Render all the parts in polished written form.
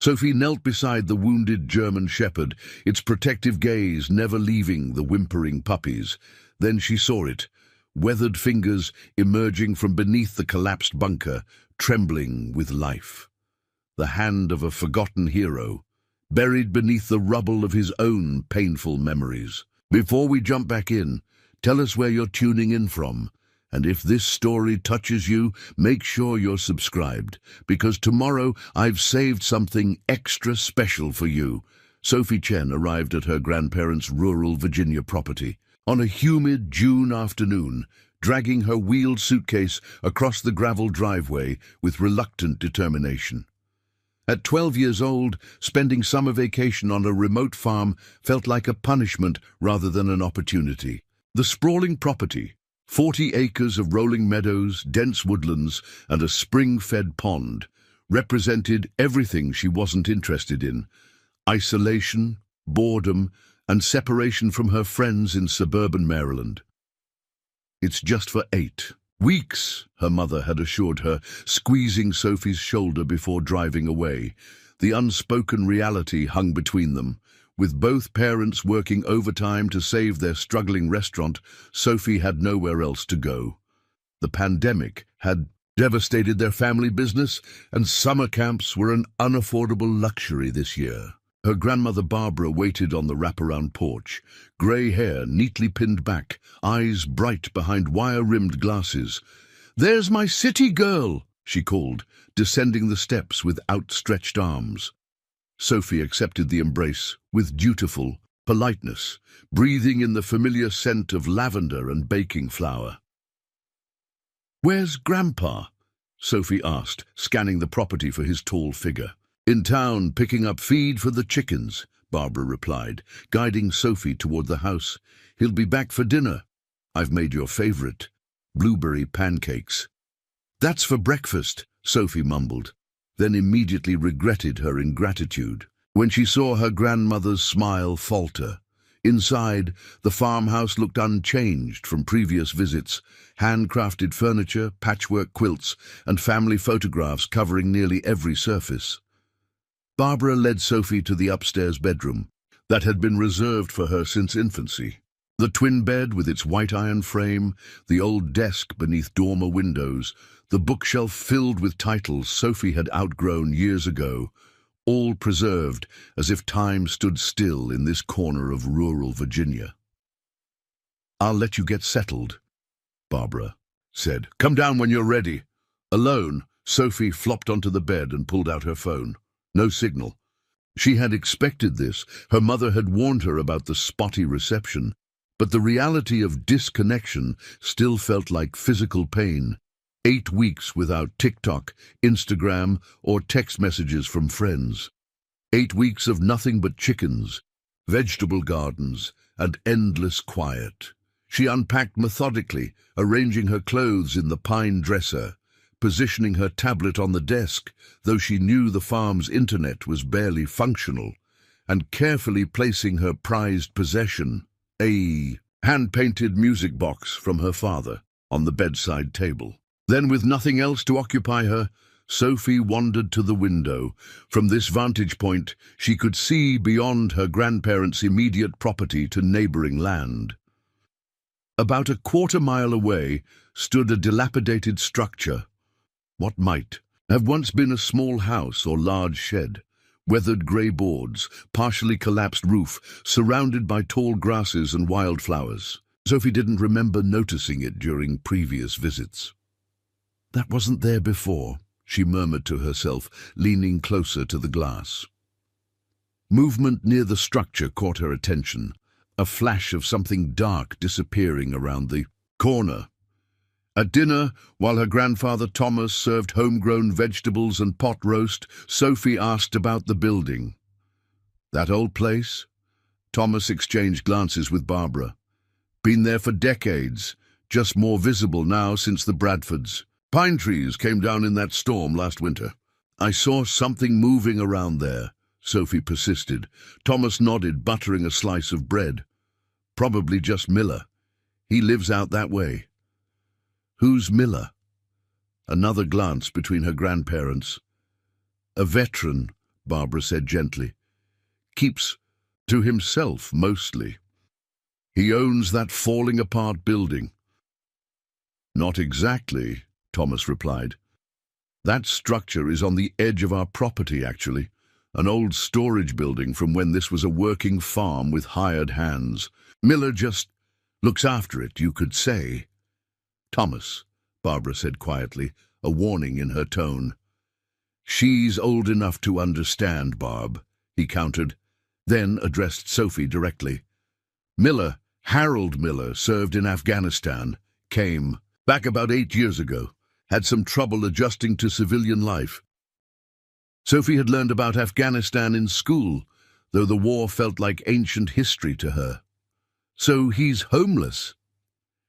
Sophie knelt beside the wounded German shepherd, its protective gaze never leaving the whimpering puppies. Then she saw it, weathered fingers emerging from beneath the collapsed bunker, trembling with life. The hand of a forgotten hero, buried beneath the rubble of his own painful memories. Before we jump back in, tell us where you're tuning in from. And if this story touches you, make sure you're subscribed, because tomorrow I've saved something extra special for you. Sophie Chen arrived at her grandparents' rural Virginia property on a humid June afternoon, dragging her wheeled suitcase across the gravel driveway with reluctant determination. At 12 years old, spending summer vacation on a remote farm felt like a punishment rather than an opportunity. The sprawling property, 40 acres of rolling meadows, dense woodlands, and a spring-fed pond, represented everything she wasn't interested in: isolation, boredom, and separation from her friends in suburban Maryland. "It's just for 8 weeks," her mother had assured her, squeezing Sophie's shoulder before driving away. The unspoken reality hung between them. With both parents working overtime to save their struggling restaurant, Sophie had nowhere else to go. The pandemic had devastated their family business, and summer camps were an unaffordable luxury this year. Her grandmother Barbara waited on the wraparound porch, grey hair neatly pinned back, eyes bright behind wire-rimmed glasses. "There's my city girl," she called, descending the steps with outstretched arms. Sophie accepted the embrace with dutiful politeness, breathing in the familiar scent of lavender and baking flour. "Where's Grandpa?" Sophie asked, scanning the property for his tall figure. "In town, picking up feed for the chickens," Barbara replied, guiding Sophie toward the house. "He'll be back for dinner. I've made your favorite, blueberry pancakes." "That's for breakfast," Sophie mumbled, then immediately regretted her ingratitude when she saw her grandmother's smile falter. Inside, the farmhouse looked unchanged from previous visits: handcrafted furniture, patchwork quilts, and family photographs covering nearly every surface. Barbara led Sophie to the upstairs bedroom that had been reserved for her since infancy. The twin bed with its white iron frame, the old desk beneath dormer windows, the bookshelf filled with titles Sophie had outgrown years ago, all preserved as if time stood still in this corner of rural Virginia. "I'll let you get settled," Barbara said. "Come down when you're ready." Alone, Sophie flopped onto the bed and pulled out her phone. No signal. She had expected this. Her mother had warned her about the spotty reception, but the reality of disconnection still felt like physical pain. 8 weeks without TikTok, Instagram, or text messages from friends. 8 weeks of nothing but chickens, vegetable gardens, and endless quiet. She unpacked methodically, arranging her clothes in the pine dresser, positioning her tablet on the desk, though she knew the farm's internet was barely functional, and carefully placing her prized possession, a hand-painted music box from her father, on the bedside table. Then, with nothing else to occupy her, Sophie wandered to the window. From this vantage point, she could see beyond her grandparents' immediate property to neighboring land. About a quarter-mile away stood a dilapidated structure. What might have once been a small house or large shed. Weathered grey boards, partially collapsed roof, surrounded by tall grasses and wildflowers. Sophie didn't remember noticing it during previous visits. "That wasn't there before," she murmured to herself, leaning closer to the glass. Movement near the structure caught her attention, a flash of something dark disappearing around the corner. At dinner, while her grandfather Thomas served homegrown vegetables and pot roast, Sophie asked about the building. "That old place?" Thomas exchanged glances with Barbara. "Been there for decades, just more visible now since the Bradfords. Pine trees came down in that storm last winter." "I saw something moving around there," Sophie persisted. Thomas nodded, buttering a slice of bread. "Probably just Miller. He lives out that way." "Who's Miller?" Another glance between her grandparents. "A veteran, Barbara said gently. Keeps to himself, mostly. He owns that falling-apart building. Not exactly, Thomas replied. That structure is on the edge of our property, actually. An old storage building from when this was a working farm with hired hands. Miller just looks after it, you could say. Thomas, Barbara said quietly, a warning in her tone. She's old enough to understand, Barb, he countered, then addressed Sophie directly. Miller, Harold Miller, served in Afghanistan, came back about 8 years ago, had some trouble adjusting to civilian life. Sophie had learned about Afghanistan in school, though the war felt like ancient history to her. So he's homeless.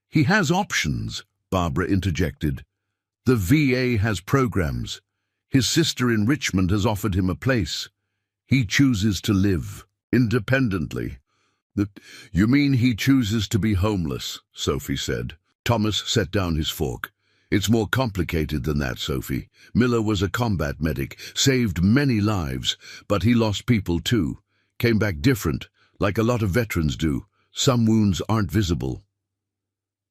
He has options, Barbara interjected. The VA has programs. His sister in Richmond has offered him a place. He chooses to live independently. You mean he chooses to be homeless, Sophie said. Thomas set down his fork. It's more complicated than that, Sophie. Miller was a combat medic, saved many lives, but he lost people too. Came back different, like a lot of veterans do. Some wounds aren't visible.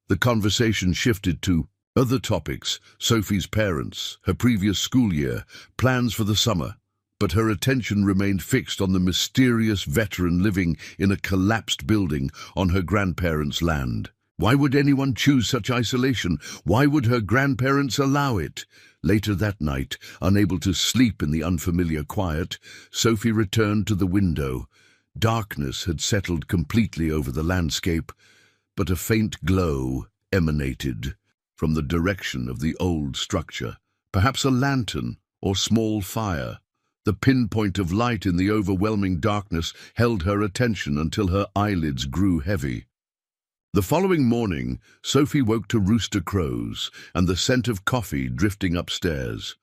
The conversation shifted to other topics, Sophie's parents, her previous school year, plans for the summer, but her attention remained fixed on the mysterious veteran living in a collapsed building on her grandparents' land. Why would anyone choose such isolation? Why would her grandparents allow it? Later that night, unable to sleep in the unfamiliar quiet, Sophie returned to the window. Darkness had settled completely over the landscape, but a faint glow emanated from the direction of the old structure, perhaps a lantern or small fire. The pinpoint of light in the overwhelming darkness held her attention until her eyelids grew heavy. The following morning, Sophie woke to rooster crows and the scent of coffee drifting upstairs.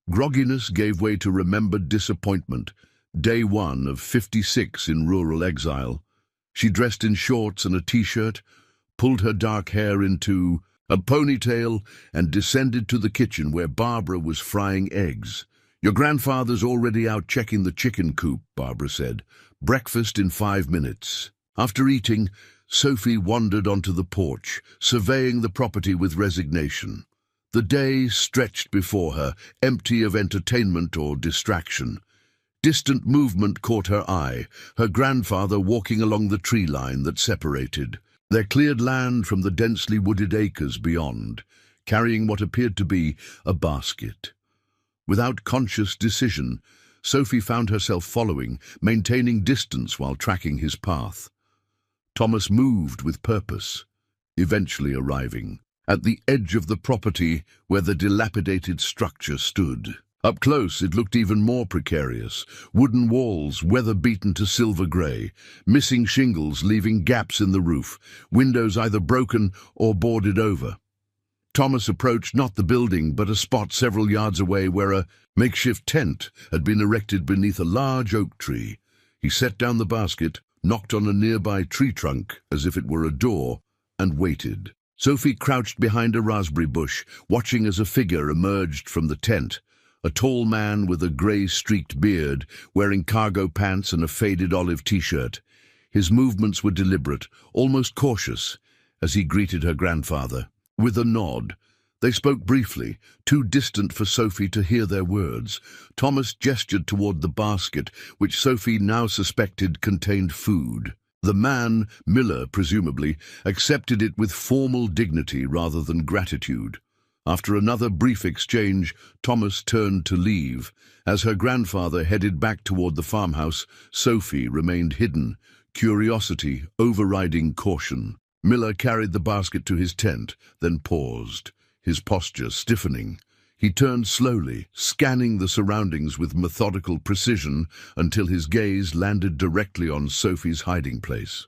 Grogginess gave way to remembered disappointment. Day 1 of 56 in rural exile. She dressed in shorts and a t-shirt, pulled her dark hair into a ponytail, and descended to the kitchen where Barbara was frying eggs. Your grandfather's already out checking the chicken coop, Barbara said. Breakfast in 5 minutes. After eating, Sophie wandered onto the porch, surveying the property with resignation. The day stretched before her, empty of entertainment or distraction. Distant movement caught her eye, her grandfather walking along the tree line that separated their cleared land from the densely wooded acres beyond, carrying what appeared to be a basket. Without conscious decision, Sophie found herself following, maintaining distance while tracking his path. Thomas moved with purpose, eventually arriving at the edge of the property where the dilapidated structure stood. Up close, it looked even more precarious. Wooden walls, weather-beaten to silver grey, missing shingles leaving gaps in the roof, windows either broken or boarded over. Thomas approached not the building, but a spot several yards away where a makeshift tent had been erected beneath a large oak tree. He set down the basket, knocked on a nearby tree trunk as if it were a door, and waited. Sophie crouched behind a raspberry bush, watching as a figure emerged from the tent. A tall man with a grey-streaked beard, wearing cargo pants and a faded olive t-shirt. His movements were deliberate, almost cautious, as he greeted her grandfather. With a nod, they spoke briefly, too distant for Sophie to hear their words. Thomas gestured toward the basket, which Sophie now suspected contained food. The man, Miller presumably, accepted it with formal dignity rather than gratitude. After another brief exchange, Thomas turned to leave. As her grandfather headed back toward the farmhouse, Sophie remained hidden, curiosity overriding caution. Miller carried the basket to his tent, then paused, his posture stiffening. He turned slowly, scanning the surroundings with methodical precision until his gaze landed directly on Sophie's hiding place.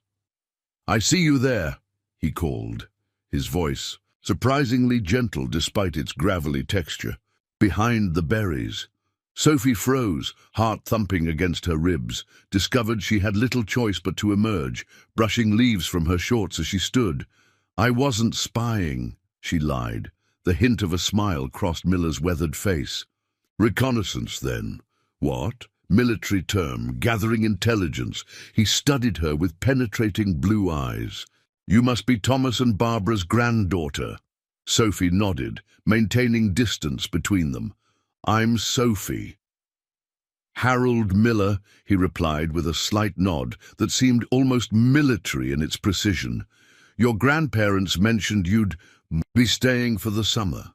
"I see you there," he called, his voice surprisingly gentle despite its gravelly texture. Behind the berries. Sophie froze, heart thumping against her ribs, discovered she had little choice but to emerge, brushing leaves from her shorts as she stood. "I wasn't spying," she lied. The hint of a smile crossed Miller's weathered face. "Reconnaissance, then." "What?" military term, gathering intelligence. He studied her with penetrating blue eyes. "You must be Thomas and Barbara's granddaughter." Sophie nodded, maintaining distance between them. "I'm Sophie." "Harold Miller," he replied with a slight nod that seemed almost military in its precision. "Your grandparents mentioned you'd be staying for the summer."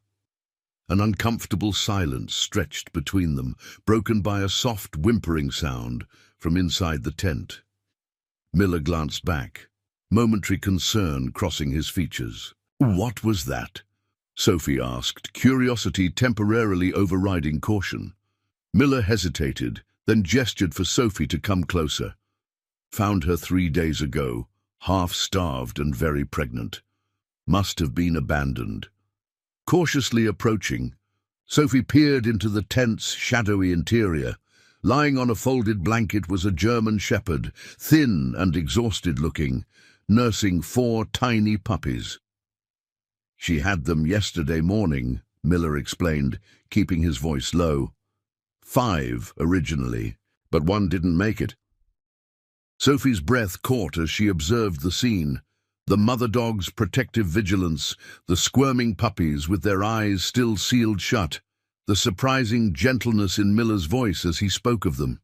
An uncomfortable silence stretched between them, broken by a soft whimpering sound from inside the tent. Miller glanced back, momentary concern crossing his features. "What was that?" Sophie asked, curiosity temporarily overriding caution. Miller hesitated, then gestured for Sophie to come closer. "Found her 3 days ago, half-starved and very pregnant. Must have been abandoned." Cautiously approaching, Sophie peered into the tent's shadowy interior. Lying on a folded blanket was a German shepherd, thin and exhausted-looking, nursing 4 tiny puppies. "She had them yesterday morning," Miller explained, keeping his voice low. 5 originally, but 1 didn't make it." Sophie's breath caught as she observed the scene. The mother dog's protective vigilance, the squirming puppies with their eyes still sealed shut, the surprising gentleness in Miller's voice as he spoke of them.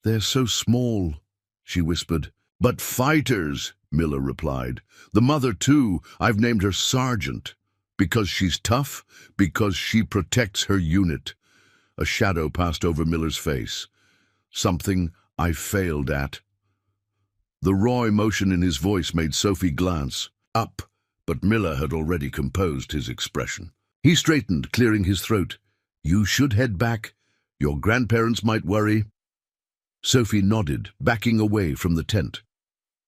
"They're so small," she whispered. "But fighters," Miller replied. "The mother, too. I've named her Sergeant. Because she's tough, because she protects her unit." A shadow passed over Miller's face. "Something I failed at." The raw emotion in his voice made Sophie glance up, but Miller had already composed his expression. He straightened, clearing his throat. "You should head back. Your grandparents might worry." Sophie nodded, backing away from the tent.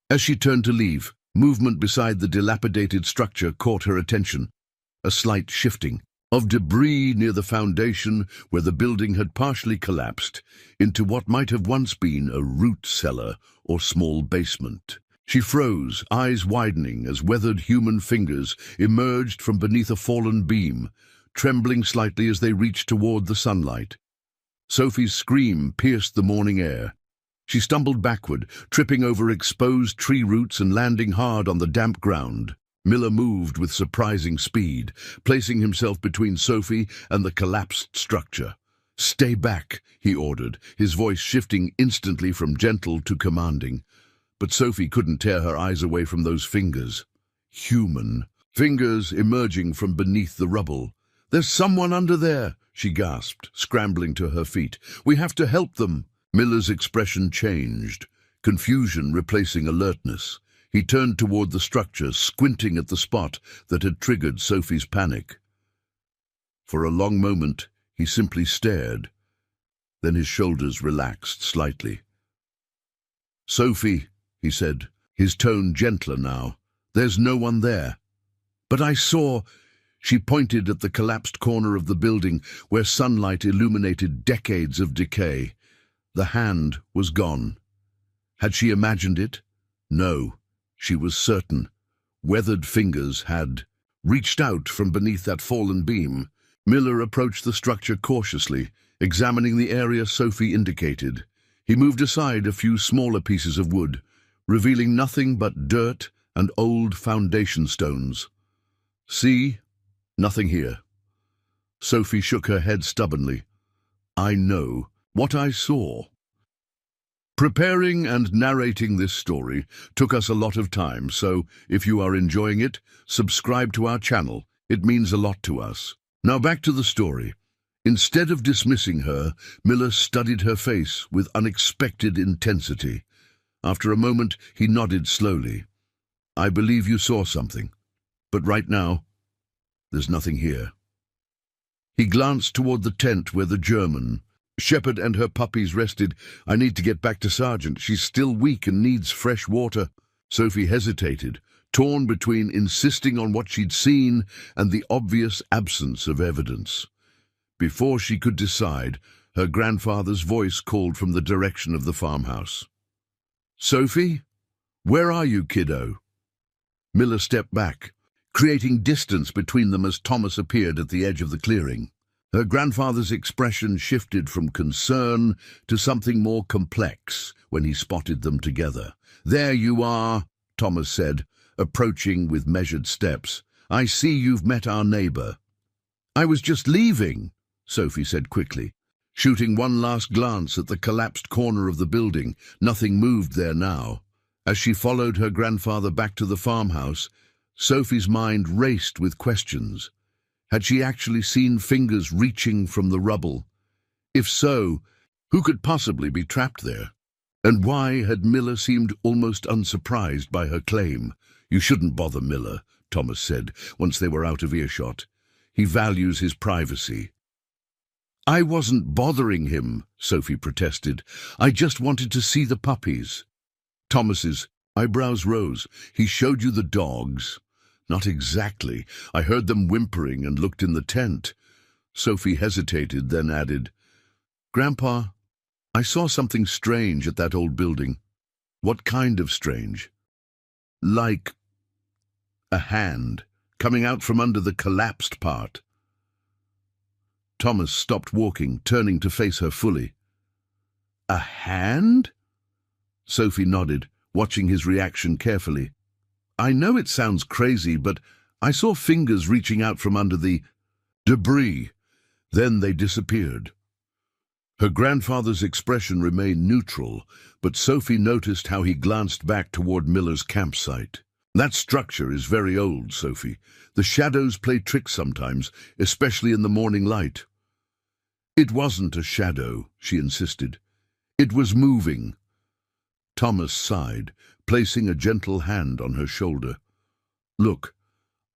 As she turned to leave, movement beside the dilapidated structure caught her attention. A slight shifting of debris near the foundation where the building had partially collapsed into what might have once been a root cellar or small basement. She froze, eyes widening as weathered human fingers emerged from beneath a fallen beam, trembling slightly as they reached toward the sunlight. Sophie's scream pierced the morning air. She stumbled backward, tripping over exposed tree roots and landing hard on the damp ground. Miller moved with surprising speed, placing himself between Sophie and the collapsed structure. "Stay back," he ordered, his voice shifting instantly from gentle to commanding. But Sophie couldn't tear her eyes away from those fingers. Human. Fingers emerging from beneath the rubble. "There's someone under there," she gasped, scrambling to her feet. "We have to help them." Miller's expression changed, confusion replacing alertness. He turned toward the structure, squinting at the spot that had triggered Sophie's panic. For a long moment, he simply stared. Then his shoulders relaxed slightly. "Sophie," he said, his tone gentler now, "there's no one there." "But I saw—" She pointed at the collapsed corner of the building where sunlight illuminated decades of decay. The hand was gone. Had she imagined it? No. She was certain. Weathered fingers had reached out from beneath that fallen beam. Miller approached the structure cautiously, examining the area Sophie indicated. He moved aside a few smaller pieces of wood, revealing nothing but dirt and old foundation stones. "See? Nothing here." Sophie shook her head stubbornly. "I know what I saw." Preparing and narrating this story took us a lot of time, so if you are enjoying it, subscribe to our channel. It means a lot to us. Now back to the story. Instead of dismissing her, Miller studied her face with unexpected intensity. After a moment, he nodded slowly. "I believe you saw something, but right now, there's nothing here." He glanced toward the tent where the German shepherd and her puppies rested. "I need to get back to Sergeant. She's still weak and needs fresh water." Sophie hesitated, torn between insisting on what she'd seen and the obvious absence of evidence. Before she could decide, her grandfather's voice called from the direction of the farmhouse. "Sophie? Where are you, kiddo?" Miller stepped back, creating distance between them as Thomas appeared at the edge of the clearing. Her grandfather's expression shifted from concern to something more complex when he spotted them together. "There you are," Thomas said, approaching with measured steps. "I see you've met our neighbor." "I was just leaving," Sophie said quickly, shooting one last glance at the collapsed corner of the building. Nothing moved there now. As she followed her grandfather back to the farmhouse, Sophie's mind raced with questions. Had she actually seen fingers reaching from the rubble? If so, who could possibly be trapped there? And why had Miller seemed almost unsurprised by her claim? "You shouldn't bother Miller," Thomas said, once they were out of earshot. "He values his privacy." "I wasn't bothering him," Sophie protested. "I just wanted to see the puppies." Thomas's eyebrows rose. "He showed you the dogs?" "Not exactly. I heard them whimpering and looked in the tent." Sophie hesitated, then added, "Grandpa, I saw something strange at that old building." "What kind of strange?" "Like a hand coming out from under the collapsed part." Thomas stopped walking, turning to face her fully. "A hand?" Sophie nodded, watching his reaction carefully. "I know it sounds crazy, but I saw fingers reaching out from under the debris. Then they disappeared." Her grandfather's expression remained neutral, but Sophie noticed how he glanced back toward Miller's campsite. "That structure is very old, Sophie. The shadows play tricks sometimes, especially in the morning light." "It wasn't a shadow," she insisted. "It was moving." Thomas sighed, placing a gentle hand on her shoulder. "Look,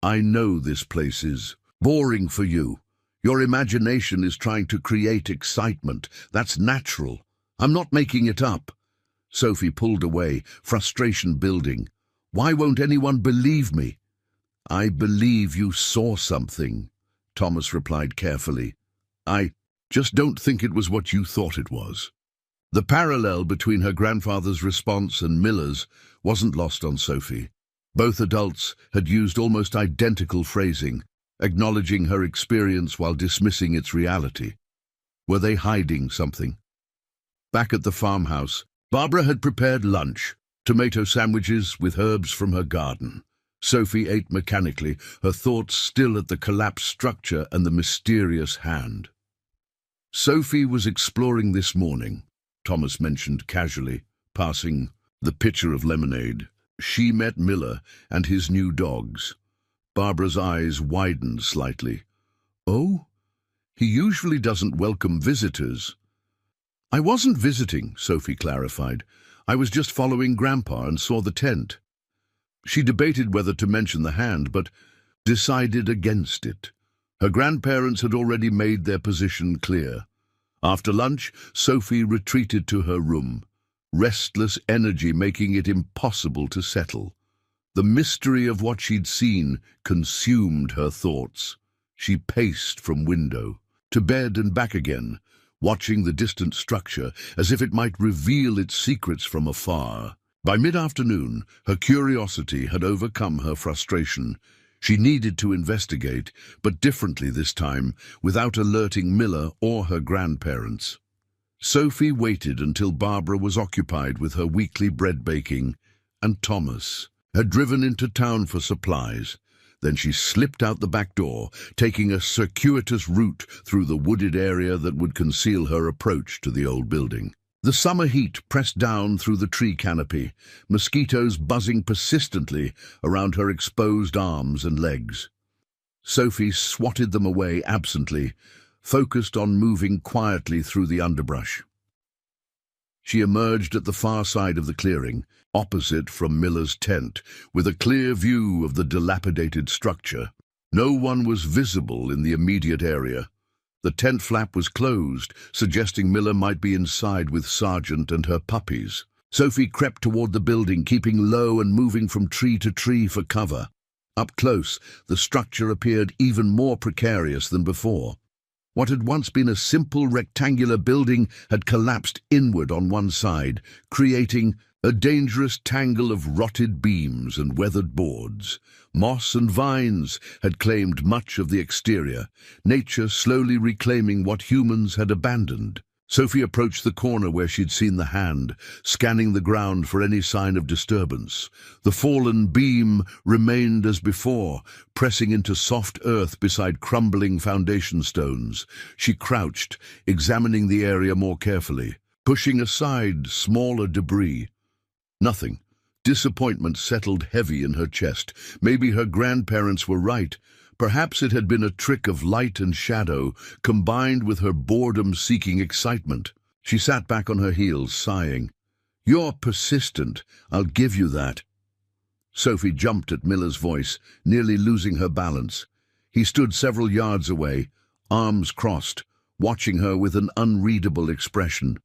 I know this place is boring for you. Your imagination is trying to create excitement. That's natural. I'm not making it up." Sophie pulled away, frustration building. "Why won't anyone believe me?" "I believe you saw something," Thomas replied carefully. "I just don't think it was what you thought it was." The parallel between her grandfather's response and Miller's wasn't lost on Sophie. Both adults had used almost identical phrasing, acknowledging her experience while dismissing its reality. Were they hiding something? Back at the farmhouse, Barbara had prepared lunch, tomato sandwiches with herbs from her garden. Sophie ate mechanically, her thoughts still at the collapsed structure and the mysterious hand. "Sophie was exploring this morning," Thomas mentioned casually, passing the pitcher of lemonade. "She met Miller and his new dogs." Barbara's eyes widened slightly. "Oh? He usually doesn't welcome visitors." "I wasn't visiting," Sophie clarified. "I was just following Grandpa and saw the tent." She debated whether to mention the hand, but decided against it. Her grandparents had already made their position clear. After lunch, Sophie retreated to her room, restless energy making it impossible to settle. The mystery of what she'd seen consumed her thoughts. She paced from window to bed and back again, watching the distant structure as if it might reveal its secrets from afar. By mid-afternoon, her curiosity had overcome her frustration. She needed to investigate, but differently this time, without alerting Miller or her grandparents. Sophie waited until Barbara was occupied with her weekly bread baking, and Thomas had driven into town for supplies. Then she slipped out the back door, taking a circuitous route through the wooded area that would conceal her approach to the old building. The summer heat pressed down through the tree canopy, mosquitoes buzzing persistently around her exposed arms and legs. Sophie swatted them away absently, focused on moving quietly through the underbrush. She emerged at the far side of the clearing, opposite from Miller's tent, with a clear view of the dilapidated structure. No one was visible in the immediate area. The tent flap was closed, suggesting Miller might be inside with Sargent and her puppies. Sophie crept toward the building, keeping low and moving from tree to tree for cover. Up close, the structure appeared even more precarious than before. What had once been a simple rectangular building had collapsed inward on one side, creating A dangerous tangle of rotted beams and weathered boards. Moss and vines had claimed much of the exterior, nature slowly reclaiming what humans had abandoned. Sophie approached the corner where she'd seen the hand, scanning the ground for any sign of disturbance. The fallen beam remained as before, pressing into soft earth beside crumbling foundation stones. She crouched, examining the area more carefully, pushing aside smaller debris. Nothing. Disappointment settled heavy in her chest. Maybe her grandparents were right. Perhaps it had been a trick of light and shadow, combined with her boredom-seeking excitement. She sat back on her heels, sighing. "You're persistent, I'll give you that." Sophie jumped at Miller's voice, nearly losing her balance. He stood several yards away, arms crossed, watching her with an unreadable expression.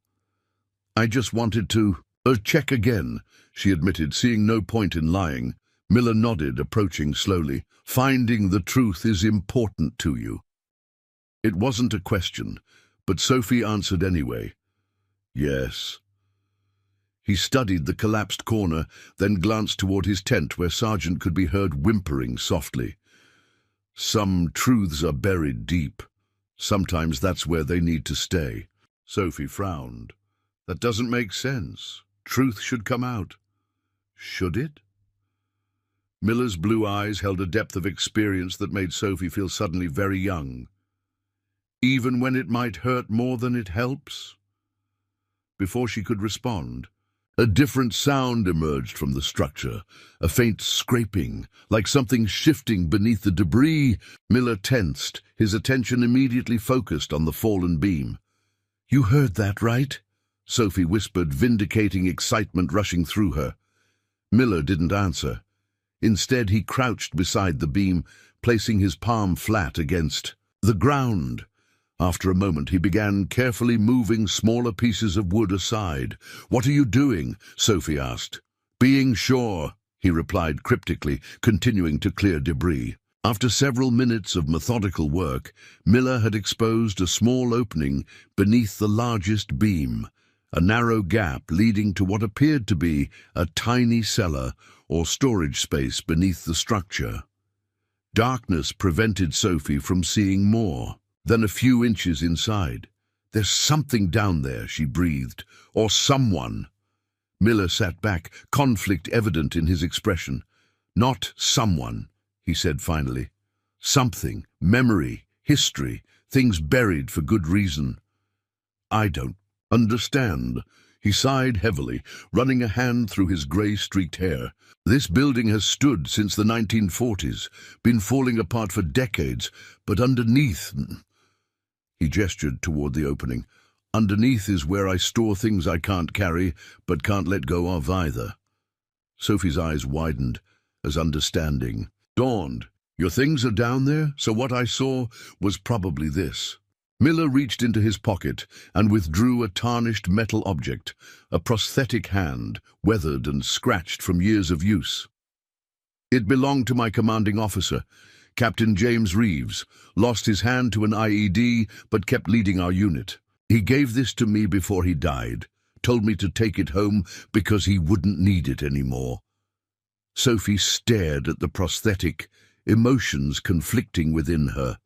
"I just wanted to check again," she admitted, seeing no point in lying. Miller nodded, approaching slowly. "Finding the truth is important to you." It wasn't a question, but Sophie answered anyway. "Yes." He studied the collapsed corner, then glanced toward his tent where Sergeant could be heard whimpering softly. "Some truths are buried deep. Sometimes that's where they need to stay." Sophie frowned. "That doesn't make sense. Truth should come out." "Should it?" Miller's blue eyes held a depth of experience that made Sophie feel suddenly very young. "Even when it might hurt more than it helps?" Before she could respond, a different sound emerged from the structure, a faint scraping, like something shifting beneath the debris. Miller tensed, his attention immediately focused on the fallen beam. "You heard that, right?" Sophie whispered, vindicating excitement rushing through her. Miller didn't answer. Instead, he crouched beside the beam, placing his palm flat against the ground. After a moment, he began carefully moving smaller pieces of wood aside. "What are you doing?" Sophie asked. "Being sure," he replied cryptically, continuing to clear debris. After several minutes of methodical work, Miller had exposed a small opening beneath the largest beam, a narrow gap leading to what appeared to be a tiny cellar or storage space beneath the structure. Darkness prevented Sophie from seeing more than a few inches inside. "There's something down there," she breathed, "or someone." Miller sat back, conflict evident in his expression. "Not someone," he said finally. "Something, memory, history, things buried for good reason." "I don't understand." He sighed heavily, running a hand through his grey-streaked hair. "This building has stood since the 1940s, been falling apart for decades, but underneath—" He gestured toward the opening. "Underneath is where I store things I can't carry, but can't let go of either." Sophie's eyes widened as understanding dawned. "Your things are down there, so what I saw was probably this." Miller reached into his pocket and withdrew a tarnished metal object, a prosthetic hand, weathered and scratched from years of use. "It belonged to my commanding officer, Captain James Reeves. Lost his hand to an IED, but kept leading our unit. He gave this to me before he died, told me to take it home because he wouldn't need it anymore." Sophie stared at the prosthetic, emotions conflicting within her.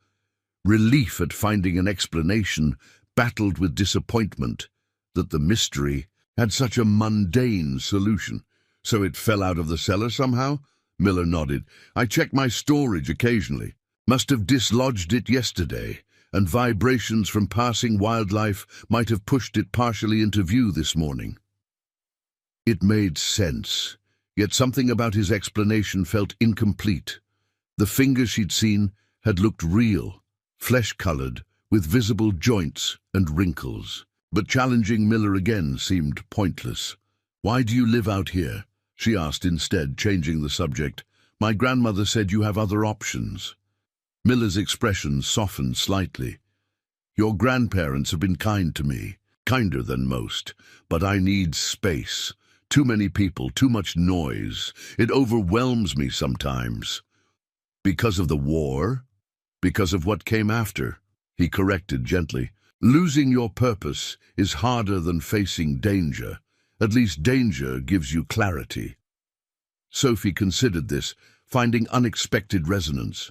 Relief at finding an explanation battled with disappointment that the mystery had such a mundane solution. "So it fell out of the cellar somehow?" Miller nodded. "I check my storage occasionally. Must have dislodged it yesterday, and vibrations from passing wildlife might have pushed it partially into view this morning." It made sense, yet something about his explanation felt incomplete. The fingers she'd seen had looked real, flesh-colored, with visible joints and wrinkles. But challenging Miller again seemed pointless. "Why do you live out here?" she asked instead, changing the subject. "My grandmother said you have other options." Miller's expression softened slightly. "Your grandparents have been kind to me, kinder than most, but I need space. Too many people, too much noise. It overwhelms me sometimes." "Because of the war? Because of what came after?" he corrected gently. "Losing your purpose is harder than facing danger, At least danger gives you clarity. Sophie considered this, finding unexpected resonance.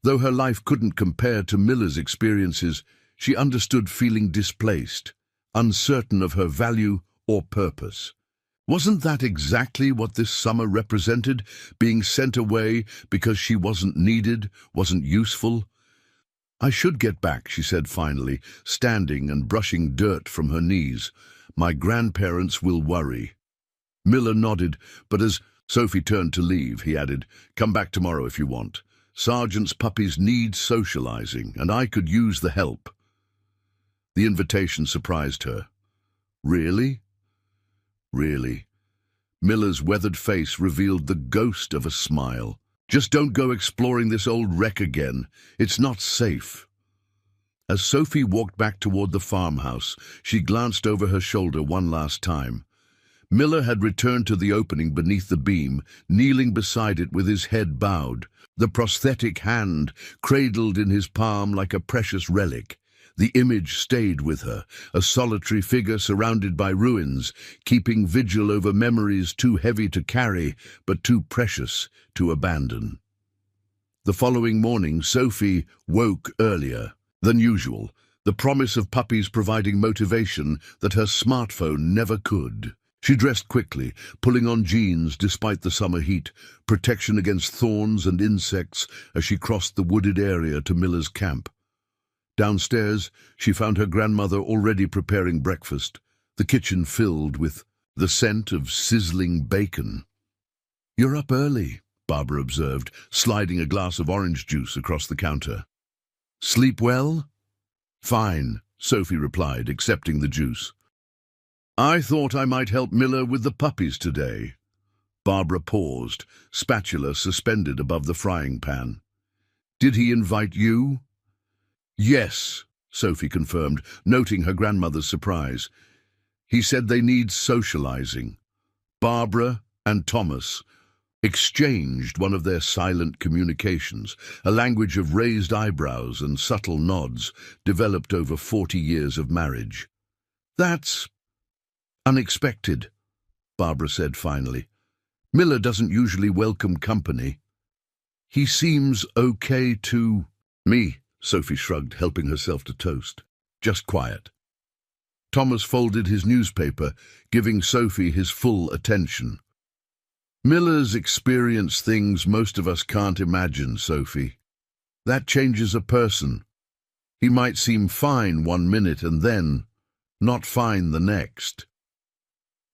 Though her life couldn't compare to Miller's experiences, she understood feeling displaced, uncertain of her value or purpose. Wasn't that exactly what this summer represented, being sent away because she wasn't needed, wasn't useful? "I should get back," she said finally, standing and brushing dirt from her knees. "My grandparents will worry." Miller nodded, but as Sophie turned to leave, he added, "Come back tomorrow if you want. Sergeant's puppies need socializing, and I could use the help." The invitation surprised her. Really? Really. Miller's weathered face revealed the ghost of a smile. "Just don't go exploring this old wreck again. It's not safe." As Sophie walked back toward the farmhouse, she glanced over her shoulder one last time. Miller had returned to the opening beneath the beam, kneeling beside it with his head bowed, the prosthetic hand cradled in his palm like a precious relic. The image stayed with her, a solitary figure surrounded by ruins, keeping vigil over memories too heavy to carry, but too precious to abandon. The following morning, Sophie woke earlier than usual, the promise of puppies providing motivation that her smartphone never could. She dressed quickly, pulling on jeans despite the summer heat, protection against thorns and insects as she crossed the wooded area to Miller's camp. Downstairs, she found her grandmother already preparing breakfast, the kitchen filled with the scent of sizzling bacon. "You're up early," Barbara observed, sliding a glass of orange juice across the counter. "Sleep well?" "Fine," Sophie replied, accepting the juice. "I thought I might help Miller with the puppies today." Barbara paused, spatula suspended above the frying pan. "Did he invite you?" "Yes," Sophie confirmed, noting her grandmother's surprise. "He said they need socializing." Barbara and Thomas exchanged one of their silent communications, a language of raised eyebrows and subtle nods, developed over 40 years of marriage. "That's unexpected," Barbara said finally. "Miller doesn't usually welcome company. He seems okay to me." Sophie shrugged, helping herself to toast. "Just quiet." Thomas folded his newspaper, giving Sophie his full attention. "Miller's experienced things most of us can't imagine, Sophie. That changes a person. He might seem fine one minute and then not fine the next."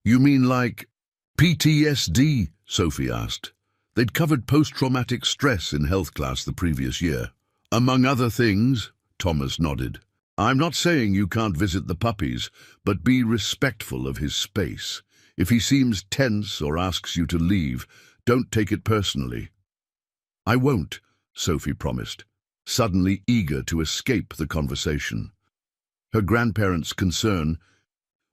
"You mean like PTSD?" Sophie asked. They'd covered post-traumatic stress in health class the previous year. "Among other things," Thomas nodded. "I'm not saying you can't visit the puppies, but be respectful of his space. If he seems tense or asks you to leave, don't take it personally." "I won't," Sophie promised, suddenly eager to escape the conversation. Her grandparents' concern,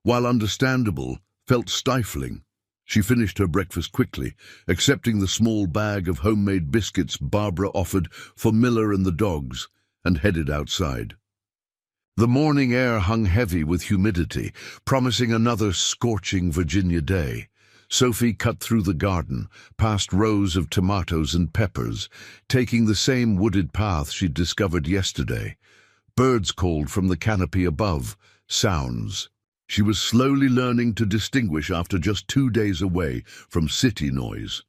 while understandable, felt stifling. She finished her breakfast quickly, accepting the small bag of homemade biscuits Barbara offered for Miller and the dogs, and headed outside. The morning air hung heavy with humidity, promising another scorching Virginia day. Sophie cut through the garden, past rows of tomatoes and peppers, taking the same wooded path she'd discovered yesterday. Birds called from the canopy above, sounds she was slowly learning to distinguish after just 2 days away from city noise.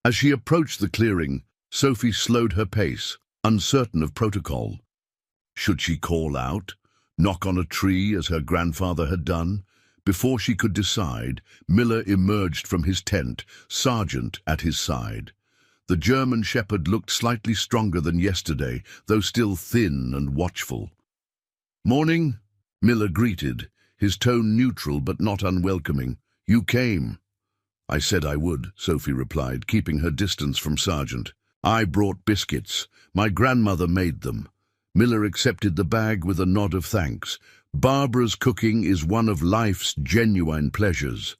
As she approached the clearing, Sophie slowed her pace, uncertain of protocol. Should she call out, knock on a tree as her grandfather had done? Before she could decide, Miller emerged from his tent, Sergeant at his side. The German shepherd looked slightly stronger than yesterday, though still thin and watchful. "Morning," Miller greeted, his tone neutral but not unwelcoming. "You came." "I said I would," Sophie replied, keeping her distance from Sergeant. "I brought biscuits. My grandmother made them." Miller accepted the bag with a nod of thanks. "Barbara's cooking is one of life's genuine pleasures."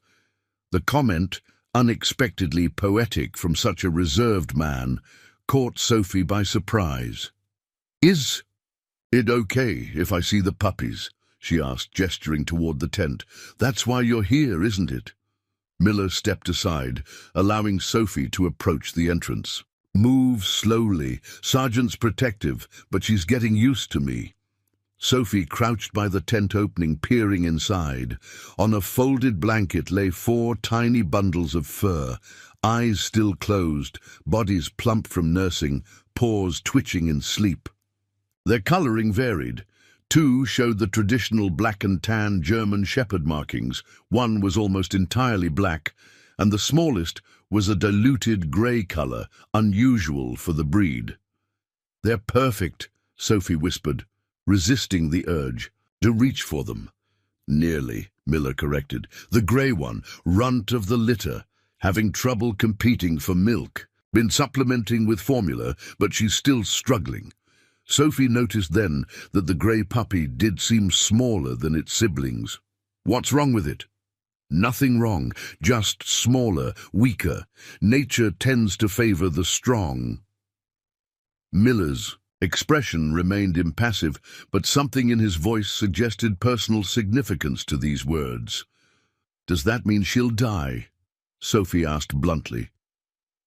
The comment, unexpectedly poetic from such a reserved man, caught Sophie by surprise. "Is it okay if I see the puppies?" she asked, gesturing toward the tent. "That's why you're here, isn't it?" Miller stepped aside, allowing Sophie to approach the entrance. "Move slowly. Sergeant's protective, but she's getting used to me." Sophie crouched by the tent opening, peering inside. On a folded blanket lay 4 tiny bundles of fur, eyes still closed, bodies plump from nursing, paws twitching in sleep. Their coloring varied. 2 showed the traditional black and tan German Shepherd markings. 1 was almost entirely black, and the smallest was a diluted grey color, unusual for the breed. "They're perfect," Sophie whispered, resisting the urge to reach for them. "Nearly," Miller corrected. "The grey one, runt of the litter, having trouble competing for milk. Been supplementing with formula, but she's still struggling." Sophie noticed then that the grey puppy did seem smaller than its siblings. "What's wrong with it?" "Nothing wrong, just smaller, weaker. Nature tends to favor the strong." Miller's expression remained impassive, but something in his voice suggested personal significance to these words. "Does that mean she'll die?" Sophie asked bluntly.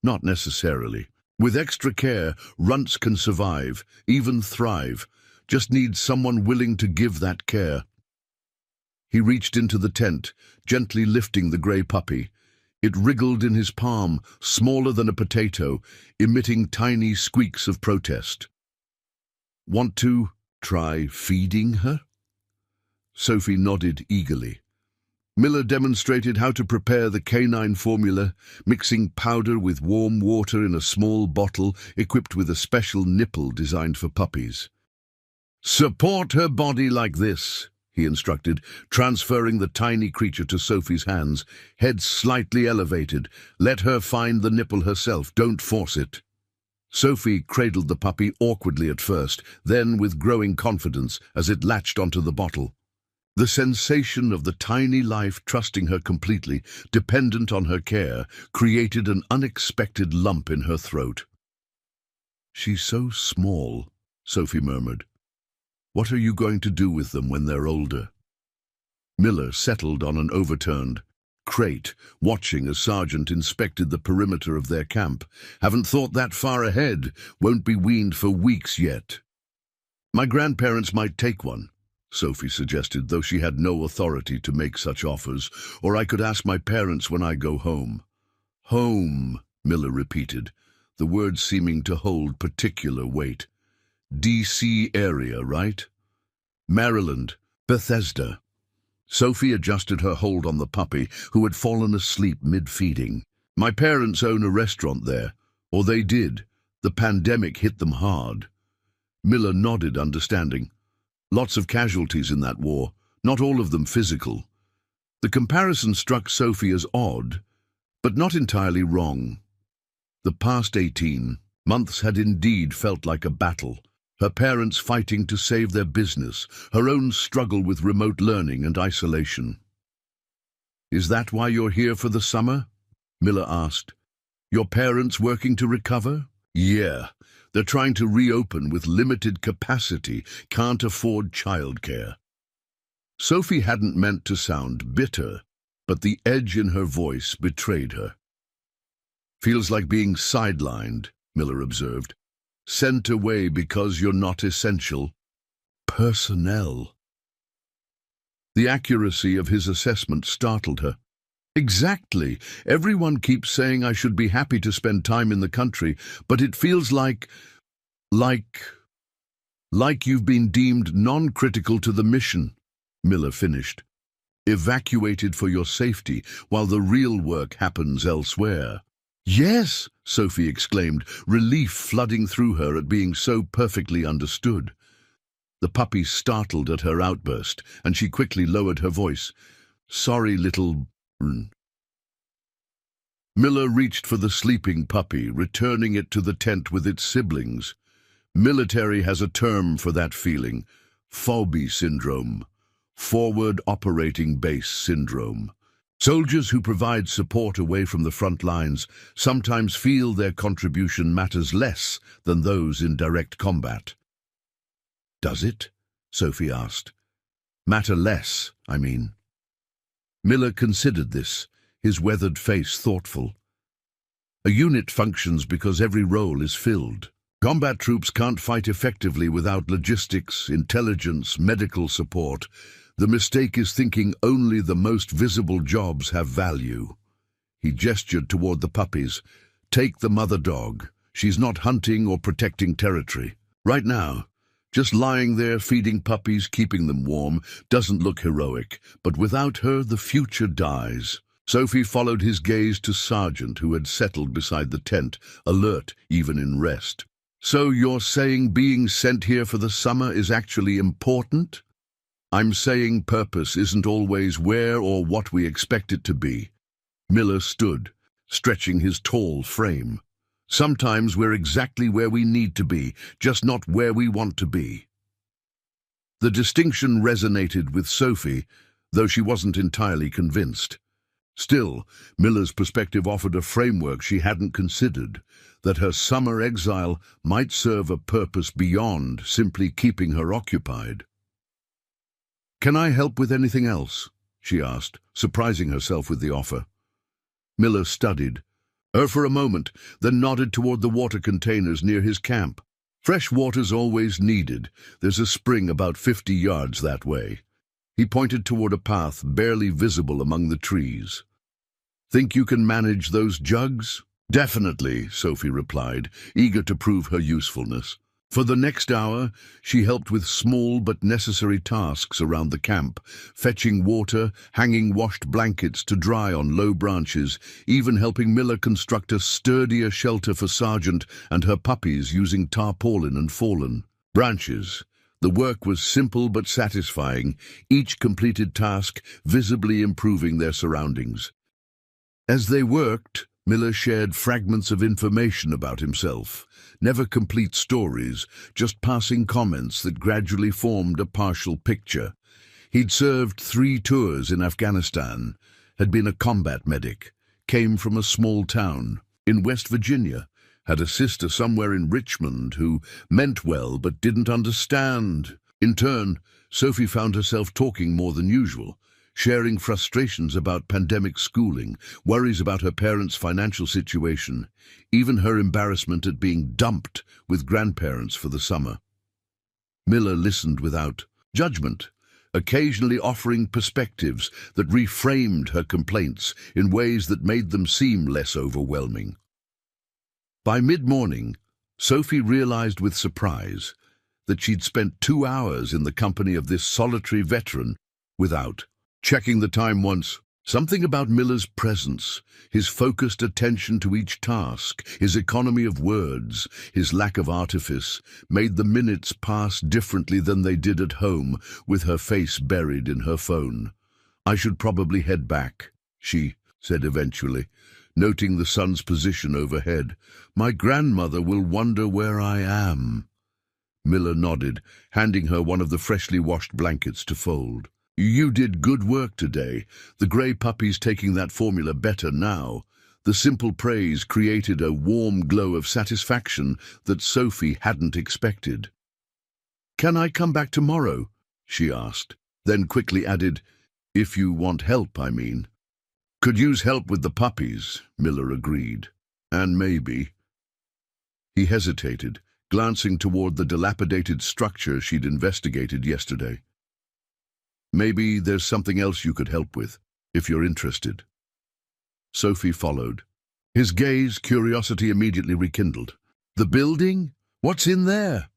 "Not necessarily. With extra care, runts can survive, even thrive. Just need someone willing to give that care." He reached into the tent, gently lifting the grey puppy. It wriggled in his palm, smaller than a potato, emitting tiny squeaks of protest. "Want to try feeding her?" Sophie nodded eagerly. Miller demonstrated how to prepare the canine formula, mixing powder with warm water in a small bottle equipped with a special nipple designed for puppies. "Support her body like this," he instructed, transferring the tiny creature to Sophie's hands, head slightly elevated. "Let her find the nipple herself, don't force it." Sophie cradled the puppy awkwardly at first, then with growing confidence as it latched onto the bottle. The sensation of the tiny life trusting her completely, dependent on her care, created an unexpected lump in her throat. "She's so small," Sophie murmured. "What are you going to do with them when they're older?" Miller settled on an overturned crate, watching as Sergeant inspected the perimeter of their camp. "Haven't thought that far ahead. Won't be weaned for weeks yet." "My grandparents might take one," Sophie suggested, though she had no authority to make such offers. "Or I could ask my parents when I go home." "Home," Miller repeated, the words seeming to hold particular weight. "D.C. area, right?" "Maryland, Bethesda." Sophie adjusted her hold on the puppy, who had fallen asleep mid-feeding. "My parents own a restaurant there, or they did. The pandemic hit them hard." Miller nodded, understanding. Lots of casualties in that war, not all of them physical. The comparison struck Sophie as odd, but not entirely wrong. The past 18 months had indeed felt like a battle. Her parents fighting to save their business, her own struggle with remote learning and isolation. "Is that why you're here for the summer?" Miller asked. "Your parents working to recover?" "Yeah. They're trying to reopen with limited capacity, can't afford childcare." Sophie hadn't meant to sound bitter, but the edge in her voice betrayed her. "Feels like being sidelined," Miller observed. "Sent away because you're not essential." Personnel. The accuracy of his assessment startled her. "Exactly. Everyone keeps saying I should be happy to spend time in the country, but it feels like you've been deemed non-critical to the mission," Miller finished. "Evacuated for your safety, while the real work happens elsewhere." "Yes," Sophie exclaimed, relief flooding through her at being so perfectly understood. The puppy startled at her outburst, and she quickly lowered her voice. "Sorry, little..." Miller reached for the sleeping puppy, returning it to the tent with its siblings. Military has a term for that feeling: phobie syndrome, forward operating base syndrome. Soldiers who provide support away from the front lines sometimes feel their contribution matters less than those in direct combat. "Does it?" Sophie asked. Matter less, I mean. Miller considered this, his weathered face thoughtful. A unit functions because every role is filled. Combat troops can't fight effectively without logistics, intelligence, medical support. The mistake is thinking only the most visible jobs have value. He gestured toward the puppies. Take the mother dog. She's not hunting or protecting territory. Right now, just lying there feeding puppies, keeping them warm, doesn't look heroic, but without her the future dies. Sophie followed his gaze to Sergeant, who had settled beside the tent, alert even in rest. So you're saying being sent here for the summer is actually important? I'm saying purpose isn't always where or what we expect it to be. Miller stood, stretching his tall frame. Sometimes we're exactly where we need to be, just not where we want to be. The distinction resonated with Sophie, though she wasn't entirely convinced. Still, Miller's perspective offered a framework she hadn't considered, that her summer exile might serve a purpose beyond simply keeping her occupied. "Can I help with anything else?" she asked, surprising herself with the offer. Miller studied her for a moment, then nodded toward the water containers near his camp. "Fresh water's always needed. There's a spring about 50 yards that way." He pointed toward a path barely visible among the trees. "Think you can manage those jugs?" "Definitely," Sophie replied, eager to prove her usefulness. For the next hour, she helped with small but necessary tasks around the camp, fetching water, hanging washed blankets to dry on low branches, even helping Miller construct a sturdier shelter for Sergeant and her puppies using tarpaulin and fallen branches. The work was simple but satisfying, each completed task visibly improving their surroundings. As they worked, Miller shared fragments of information about himself, never complete stories, just passing comments that gradually formed a partial picture. He'd served 3 tours in Afghanistan, had been a combat medic, came from a small town in West Virginia, had a sister somewhere in Richmond who meant well but didn't understand. In turn, Sophie found herself talking more than usual, sharing frustrations about pandemic schooling, worries about her parents' financial situation, even her embarrassment at being dumped with grandparents for the summer. Miller listened without judgment, occasionally offering perspectives that reframed her complaints in ways that made them seem less overwhelming. By mid-morning, Sophie realized with surprise that she'd spent 2 hours in the company of this solitary veteran without checking the time once. Something about Miller's presence, his focused attention to each task, his economy of words, his lack of artifice, made the minutes pass differently than they did at home, with her face buried in her phone. "I should probably head back," she said eventually, noting the sun's position overhead. "My grandmother will wonder where I am." Miller nodded, handing her one of the freshly washed blankets to fold. "You did good work today. The grey puppy's taking that formula better now." The simple praise created a warm glow of satisfaction that Sophie hadn't expected. "Can I come back tomorrow?" she asked, then quickly added, "If you want help, I mean." "Could use help with the puppies," Miller agreed. "And maybe—" He hesitated, glancing toward the dilapidated structure she'd investigated yesterday. "Maybe there's something else you could help with, if you're interested." Sophie followed. His gaze, curiosity immediately rekindled. "The building? What's in there?"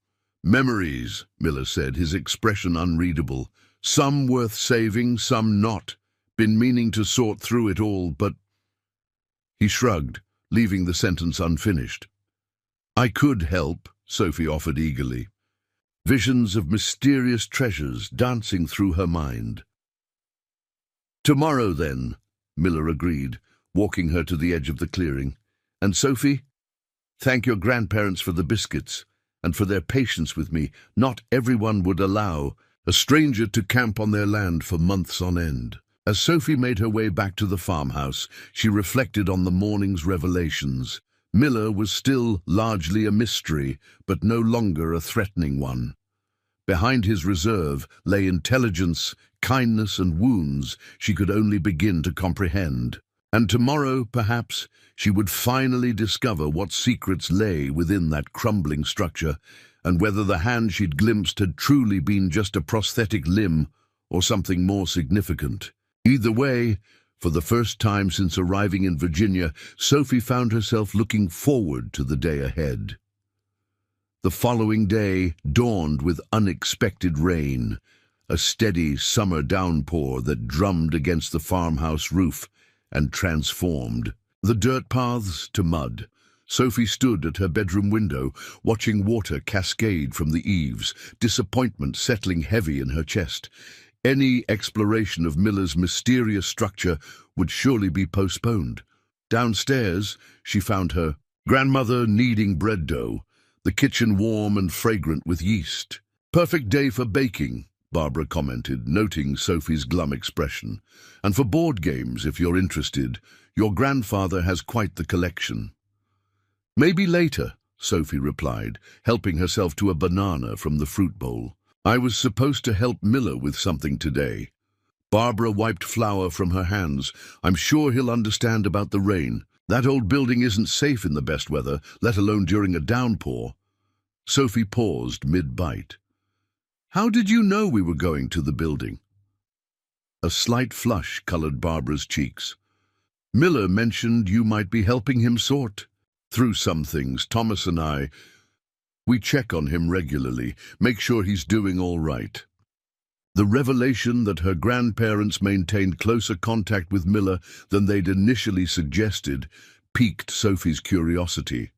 "Memories," Miller said, his expression unreadable. "Some worth saving, some not. Been meaning to sort through it all, but—" He shrugged, leaving the sentence unfinished. "I could help," Sophie offered eagerly. Visions of mysterious treasures dancing through her mind. "Tomorrow, then," Miller agreed, walking her to the edge of the clearing. "And Sophie, thank your grandparents for the biscuits and for their patience with me. Not everyone would allow a stranger to camp on their land for months on end." As Sophie made her way back to the farmhouse, she reflected on the morning's revelations. Miller was still largely a mystery, but no longer a threatening one. Behind his reserve lay intelligence, kindness, and wounds she could only begin to comprehend. And tomorrow, perhaps, she would finally discover what secrets lay within that crumbling structure, and whether the hand she'd glimpsed had truly been just a prosthetic limb or something more significant. Either way, for the first time since arriving in Virginia, Sophie found herself looking forward to the day ahead. The following day dawned with unexpected rain, a steady summer downpour that drummed against the farmhouse roof and transformed the dirt paths to mud. Sophie stood at her bedroom window, watching water cascade from the eaves, disappointment settling heavy in her chest. Any exploration of Miller's mysterious structure would surely be postponed. Downstairs, she found her grandmother kneading bread dough, the kitchen warm and fragrant with yeast. "Perfect day for baking," Barbara commented, noting Sophie's glum expression. "And for board games, if you're interested. Your grandfather has quite the collection." "Maybe later," Sophie replied, helping herself to a banana from the fruit bowl. "I was supposed to help Miller with something today." Barbara wiped flour from her hands. "I'm sure he'll understand about the rain. That old building isn't safe in the best weather, let alone during a downpour." Sophie paused mid-bite. "How did you know we were going to the building?" A slight flush colored Barbara's cheeks. "Miller mentioned you might be helping him sort through some things. Thomas and we check on him regularly, make sure he's doing all right." The revelation that her grandparents maintained closer contact with Miller than they'd initially suggested piqued Sophie's curiosity.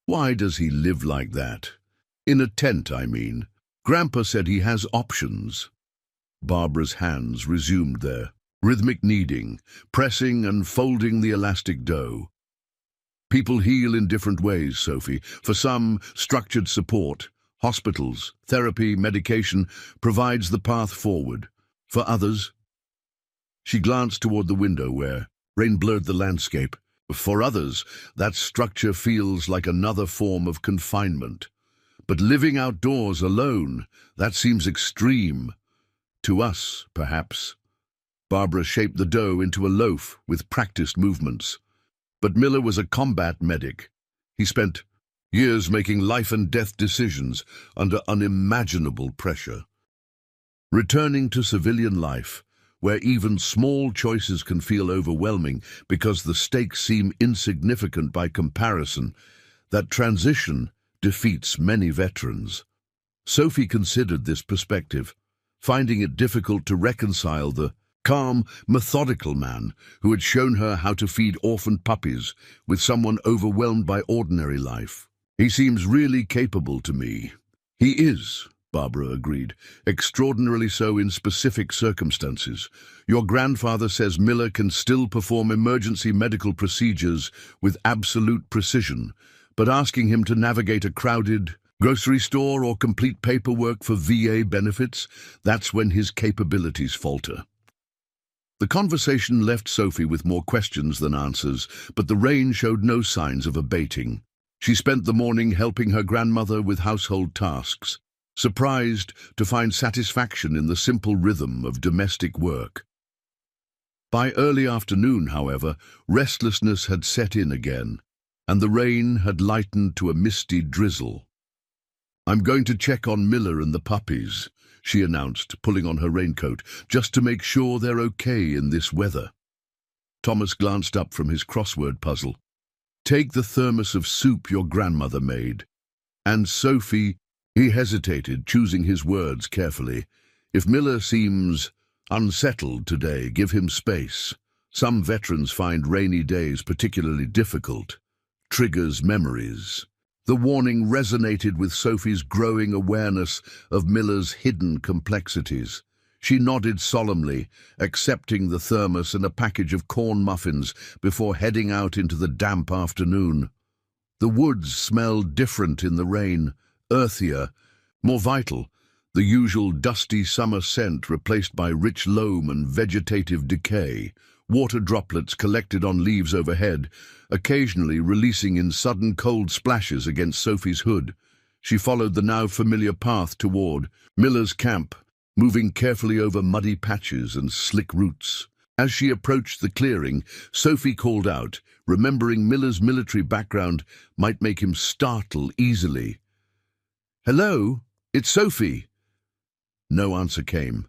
"Why does he live like that? In a tent, I mean. Grandpa said he has options." Barbara's hands resumed their rhythmic kneading, pressing and folding the elastic dough. "People heal in different ways, Sophie. For some, structured support, hospitals, therapy, medication provides the path forward. For others—" She glanced toward the window where rain blurred the landscape. "For others, that structure feels like another form of confinement. But living outdoors alone, that seems extreme. To us, perhaps." Barbara shaped the dough into a loaf with practiced movements. But Miller was a combat medic. He spent years making life-and-death decisions under unimaginable pressure. Returning to civilian life, where even small choices can feel overwhelming because the stakes seem insignificant by comparison, that transition defeats many veterans. Sophie considered this perspective, finding it difficult to reconcile the calm, methodical man who had shown her how to feed orphaned puppies with someone overwhelmed by ordinary life. "He seems really capable to me." "He is," Barbara agreed, "extraordinarily so in specific circumstances. Your grandfather says Miller can still perform emergency medical procedures with absolute precision, but asking him to navigate a crowded grocery store or complete paperwork for VA benefits, that's when his capabilities falter." The conversation left Sophie with more questions than answers, but the rain showed no signs of abating. She spent the morning helping her grandmother with household tasks, surprised to find satisfaction in the simple rhythm of domestic work. By early afternoon, however, restlessness had set in again, and the rain had lightened to a misty drizzle. "I'm going to check on Miller and the puppies," she announced, pulling on her raincoat, "just to make sure they're okay in this weather." Thomas glanced up from his crossword puzzle. "Take the thermos of soup your grandmother made." And Sophie, he hesitated, choosing his words carefully. "If Miller seems unsettled today, give him space. Some veterans find rainy days particularly difficult. Triggers memories." The warning resonated with Sophie's growing awareness of Miller's hidden complexities. She nodded solemnly, accepting the thermos and a package of corn muffins before heading out into the damp afternoon. The woods smelled different in the rain, earthier, more vital, the usual dusty summer scent replaced by rich loam and vegetative decay. Water droplets collected on leaves overhead, occasionally releasing in sudden cold splashes against Sophie's hood. She followed the now familiar path toward Miller's camp, moving carefully over muddy patches and slick roots. As she approached the clearing, Sophie called out, remembering Miller's military background might make him startle easily. "Hello, it's Sophie." No answer came.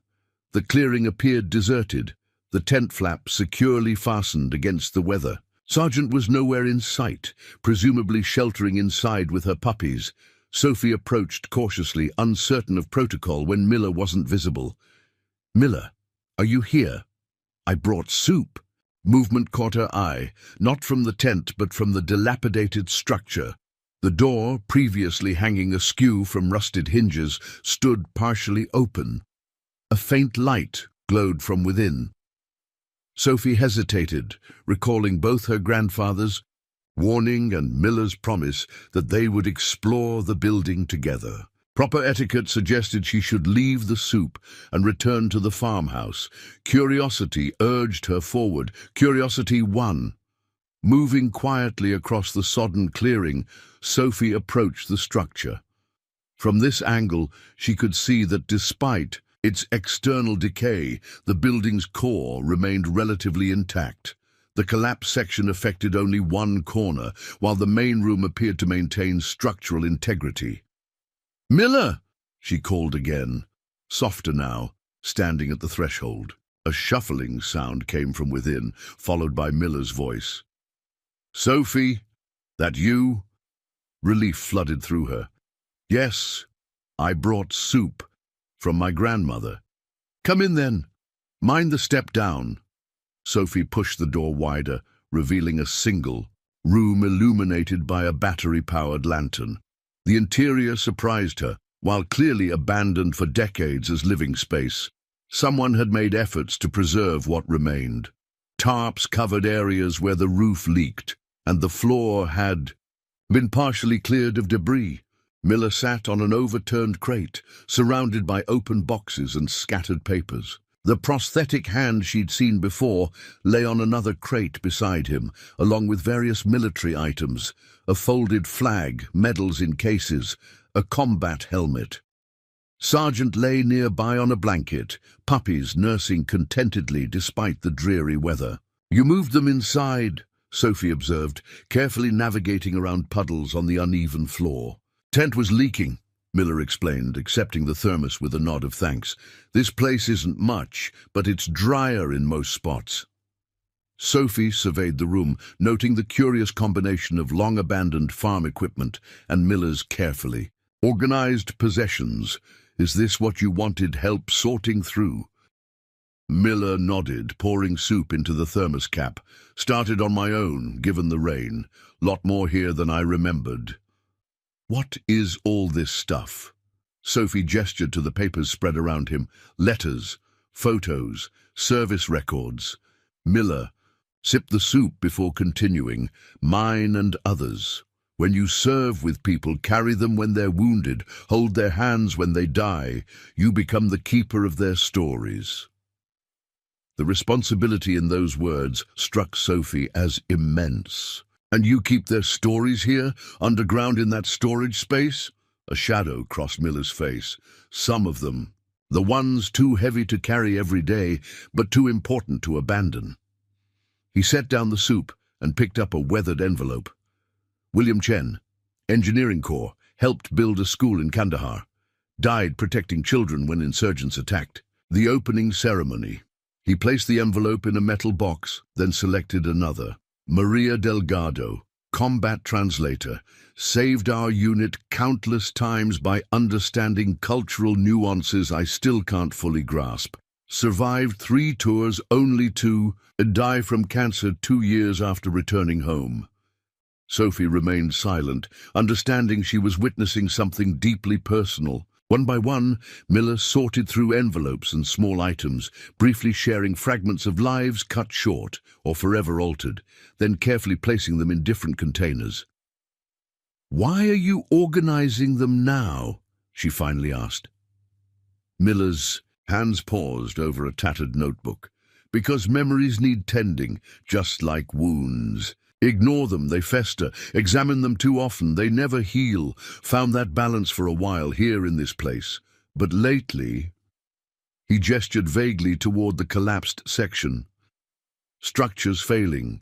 The clearing appeared deserted, the tent flap securely fastened against the weather. Sergeant was nowhere in sight, presumably sheltering inside with her puppies. Sophie approached cautiously, uncertain of protocol when Miller wasn't visible. "Miller, are you here? I brought soup." Movement caught her eye, not from the tent but from the dilapidated structure. The door, previously hanging askew from rusted hinges, stood partially open. A faint light glowed from within. Sophie hesitated, recalling both her grandfather's warning and Miller's promise that they would explore the building together. Proper etiquette suggested she should leave the soup and return to the farmhouse. Curiosity urged her forward. Curiosity won. Moving quietly across the sodden clearing, Sophie approached the structure. From this angle, she could see that despite its external decay, the building's core remained relatively intact. The collapsed section affected only one corner, while the main room appeared to maintain structural integrity. "Miller!" she called again, softer now, standing at the threshold. A shuffling sound came from within, followed by Miller's voice. "Sophie, that you?" Relief flooded through her. "Yes, I brought soup from my grandmother." "Come in then. Mind the step down." Sophie pushed the door wider, revealing a single room illuminated by a battery-powered lantern. The interior surprised her. While clearly abandoned for decades as living space, someone had made efforts to preserve what remained. Tarps covered areas where the roof leaked, and the floor had been partially cleared of debris. Miller sat on an overturned crate, surrounded by open boxes and scattered papers. The prosthetic hand she'd seen before lay on another crate beside him, along with various military items, a folded flag, medals in cases, a combat helmet. Sergeant lay nearby on a blanket, puppies nursing contentedly despite the dreary weather. "You moved them inside," Sophie observed, carefully navigating around puddles on the uneven floor. "Tent was leaking," Miller explained, accepting the thermos with a nod of thanks. "This place isn't much, but it's drier in most spots." Sophie surveyed the room, noting the curious combination of long-abandoned farm equipment and Miller's carefully organized possessions. "Is this what you wanted help sorting through?" Miller nodded, pouring soup into the thermos cap. "Started on my own, given the rain. Lot more here than I remembered." "What is all this stuff?" Sophie gestured to the papers spread around him. Letters, photos, service records. Miller sipped the soup before continuing. "Mine and others. When you serve with people, carry them when they're wounded, hold their hands when they die, you become the keeper of their stories." The responsibility in those words struck Sophie as immense. "And you keep their stories here, underground in that storage space?" A shadow crossed Miller's face. "Some of them. The ones too heavy to carry every day, but too important to abandon." He set down the soup and picked up a weathered envelope. "William Chen, Engineering Corps, helped build a school in Kandahar. Died protecting children when insurgents attacked. The opening ceremony." He placed the envelope in a metal box, then selected another. "Maria Delgado, combat translator, saved our unit countless times by understanding cultural nuances I still can't fully grasp. Survived 3 tours only to die from cancer 2 years after returning home." Sophie remained silent, understanding she was witnessing something deeply personal. One by one, Miller sorted through envelopes and small items, briefly sharing fragments of lives cut short or forever altered, then carefully placing them in different containers. "Why are you organizing them now?" she finally asked. Miller's hands paused over a tattered notebook. "Because memories need tending, just like wounds. Ignore them, they fester. Examine them too often, they never heal. Found that balance for a while here in this place. But lately, he gestured vaguely toward the collapsed section. Structures failing.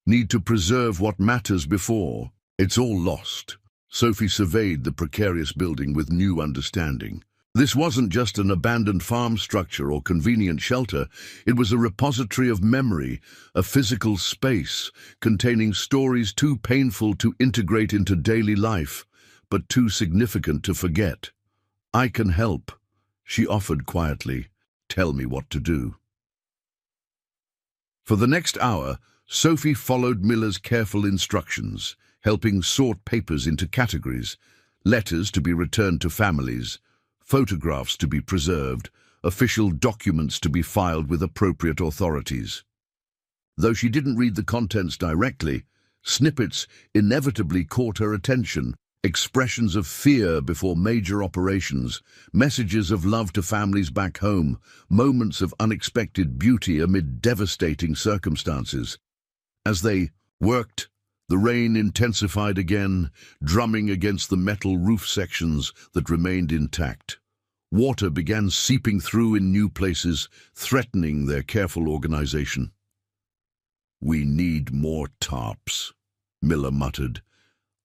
Need to preserve what matters before. It's all lost. Sophie surveyed the precarious building with new understanding. This wasn't just an abandoned farm structure or convenient shelter. It was a repository of memory, a physical space containing stories too painful to integrate into daily life, but too significant to forget. "I can help," she offered quietly. "Tell me what to do." For the next hour, Sophie followed Miller's careful instructions, helping sort papers into categories: letters to be returned to families, photographs to be preserved, official documents to be filed with appropriate authorities. Though she didn't read the contents directly, snippets inevitably caught her attention: expressions of fear before major operations, messages of love to families back home, moments of unexpected beauty amid devastating circumstances. As they worked, the rain intensified again, drumming against the metal roof sections that remained intact. Water began seeping through in new places, threatening their careful organization. "We need more tarps," Miller muttered,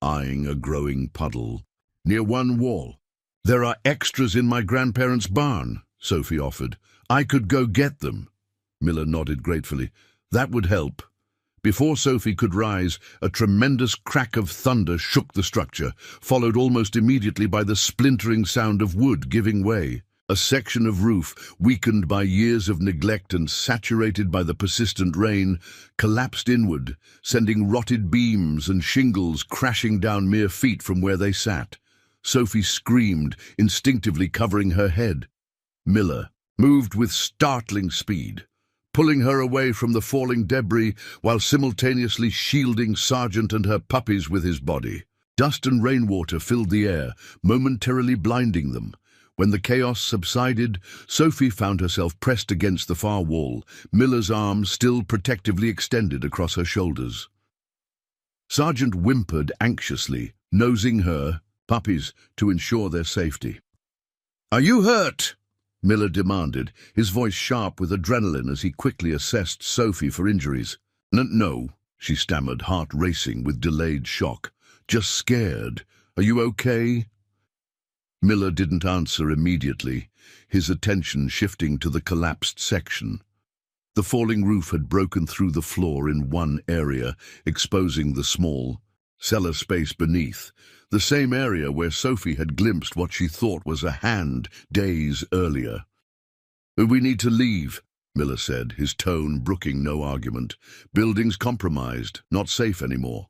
eyeing a growing puddle near one wall. "There are extras in my grandparents' barn," Sophie offered. "I could go get them." Miller nodded gratefully. "That would help." Before Sophie could rise, a tremendous crack of thunder shook the structure, followed almost immediately by the splintering sound of wood giving way. A section of roof, weakened by years of neglect and saturated by the persistent rain, collapsed inward, sending rotted beams and shingles crashing down mere feet from where they sat. Sophie screamed, instinctively covering her head. Miller moved with startling speed, pulling her away from the falling debris while simultaneously shielding Sargent and her puppies with his body. Dust and rainwater filled the air, momentarily blinding them. When the chaos subsided, Sophie found herself pressed against the far wall, Miller's arms still protectively extended across her shoulders. Sargent whimpered anxiously, nosing her puppies to ensure their safety. "Are you hurt?" Miller demanded, his voice sharp with adrenaline as he quickly assessed Sophie for injuries. No, she stammered, heart racing with delayed shock. "Just scared. Are you okay?" Miller didn't answer immediately, his attention shifting to the collapsed section. The falling roof had broken through the floor in one area, exposing the small cellar space beneath, the same area where Sophie had glimpsed what she thought was a hand days earlier. "We need to leave," Miller said, his tone brooking no argument. "Building's compromised, not safe anymore."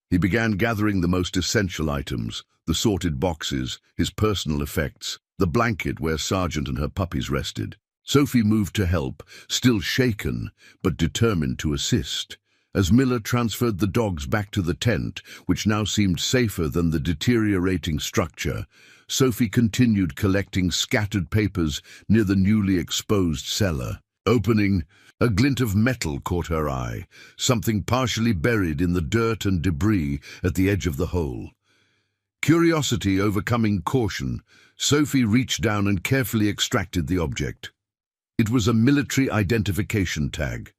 He began gathering the most essential items, the sorted boxes, his personal effects, the blanket where Sargent and her puppies rested. Sophie moved to help, still shaken, but determined to assist. As Miller transferred the dogs back to the tent, which now seemed safer than the deteriorating structure, Sophie continued collecting scattered papers near the newly exposed cellar. Opening, a glint of metal caught her eye, something partially buried in the dirt and debris at the edge of the hole. Curiosity overcoming caution, Sophie reached down and carefully extracted the object. It was a military identification tag.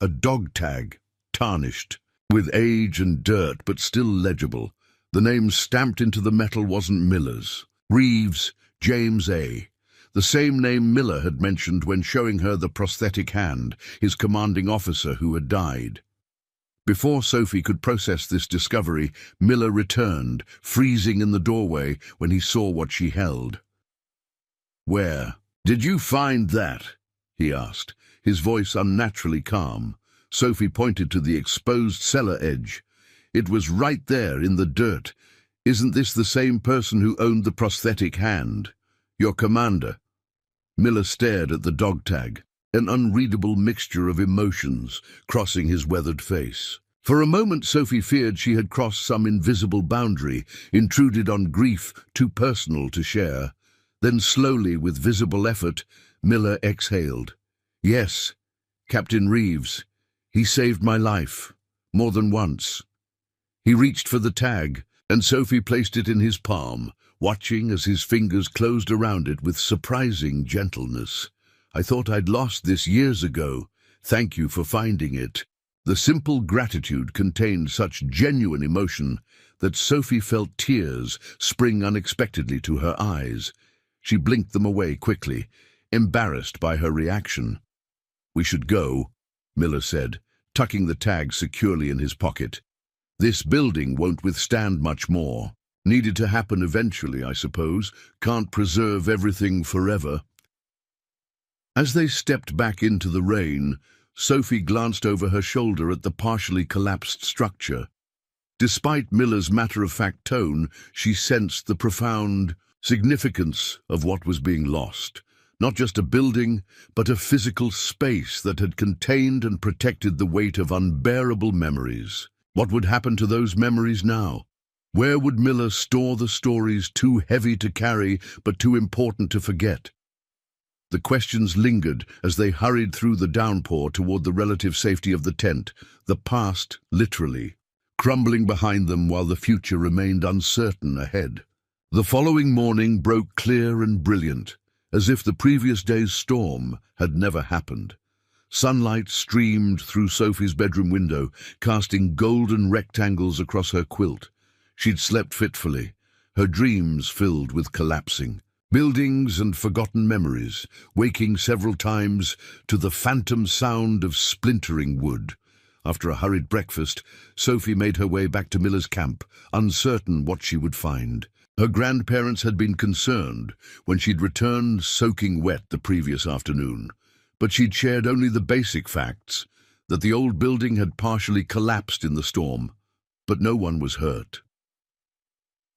A dog tag, tarnished, with age and dirt but still legible. The name stamped into the metal wasn't Miller's. Reeves, James A. The same name Miller had mentioned when showing her the prosthetic hand, his commanding officer who had died. Before Sophie could process this discovery, Miller returned, freezing in the doorway when he saw what she held. "Where did you find that?" he asked, his voice unnaturally calm. Sophie pointed to the exposed cellar edge. "It was right there in the dirt. Isn't this the same person who owned the prosthetic hand? Your commander?" Miller stared at the dog tag, an unreadable mixture of emotions crossing his weathered face. For a moment Sophie feared she had crossed some invisible boundary, intruded on grief too personal to share. Then slowly, with visible effort, Miller exhaled. "Yes, Captain Reeves. He saved my life. more than once. He reached for the tag, and Sophie placed it in his palm, watching as his fingers closed around it with surprising gentleness. "I thought I'd lost this years ago. Thank you for finding it." The simple gratitude contained such genuine emotion that Sophie felt tears spring unexpectedly to her eyes. She blinked them away quickly, embarrassed by her reaction. "We should go," Miller said, tucking the tag securely in his pocket. "This building won't withstand much more. Needed to happen eventually, I suppose. Can't preserve everything forever." As they stepped back into the rain, Sophie glanced over her shoulder at the partially collapsed structure. Despite Miller's matter-of-fact tone, she sensed the profound significance of what was being lost. Not just a building, but a physical space that had contained and protected the weight of unbearable memories. What would happen to those memories now? Where would Miller store the stories too heavy to carry, but too important to forget? The questions lingered as they hurried through the downpour toward the relative safety of the tent, the past, literally, crumbling behind them while the future remained uncertain ahead. The following morning broke clear and brilliant, as if the previous day's storm had never happened. Sunlight streamed through Sophie's bedroom window, casting golden rectangles across her quilt. She'd slept fitfully, her dreams filled with collapsing buildings and forgotten memories, waking several times to the phantom sound of splintering wood. After a hurried breakfast, Sophie made her way back to Miller's camp, uncertain what she would find. Her grandparents had been concerned when she'd returned soaking wet the previous afternoon, but she'd shared only the basic facts, that the old building had partially collapsed in the storm, but no one was hurt.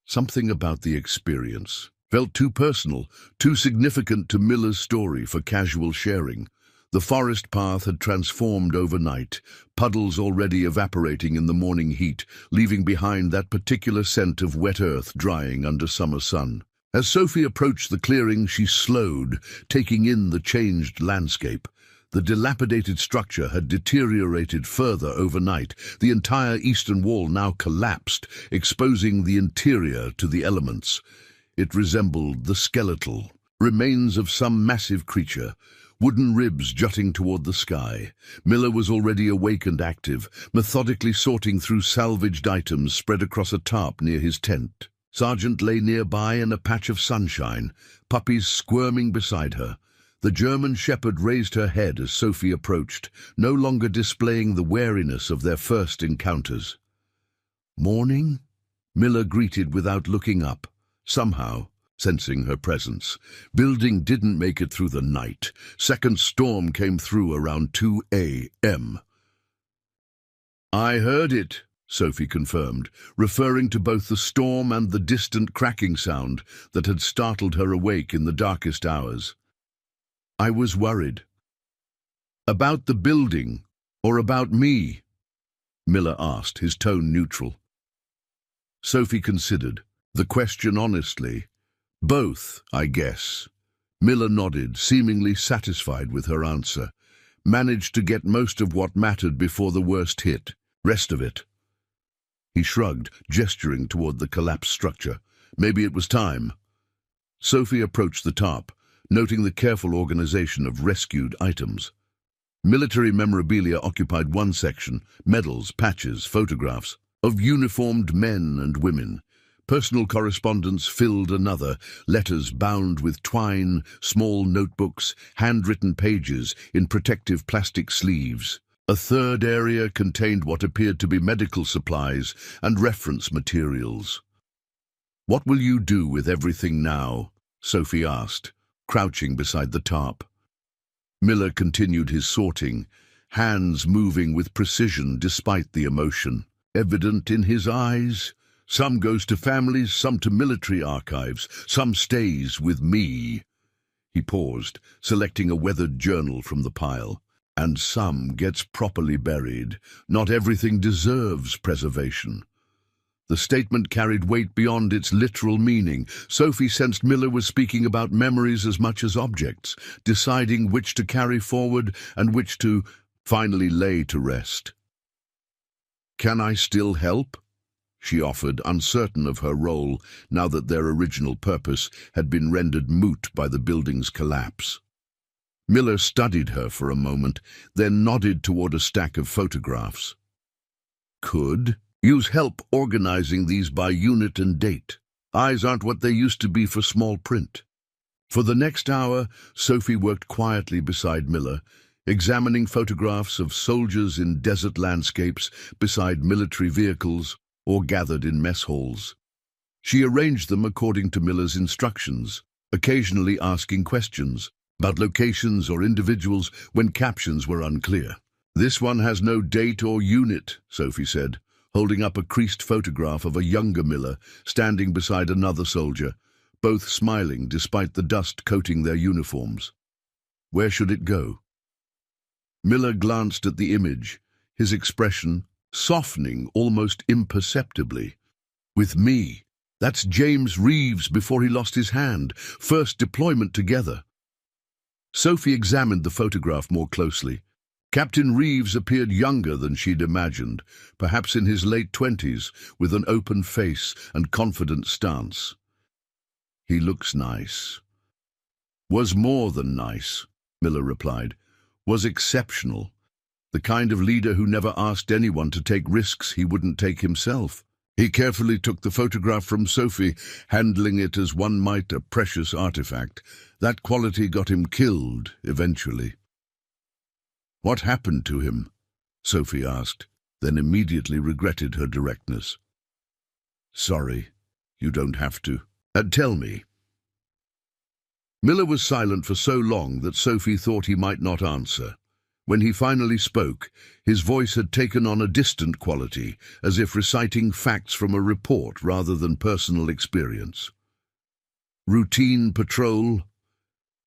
Something about the experience felt too personal, too significant to Miller's story for casual sharing. The forest path had transformed overnight, puddles already evaporating in the morning heat, leaving behind that particular scent of wet earth drying under summer sun. As Sophie approached the clearing, she slowed, taking in the changed landscape. The dilapidated structure had deteriorated further overnight, the entire eastern wall now collapsed, exposing the interior to the elements. It resembled the skeletal remains of some massive creature, wooden ribs jutting toward the sky. Miller was already awake and active, methodically sorting through salvaged items spread across a tarp near his tent. Sergeant lay nearby in a patch of sunshine, puppies squirming beside her. The German shepherd raised her head as Sophie approached, no longer displaying the wariness of their first encounters. "Morning?" Miller greeted without looking up, somehow sensing her presence. Building didn't make it through the night. Second storm came through around 2 a.m. "I heard it," Sophie confirmed, referring to both the storm and the distant cracking sound that had startled her awake in the darkest hours. "I was worried." "About the building, or about me?" Miller asked, his tone neutral. Sophie considered the question honestly. "Both, I guess." Miller nodded, seemingly satisfied with her answer. "Managed to get most of what mattered before the worst hit. Rest of it." He shrugged, gesturing toward the collapsed structure. Maybe it was time. Sophie approached the tarp, noting the careful organization of rescued items. Military memorabilia occupied one section, medals, patches, photographs of uniformed men and women. Personal correspondence filled another, letters bound with twine, small notebooks, handwritten pages in protective plastic sleeves. A third area contained what appeared to be medical supplies and reference materials. "What will you do with everything now?" Sophie asked, crouching beside the tarp. Miller continued his sorting, hands moving with precision despite the emotion evident in his eyes. "Some goes to families, some to military archives, some stays with me." He paused, selecting a weathered journal from the pile. "And some gets properly buried. Not everything deserves preservation." The statement carried weight beyond its literal meaning. Sophie sensed Miller was speaking about memories as much as objects, deciding which to carry forward and which to finally lay to rest. "Can I still help?" she offered, uncertain of her role now that their original purpose had been rendered moot by the building's collapse. Miller studied her for a moment, then nodded toward a stack of photographs. "Could use help organizing these by unit and date. Eyes aren't what they used to be for small print." For the next hour, Sophie worked quietly beside Miller, examining photographs of soldiers in desert landscapes beside military vehicles or gathered in mess halls. She arranged them according to Miller's instructions, occasionally asking questions about locations or individuals when captions were unclear. "This one has no date or unit," Sophie said, holding up a creased photograph of a younger Miller standing beside another soldier, both smiling despite the dust coating their uniforms. "Where should it go?" Miller glanced at the image, his expression softening almost imperceptibly. "With me. That's James Reeves before he lost his hand. First deployment together." Sophie examined the photograph more closely. Captain Reeves appeared younger than she'd imagined, perhaps in his late 20s, with an open face and confident stance. "He looks nice." "Was more than nice," Miller replied. "Was exceptional. The kind of leader who never asked anyone to take risks he wouldn't take himself." He carefully took the photograph from Sophie, handling it as one might a precious artifact. That quality got him killed, eventually. "What happened to him?" Sophie asked, then immediately regretted her directness. "Sorry, you don't have to. Tell me." Miller was silent for so long that Sophie thought he might not answer. When he finally spoke, his voice had taken on a distant quality, as if reciting facts from a report rather than personal experience. "Routine patrol.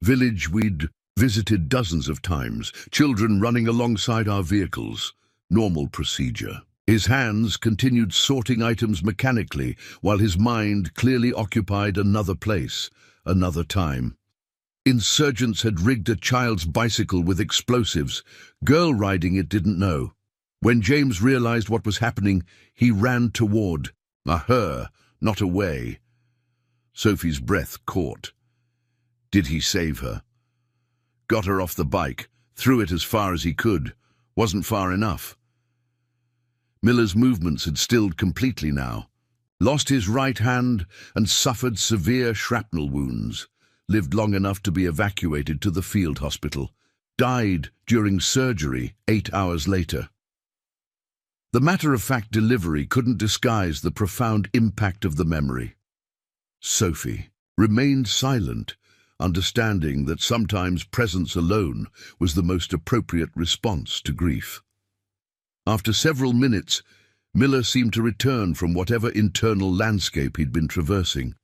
Village we'd visited dozens of times, children running alongside our vehicles. Normal procedure." His hands continued sorting items mechanically, while his mind clearly occupied another place, another time. Insurgents had rigged a child's bicycle with explosives. Girl riding it didn't know. When James realized what was happening, he ran toward her, not away. Sophie's breath caught. Did he save her? Got her off the bike, threw it as far as he could. Wasn't far enough. Miller's movements had stilled completely now. Lost his right hand and suffered severe shrapnel wounds. Lived long enough to be evacuated to the field hospital. Died during surgery 8 hours later. The matter-of-fact delivery couldn't disguise the profound impact of the memory. Sophie remained silent, understanding that sometimes presence alone was the most appropriate response to grief. After several minutes, Miller seemed to return from whatever internal landscape he'd been traversing.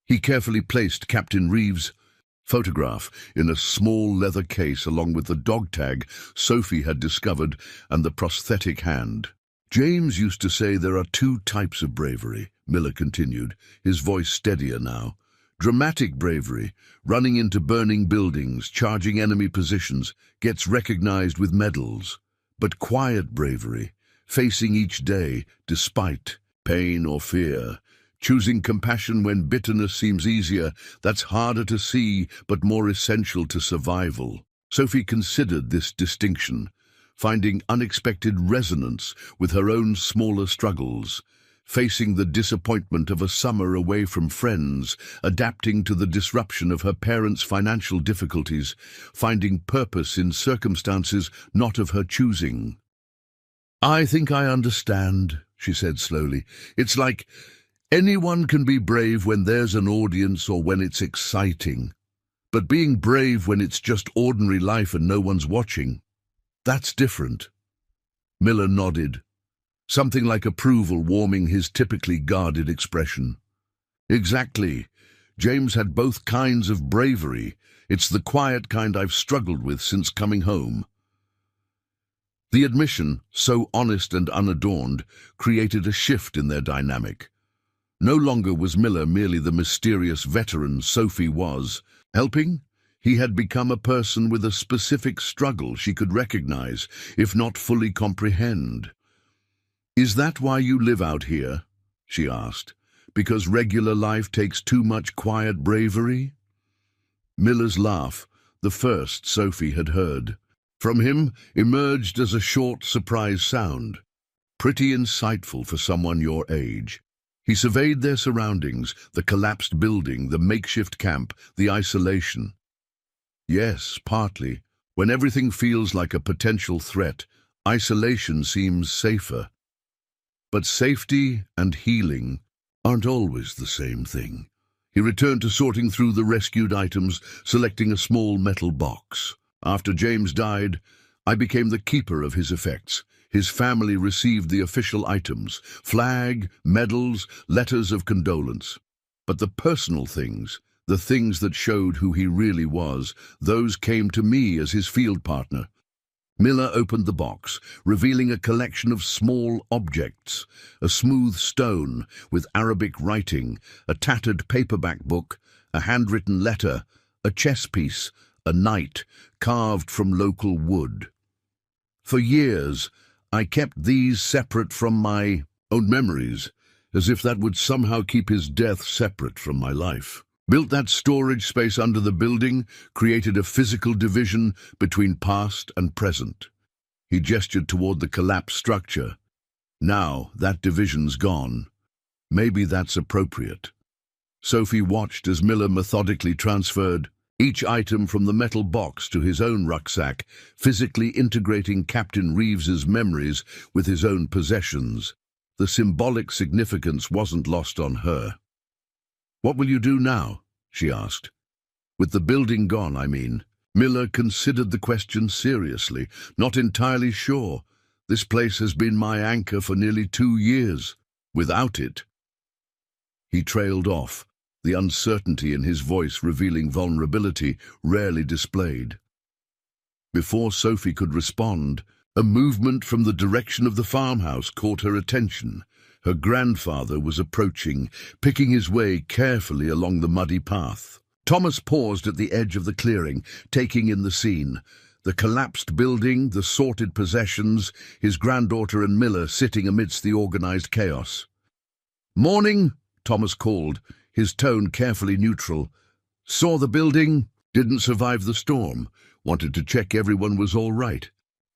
He carefully placed Captain Reeves' photograph in a small leather case along with the dog tag Sophie had discovered and the prosthetic hand. "James used to say there are 2 types of bravery," Miller continued, his voice steadier now. "Dramatic bravery, running into burning buildings, charging enemy positions, gets recognized with medals. But quiet bravery, facing each day despite pain or fear, choosing compassion when bitterness seems easier, that's harder to see but more essential to survival." Sophie considered this distinction, finding unexpected resonance with her own smaller struggles, facing the disappointment of a summer away from friends, adapting to the disruption of her parents' financial difficulties, finding purpose in circumstances not of her choosing. "I think I understand," she said slowly. "It's like anyone can be brave when there's an audience or when it's exciting. But being brave when it's just ordinary life and no one's watching, that's different." Miller nodded, something like approval warming his typically guarded expression. "Exactly. James had both kinds of bravery. It's the quiet kind I've struggled with since coming home." The admission, so honest and unadorned, created a shift in their dynamic. No longer was Miller merely the mysterious veteran Sophie was. Helping? He had become a person with a specific struggle she could recognize, if not fully comprehend. "Is that why you live out here?" she asked. "Because regular life takes too much quiet bravery?" Miller's laugh, the first Sophie had heard, from him emerged as a short, surprised sound. Pretty insightful for someone your age. He surveyed their surroundings, the collapsed building, the makeshift camp, the isolation. "Yes, partly. When everything feels like a potential threat, isolation seems safer. But safety and healing aren't always the same thing." He returned to sorting through the rescued items, selecting a small metal box. "After James died, I became the keeper of his effects. His family received the official items, flag, medals, letters of condolence. But the personal things, the things that showed who he really was, those came to me as his field partner." Miller opened the box, revealing a collection of small objects: a smooth stone with Arabic writing, a tattered paperback book, a handwritten letter, a chess piece, a knight carved from local wood. "For years, I kept these separate from my own memories, as if that would somehow keep his death separate from my life. Built that storage space under the building, created a physical division between past and present." He gestured toward the collapsed structure. "Now that division's gone. Maybe that's appropriate." Sophie watched as Miller methodically transferred each item from the metal box to his own rucksack, physically integrating Captain Reeves's memories with his own possessions. The symbolic significance wasn't lost on her. "What will you do now?" she asked. "With the building gone, I mean." Miller considered the question seriously, not entirely sure. "This place has been my anchor for nearly 2 years. Without it—" He trailed off, the uncertainty in his voice revealing vulnerability rarely displayed. Before Sophie could respond, a movement from the direction of the farmhouse caught her attention. Her grandfather was approaching, picking his way carefully along the muddy path. Thomas paused at the edge of the clearing, taking in the scene. The collapsed building, the sorted possessions, his granddaughter and Miller sitting amidst the organized chaos. "Morning," Thomas called, his tone carefully neutral. "Saw the building, didn't survive the storm. Wanted to check everyone was all right."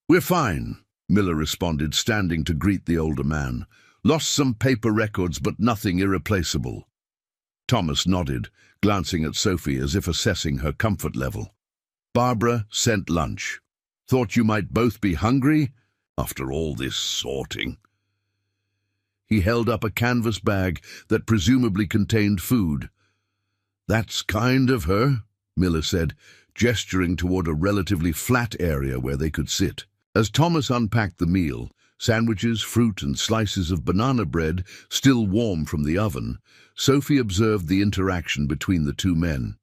"We're fine," Miller responded, standing to greet the older man. "Lost some paper records, but nothing irreplaceable." Thomas nodded, glancing at Sophie as if assessing her comfort level. "Barbara sent lunch. Thought you might both be hungry after all this sorting." He held up a canvas bag that presumably contained food. "That's kind of her," Miller said, gesturing toward a relatively flat area where they could sit. As Thomas unpacked the meal, sandwiches, fruit, and slices of banana bread still warm from the oven, Sophie observed the interaction between the two men.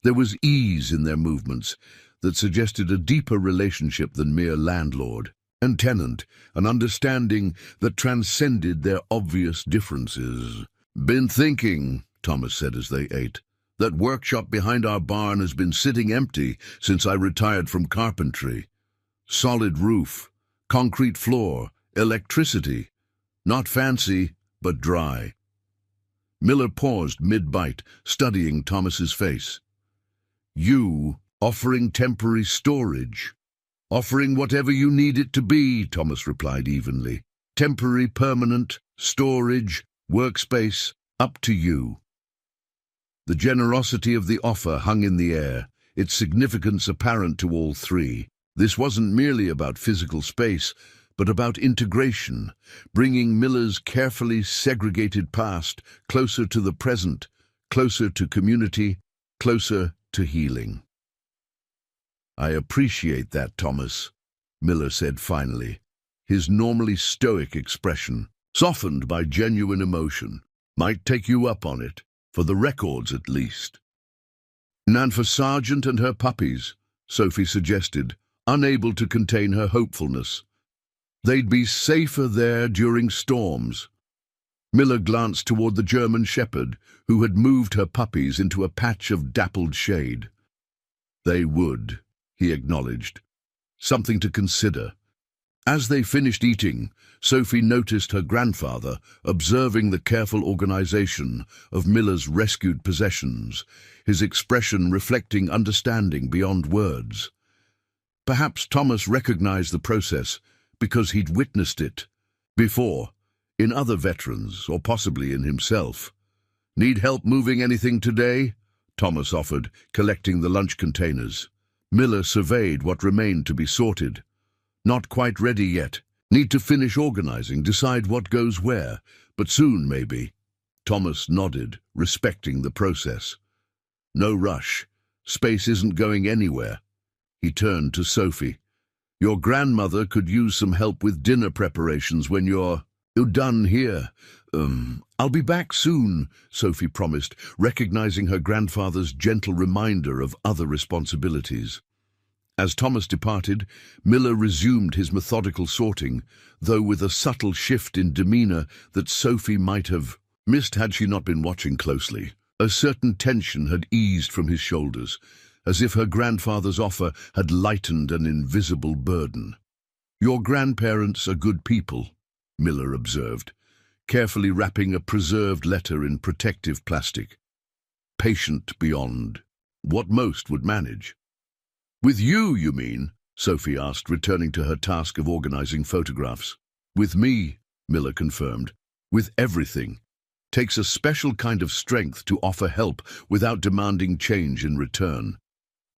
There was ease in their movements that suggested a deeper relationship than mere landlord and tenant, an understanding that transcended their obvious differences. "Been thinking," Thomas said as they ate, "that workshop behind our barn has been sitting empty since I retired from carpentry. Solid roof, concrete floor, electricity. Not fancy, but dry." Miller paused mid-bite, studying Thomas's face. "You offering temporary storage?" "Offering whatever you need it to be," Thomas replied evenly. "Temporary, permanent, storage, workspace, up to you." The generosity of the offer hung in the air, its significance apparent to all three. This wasn't merely about physical space, but about integration, bringing Miller's carefully segregated past closer to the present, closer to community, closer to healing. "I appreciate that, Thomas," Miller said finally, his normally stoic expression softened by genuine emotion. "Might take you up on it, for the records at least." "And for Sargent and her puppies," Sophie suggested, unable to contain her hopefulness. "They'd be safer there during storms." Miller glanced toward the German shepherd, who had moved her puppies into a patch of dappled shade. "They would," he acknowledged. "Something to consider." As they finished eating, Sophie noticed her grandfather observing the careful organization of Miller's rescued possessions, his expression reflecting understanding beyond words. Perhaps Thomas recognized the process because he'd witnessed it before, in other veterans, or possibly in himself. "Need help moving anything today?" Thomas offered, collecting the lunch containers. Miller surveyed what remained to be sorted. "Not quite ready yet. Need to finish organizing, decide what goes where, but soon, maybe." Thomas nodded, respecting the process. "No rush. Space isn't going anywhere." He turned to Sophie. "Your grandmother could use some help with dinner preparations when you're done here." I'll be back soon," Sophie promised, recognizing her grandfather's gentle reminder of other responsibilities. As Thomas departed, Miller resumed his methodical sorting, though with a subtle shift in demeanor that Sophie might have missed had she not been watching closely. A certain tension had eased from his shoulders, as if her grandfather's offer had lightened an invisible burden. "Your grandparents are good people," Miller observed, carefully wrapping a preserved letter in protective plastic. "Patient beyond what most would manage." "With you, you mean?" Sophie asked, returning to her task of organizing photographs. "With me," Miller confirmed. "With everything. Takes a special kind of strength to offer help without demanding change in return.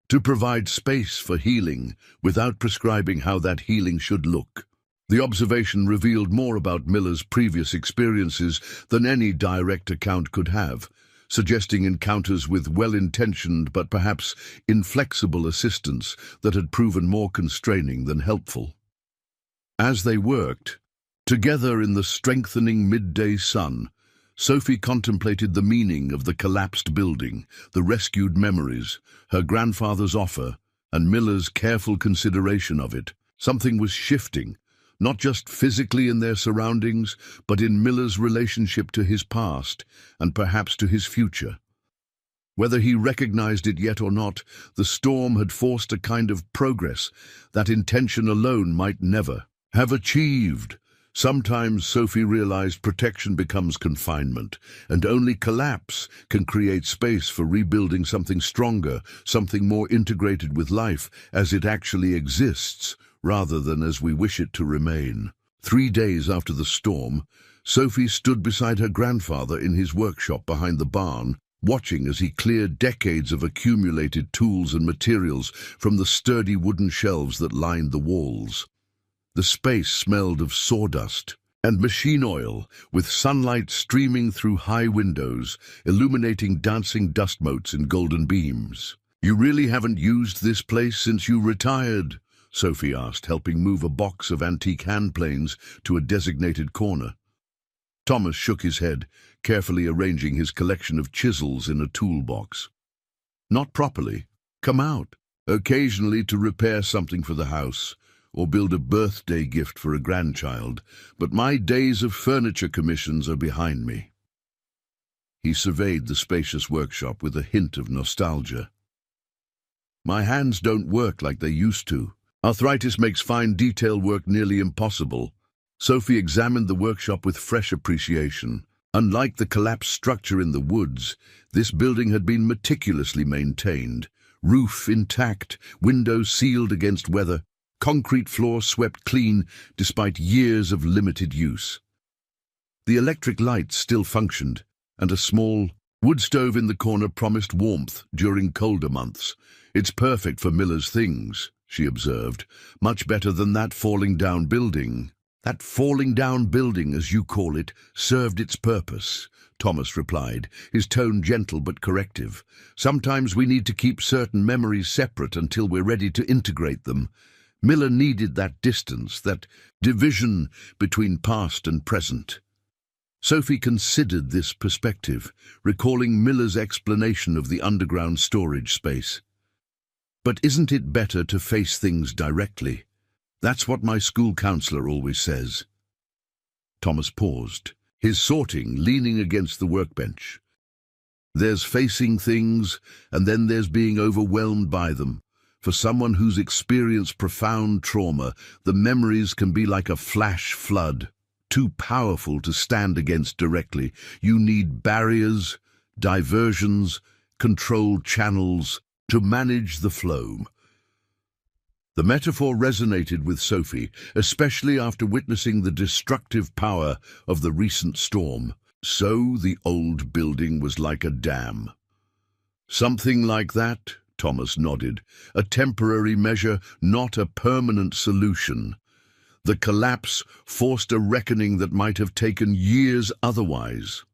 To provide space for healing without prescribing how that healing should look." The observation revealed more about Miller's previous experiences than any direct account could have, suggesting encounters with well-intentioned but perhaps inflexible assistance that had proven more constraining than helpful. As they worked, together in the strengthening midday sun, Sophie contemplated the meaning of the collapsed building, the rescued memories, her grandfather's offer, and Miller's careful consideration of it. Something was shifting, not just physically in their surroundings, but in Miller's relationship to his past and perhaps to his future. Whether he recognized it yet or not, the storm had forced a kind of progress that intention alone might never have achieved. Sometimes Sophie realized protection becomes confinement, and only collapse can create space for rebuilding something stronger, something more integrated with life as it actually exists, rather than as we wish it to remain. 3 days after the storm, Sophie stood beside her grandfather in his workshop behind the barn, watching as he cleared decades of accumulated tools and materials from the sturdy wooden shelves that lined the walls. The space smelled of sawdust and machine oil, with sunlight streaming through high windows, illuminating dancing dust motes in golden beams. "You really haven't used this place since you retired?" Sophie asked, helping move a box of antique hand planes to a designated corner. Thomas shook his head, carefully arranging his collection of chisels in a toolbox. "Not properly. Come out. Occasionally to repair something for the house, or build a birthday gift for a grandchild, but my days of furniture commissions are behind me." He surveyed the spacious workshop with a hint of nostalgia. "My hands don't work like they used to. Arthritis makes fine detail work nearly impossible." Sophie examined the workshop with fresh appreciation. Unlike the collapsed structure in the woods, this building had been meticulously maintained. Roof intact, windows sealed against weather, concrete floor swept clean despite years of limited use. The electric lights still functioned, and a small wood stove in the corner promised warmth during colder months. "It's perfect for Miller's things," she observed. "Much better than that falling-down building." "That falling-down building, as you call it, served its purpose," Thomas replied, his tone gentle but corrective. "Sometimes we need to keep certain memories separate until we're ready to integrate them. Miller needed that distance, that division between past and present." Sophie considered this perspective, recalling Miller's explanation of the underground storage space. "But isn't it better to face things directly? That's what my school counselor always says." Thomas paused, his sorting leaning against the workbench. "There's facing things, and then there's being overwhelmed by them. For someone who's experienced profound trauma, the memories can be like a flash flood, too powerful to stand against directly. You need barriers, diversions, controlled channels to manage the flow. The metaphor resonated with Sophie, especially after witnessing the destructive power of the recent storm. So the old building was like a dam. Something like that, Thomas nodded. A temporary measure, not a permanent solution. The collapse forced a reckoning that might have taken years otherwise.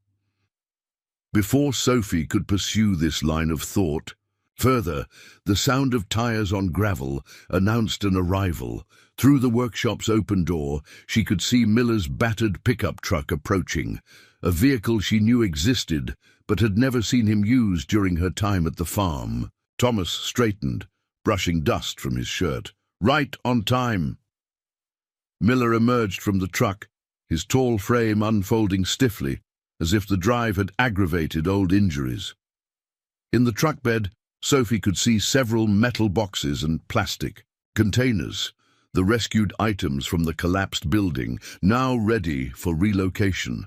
Before Sophie could pursue this line of thought further, the sound of tires on gravel announced an arrival. Through the workshop's open door, she could see Miller's battered pickup truck approaching, a vehicle she knew existed but had never seen him use during her time at the farm. Thomas straightened, brushing dust from his shirt. Right on time. Miller emerged from the truck, his tall frame unfolding stiffly, as if the drive had aggravated old injuries. In the truck bed, Sophie could see several metal boxes and plastic containers, the rescued items from the collapsed building, now ready for relocation.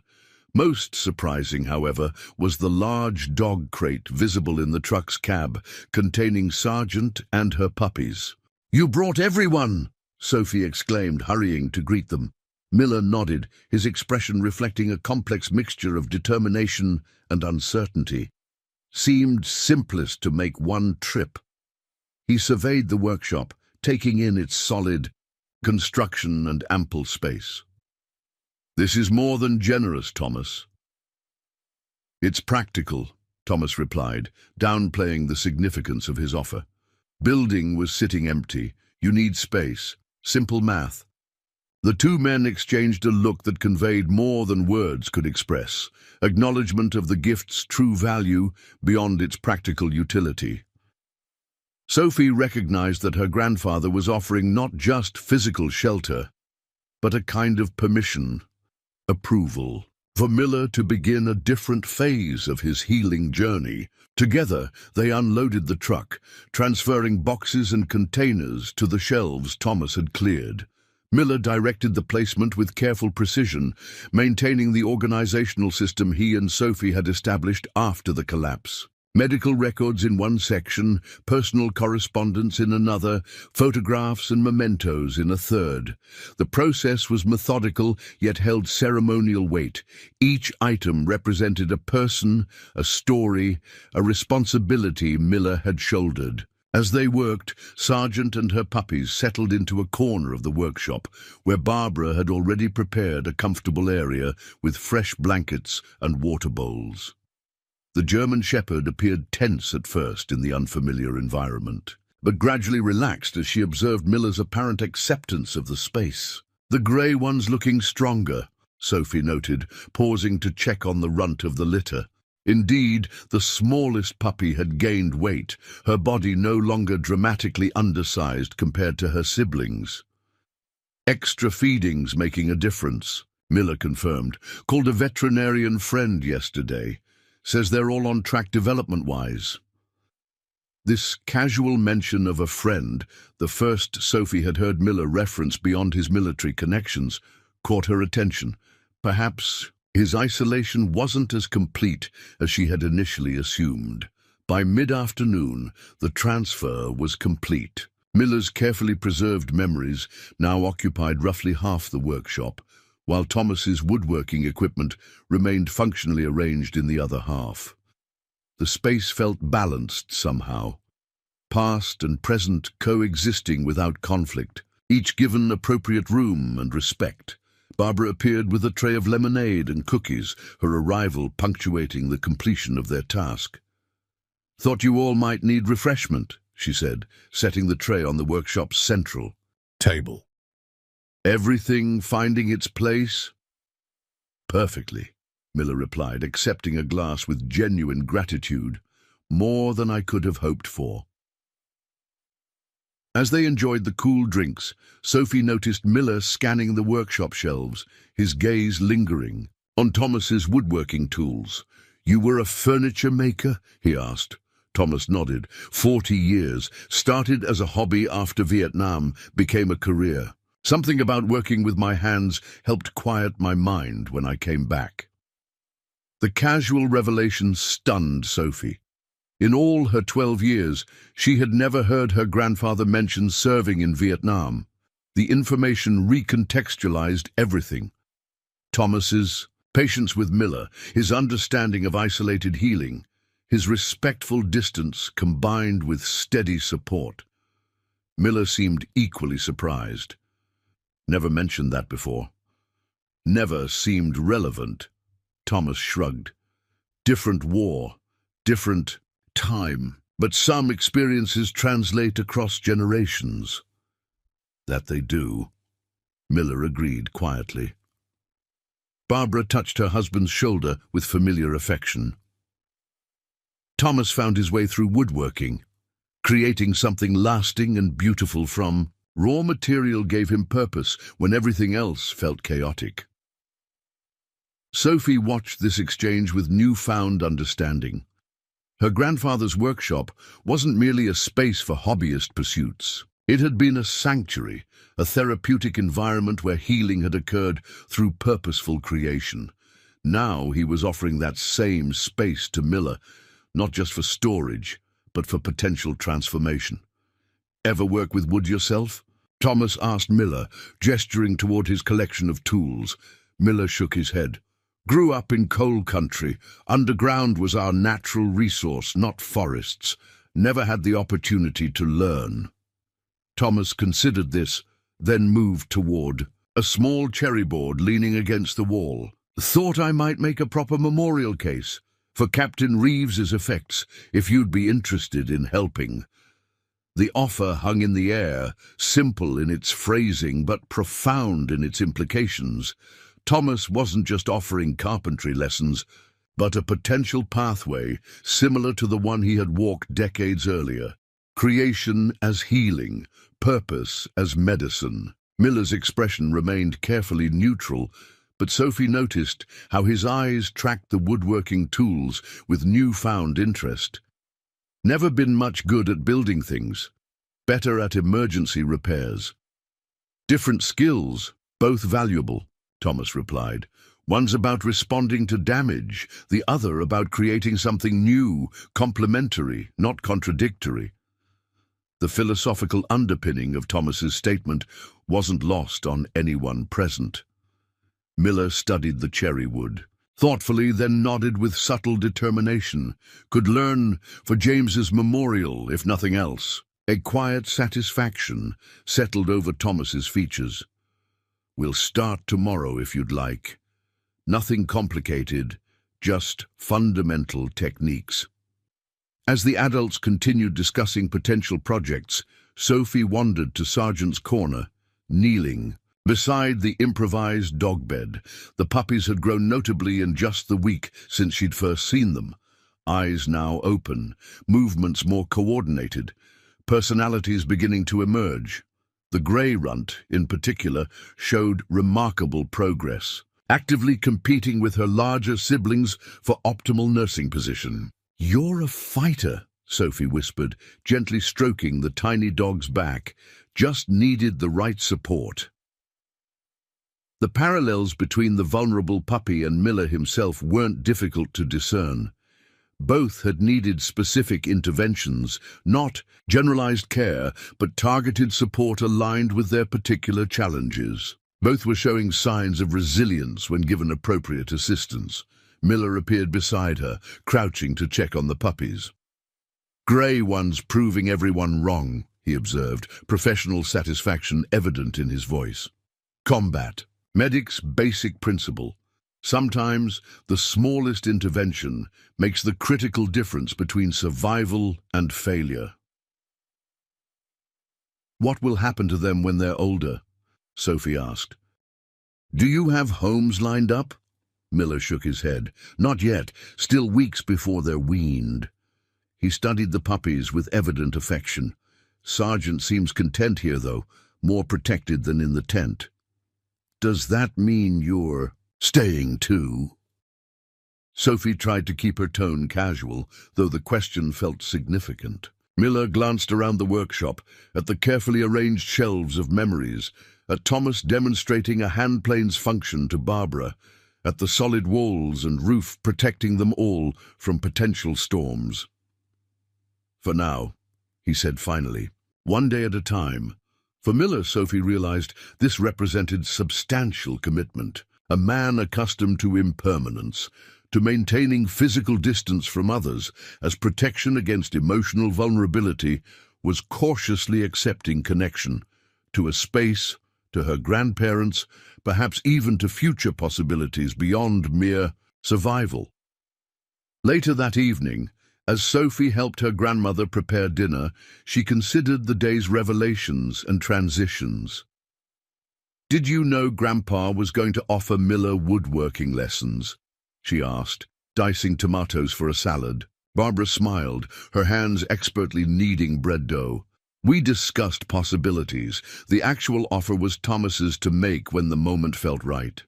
Most surprising, however, was the large dog crate visible in the truck's cab, containing Sargent and her puppies. "You brought everyone!" Sophie exclaimed, hurrying to greet them. Miller nodded, his expression reflecting a complex mixture of determination and uncertainty. Seemed simplest to make one trip. He surveyed the workshop, taking in its solid construction and ample space. "This is more than generous, Thomas." "It's practical," Thomas replied, downplaying the significance of his offer. "Building was sitting empty. You need space. Simple math." The two men exchanged a look that conveyed more than words could express, acknowledgement of the gift's true value beyond its practical utility. Sophie recognized that her grandfather was offering not just physical shelter, but a kind of permission, approval, for Miller to begin a different phase of his healing journey. Together, they unloaded the truck, transferring boxes and containers to the shelves Thomas had cleared. Miller directed the placement with careful precision, maintaining the organizational system he and Sophie had established after the collapse. Medical records in one section, personal correspondence in another, photographs and mementos in a third. The process was methodical, yet held ceremonial weight. Each item represented a person, a story, a responsibility Miller had shouldered. As they worked, Sargent and her puppies settled into a corner of the workshop, where Barbara had already prepared a comfortable area with fresh blankets and water bowls. The German Shepherd appeared tense at first in the unfamiliar environment, but gradually relaxed as she observed Miller's apparent acceptance of the space. "The grey one's looking stronger," Sophie noted, pausing to check on the runt of the litter. Indeed, the smallest puppy had gained weight, her body no longer dramatically undersized compared to her siblings. "Extra feeding's making a difference," Miller confirmed. "Called a veterinarian friend yesterday. Says they're all on track development-wise." This casual mention of a friend, the first Sophie had heard Miller reference beyond his military connections, caught her attention. Perhaps his isolation wasn't as complete as she had initially assumed. By mid-afternoon, the transfer was complete. Miller's carefully preserved memories now occupied roughly half the workshop, while Thomas's woodworking equipment remained functionally arranged in the other half. The space felt balanced somehow, past and present coexisting without conflict, each given appropriate room and respect. Barbara appeared with a tray of lemonade and cookies, her arrival punctuating the completion of their task. "Thought you all might need refreshment," she said, setting the tray on the workshop's central table. "Everything finding its place?" "Perfectly," Miller replied, accepting a glass with genuine gratitude. "More than I could have hoped for." As they enjoyed the cool drinks, Sophie noticed Miller scanning the workshop shelves, his gaze lingering on Thomas's woodworking tools. "You were a furniture maker?" he asked. Thomas nodded. 40 years. Started as a hobby after Vietnam, became a career. Something about working with my hands helped quiet my mind when I came back. The casual revelation stunned Sophie. In all her 12 years, she had never heard her grandfather mention serving in Vietnam. The information recontextualized everything. Thomas's patience with Miller, his understanding of isolated healing, his respectful distance combined with steady support. Miller seemed equally surprised. Never mentioned that before. Never seemed relevant. Thomas shrugged. Different war, different time, but some experiences translate across generations. That they do, Miller agreed quietly. Barbara touched her husband's shoulder with familiar affection. Thomas found his way through woodworking, creating something lasting and beautiful from raw material gave him purpose when everything else felt chaotic. Sophie watched this exchange with newfound understanding. Her grandfather's workshop wasn't merely a space for hobbyist pursuits. It had been a sanctuary, a therapeutic environment where healing had occurred through purposeful creation. Now he was offering that same space to Miller, not just for storage, but for potential transformation. Ever work with wood yourself? Thomas asked Miller, gesturing toward his collection of tools. Miller shook his head. Grew up in coal country. Underground was our natural resource, not forests. Never had the opportunity to learn. Thomas considered this, then moved toward a small cherry board leaning against the wall. Thought I might make a proper memorial case for Captain Reeves's effects, if you'd be interested in helping. The offer hung in the air, simple in its phrasing but profound in its implications. Thomas wasn't just offering carpentry lessons, but a potential pathway similar to the one he had walked decades earlier. Creation as healing, purpose as medicine. Miller's expression remained carefully neutral, but Sophie noticed how his eyes tracked the woodworking tools with newfound interest. Never been much good at building things, better at emergency repairs. Different skills, both valuable, Thomas replied. One's about responding to damage, the other about creating something new, complementary, not contradictory. The philosophical underpinning of Thomas's statement wasn't lost on anyone present. Miller studied the cherry wood, thoughtfully, then nodded with subtle determination. Could learn for James's memorial, if nothing else. A quiet satisfaction settled over Thomas's features. We'll start tomorrow if you'd like. Nothing complicated, just fundamental techniques. As the adults continued discussing potential projects, Sophie wandered to Sergeant's corner, kneeling beside the improvised dog bed. The puppies had grown notably in just the week since she'd first seen them. Eyes now open, movements more coordinated, personalities beginning to emerge. The grey runt, in particular, showed remarkable progress, actively competing with her larger siblings for optimal nursing position. "You're a fighter," Sophie whispered, gently stroking the tiny dog's back. "Just needed the right support." The parallels between the vulnerable puppy and Miller himself weren't difficult to discern. Both had needed specific interventions, not generalized care, but targeted support aligned with their particular challenges. Both were showing signs of resilience when given appropriate assistance. Miller appeared beside her, crouching to check on the puppies. "Grey one's proving everyone wrong," he observed, professional satisfaction evident in his voice. Combat. Medic's basic principle. Sometimes the smallest intervention makes the critical difference between survival and failure. "What will happen to them when they're older?" Sophie asked. "Do you have homes lined up?" Miller shook his head. "Not yet, still weeks before they're weaned." He studied the puppies with evident affection. "Sergeant seems content here, though, more protected than in the tent." "Does that mean you're staying too?" Sophie tried to keep her tone casual, though the question felt significant. Miller glanced around the workshop, at the carefully arranged shelves of memories, at Thomas demonstrating a handplane's function to Barbara, at the solid walls and roof protecting them all from potential storms. "For now," he said finally, "one day at a time." For Miller, Sophie realized this represented substantial commitment. A man accustomed to impermanence, to maintaining physical distance from others as protection against emotional vulnerability, was cautiously accepting connection to a space, to her grandparents, perhaps even to future possibilities beyond mere survival. Later that evening, as Sophie helped her grandmother prepare dinner, she considered the day's revelations and transitions. "Did you know Grandpa was going to offer Miller woodworking lessons?" she asked, dicing tomatoes for a salad. Barbara smiled, her hands expertly kneading bread dough. "We discussed possibilities. The actual offer was Thomas's to make when the moment felt right."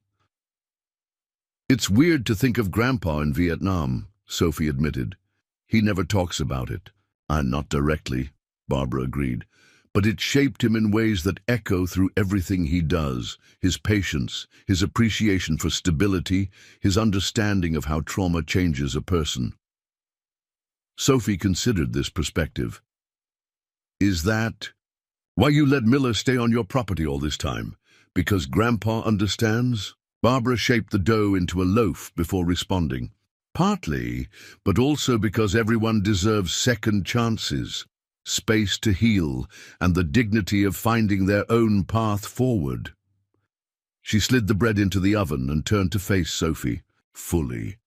"It's weird to think of Grandpa in Vietnam," Sophie admitted. "He never talks about it." "Not directly," Barbara agreed. "But it shaped him in ways that echo through everything he does. His patience, his appreciation for stability, his understanding of how trauma changes a person." Sophie considered this perspective. "Is that why you let Miller stay on your property all this time? Because Grandpa understands?" Barbara shaped the dough into a loaf before responding. "Partly, but also because everyone deserves second chances, space to heal, and the dignity of finding their own path forward." She slid the bread into the oven and turned to face Sophie, fully.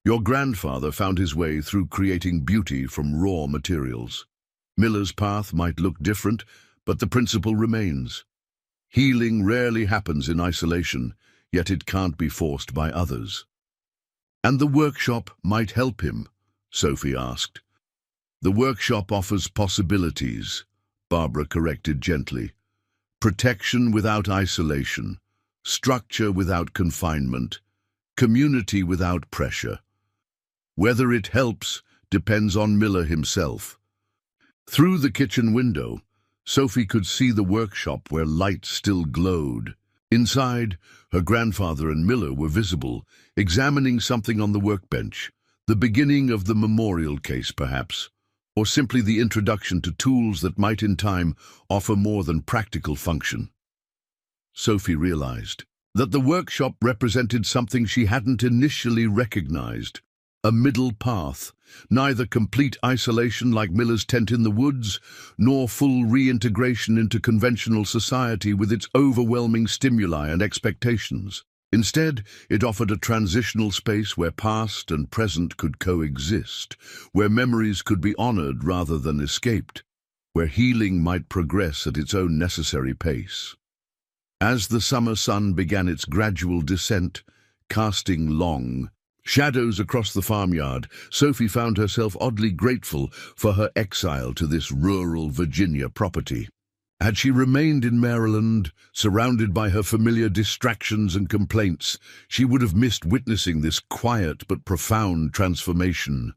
"Your grandfather found his way through creating beauty from raw materials. Miller's path might look different, but the principle remains. Healing rarely happens in isolation, yet it can't be forced by others." "And the workshop might help him?" Sophie asked. "The workshop offers possibilities," Barbara corrected gently. "Protection without isolation, structure without confinement, community without pressure. Whether it helps depends on Miller himself." Through the kitchen window, Sophie could see the workshop where light still glowed. Inside, her grandfather and Miller were visible, examining something on the workbench, the beginning of the memorial case perhaps, or simply the introduction to tools that might in time offer more than practical function. Sophie realized that the workshop represented something she hadn't initially recognized, a middle path, neither complete isolation like Miller's tent in the woods, nor full reintegration into conventional society with its overwhelming stimuli and expectations. Instead, it offered a transitional space where past and present could coexist, where memories could be honored rather than escaped, where healing might progress at its own necessary pace. As the summer sun began its gradual descent, casting long shadows across the farmyard, Sophie found herself oddly grateful for her exile to this rural Virginia property. Had she remained in Maryland, surrounded by her familiar distractions and complaints, she would have missed witnessing this quiet but profound transformation,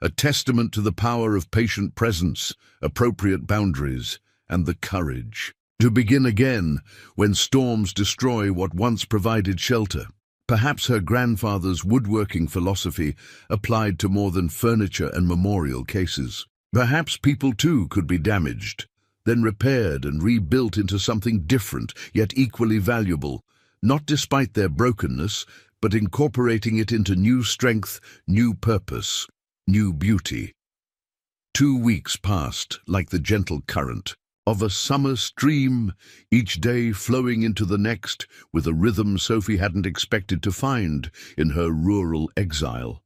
a testament to the power of patient presence, appropriate boundaries, and the courage to begin again when storms destroy what once provided shelter. Perhaps her grandfather's woodworking philosophy applied to more than furniture and memorial cases. Perhaps people too could be damaged, then repaired and rebuilt into something different, yet equally valuable, not despite their brokenness, but incorporating it into new strength, new purpose, new beauty. 2 weeks passed like the gentle current of a summer stream, each day flowing into the next with a rhythm Sophie hadn't expected to find in her rural exile.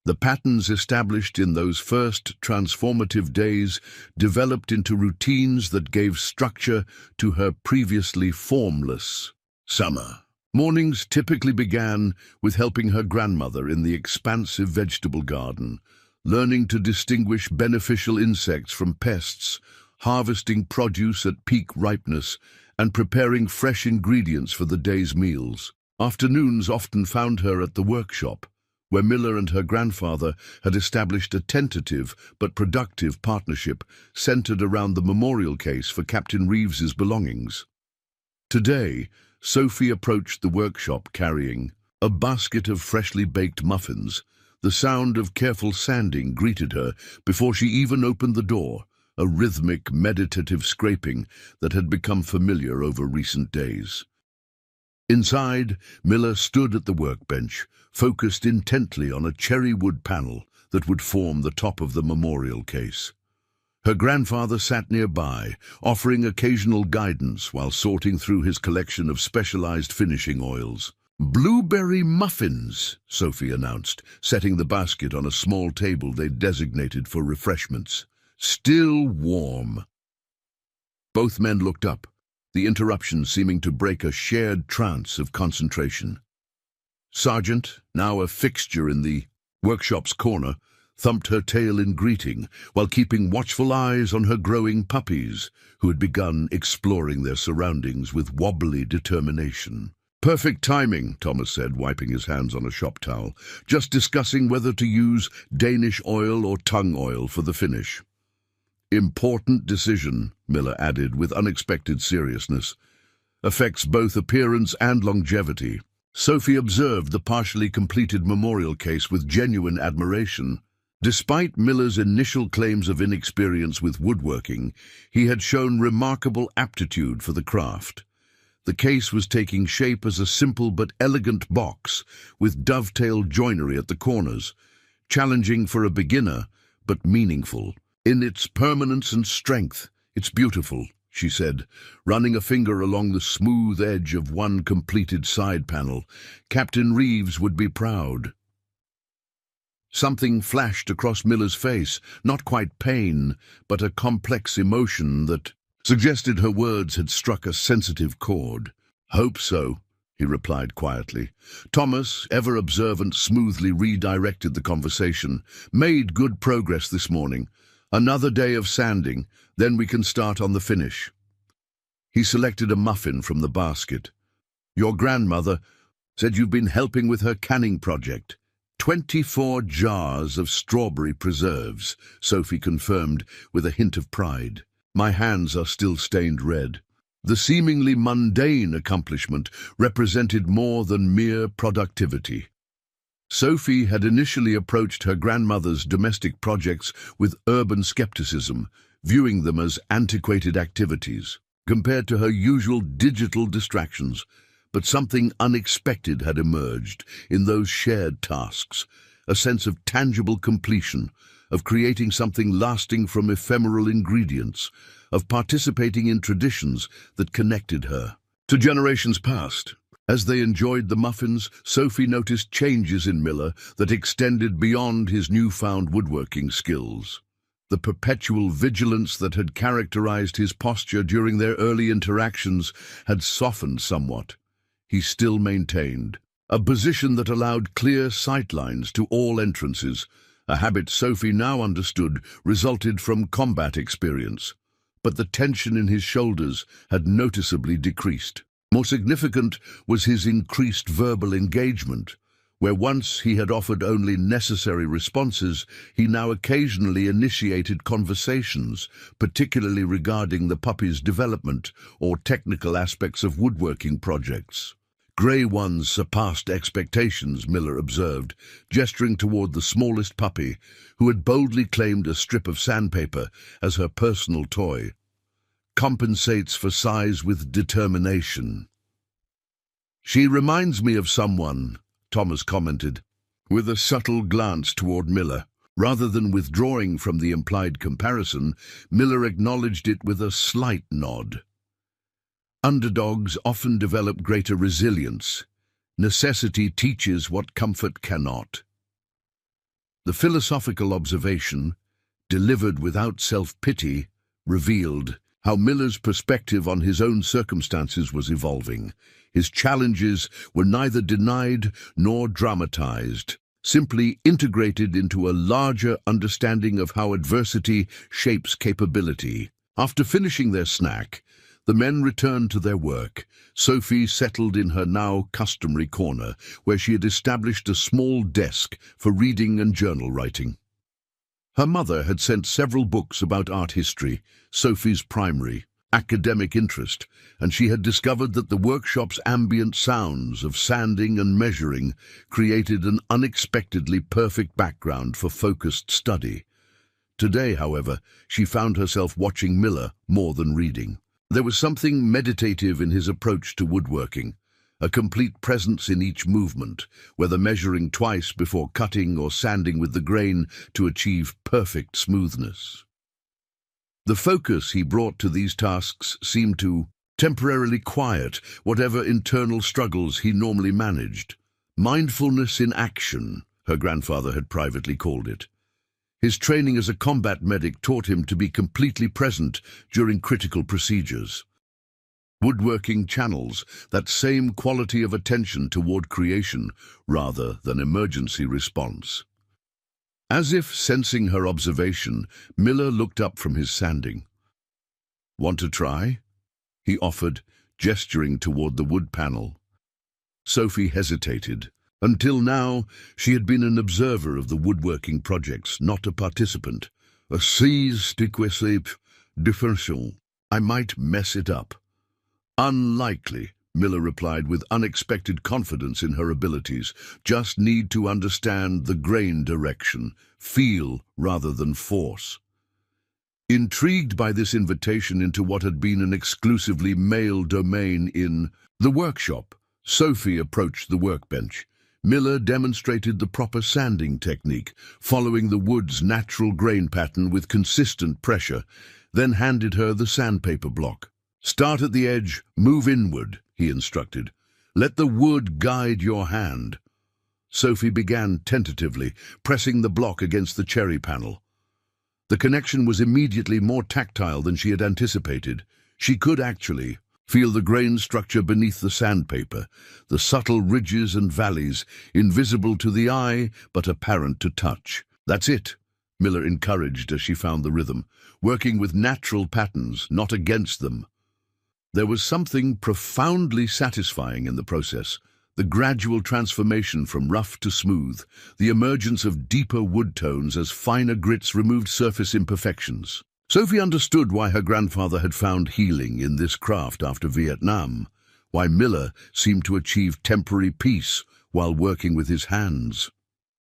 The patterns established in those first transformative days developed into routines that gave structure to her previously formless summer. Mornings typically began with helping her grandmother in the expansive vegetable garden, learning to distinguish beneficial insects from pests, harvesting produce at peak ripeness, and preparing fresh ingredients for the day's meals. Afternoons often found her at the workshop, where Miller and her grandfather had established a tentative but productive partnership centered around the memorial case for Captain Reeves's belongings. Today, Sophie approached the workshop carrying a basket of freshly baked muffins. The sound of careful sanding greeted her before she even opened the door, a rhythmic, meditative scraping that had become familiar over recent days. Inside, Miller stood at the workbench, focused intently on a cherry wood panel that would form the top of the memorial case. Her grandfather sat nearby, offering occasional guidance while sorting through his collection of specialized finishing oils. "Blueberry muffins," Sophie announced, setting the basket on a small table they designated for refreshments. "Still warm." Both men looked up, the interruption seeming to break a shared trance of concentration. Sergeant, now a fixture in the workshop's corner, thumped her tail in greeting while keeping watchful eyes on her growing puppies, who had begun exploring their surroundings with wobbly determination. "Perfect timing," Thomas said, wiping his hands on a shop towel, "just discussing whether to use Danish oil or tongue oil for the finish." "Important decision," Miller added with unexpected seriousness. "Affects both appearance and longevity." Sophie observed the partially completed memorial case with genuine admiration. Despite Miller's initial claims of inexperience with woodworking, he had shown remarkable aptitude for the craft. The case was taking shape as a simple but elegant box with dovetail joinery at the corners, challenging for a beginner, but meaningful. "In its permanence and strength, it's beautiful," she said, running a finger along the smooth edge of one completed side panel. "Captain Reeves would be proud." Something flashed across Miller's face, not quite pain, but a complex emotion that suggested her words had struck a sensitive chord. "Hope so," he replied quietly. Thomas, ever observant, smoothly redirected the conversation. "Made good progress this morning. Another day of sanding, then we can start on the finish." He selected a muffin from the basket. "Your grandmother said you've been helping with her canning project." 24 jars of strawberry preserves," Sophie confirmed with a hint of pride. "My hands are still stained red." The seemingly mundane accomplishment represented more than mere productivity. Sophie had initially approached her grandmother's domestic projects with urban skepticism, viewing them as antiquated activities, compared to her usual digital distractions. But something unexpected had emerged in those shared tasks, a sense of tangible completion, of creating something lasting from ephemeral ingredients, of participating in traditions that connected her to generations past. As they enjoyed the muffins, Sophie noticed changes in Miller that extended beyond his newfound woodworking skills. The perpetual vigilance that had characterized his posture during their early interactions had softened somewhat. He still maintained a position that allowed clear sightlines to all entrances, a habit Sophie now understood resulted from combat experience. But the tension in his shoulders had noticeably decreased. More significant was his increased verbal engagement. Where once he had offered only necessary responses, he now occasionally initiated conversations, particularly regarding the puppy's development or technical aspects of woodworking projects. "Grey ones surpassed expectations," Miller observed, gesturing toward the smallest puppy, who had boldly claimed a strip of sandpaper as her personal toy. "Compensates for size with determination." "She reminds me of someone," Thomas commented, with a subtle glance toward Miller. Rather than withdrawing from the implied comparison, Miller acknowledged it with a slight nod. "Underdogs often develop greater resilience. Necessity teaches what comfort cannot." The philosophical observation, delivered without self-pity, revealed how Miller's perspective on his own circumstances was evolving. His challenges were neither denied nor dramatized, simply integrated into a larger understanding of how adversity shapes capability. After finishing their snack, The men returned to their work. Sophie settled in her now customary corner, where she had established a small desk for reading and journal writing. Her mother had sent several books about art history, Sophie's primary academic interest, and she had discovered that the workshop's ambient sounds of sanding and measuring created an unexpectedly perfect background for focused study. Today, however, she found herself watching Miller more than reading. There was something meditative in his approach to woodworking, a complete presence in each movement, whether measuring twice before cutting or sanding with the grain to achieve perfect smoothness. The focus he brought to these tasks seemed to temporarily quiet whatever internal struggles he normally managed. Mindfulness in action, her grandfather had privately called it. His training as a combat medic taught him to be completely present during critical procedures. Woodworking channels that same quality of attention toward creation rather than emergency response. As if sensing her observation, Miller looked up from his sanding. "Want to try?" he offered, gesturing toward the wood panel. Sophie hesitated. Until now, she had been an observer of the woodworking projects, not a participant. A differential. I might mess it up. Unlikely, Miller replied with unexpected confidence in her abilities. Just need to understand the grain direction, feel rather than force. Intrigued by this invitation into what had been an exclusively male domain in the workshop, Sophie approached the workbench. Miller demonstrated the proper sanding technique, following the wood's natural grain pattern with consistent pressure, then handed her the sandpaper block. "Start at the edge, move inward," he instructed. "Let the wood guide your hand." Sophie began tentatively, pressing the block against the cherry panel. The connection was immediately more tactile than she had anticipated. She could actually feel the grain structure beneath the sandpaper, the subtle ridges and valleys, invisible to the eye but apparent to touch. "That's it," Miller encouraged as she found the rhythm, working with natural patterns, not against them. There was something profoundly satisfying in the process, the gradual transformation from rough to smooth, the emergence of deeper wood tones as finer grits removed surface imperfections. Sophie understood why her grandfather had found healing in this craft after Vietnam, why Miller seemed to achieve temporary peace while working with his hands.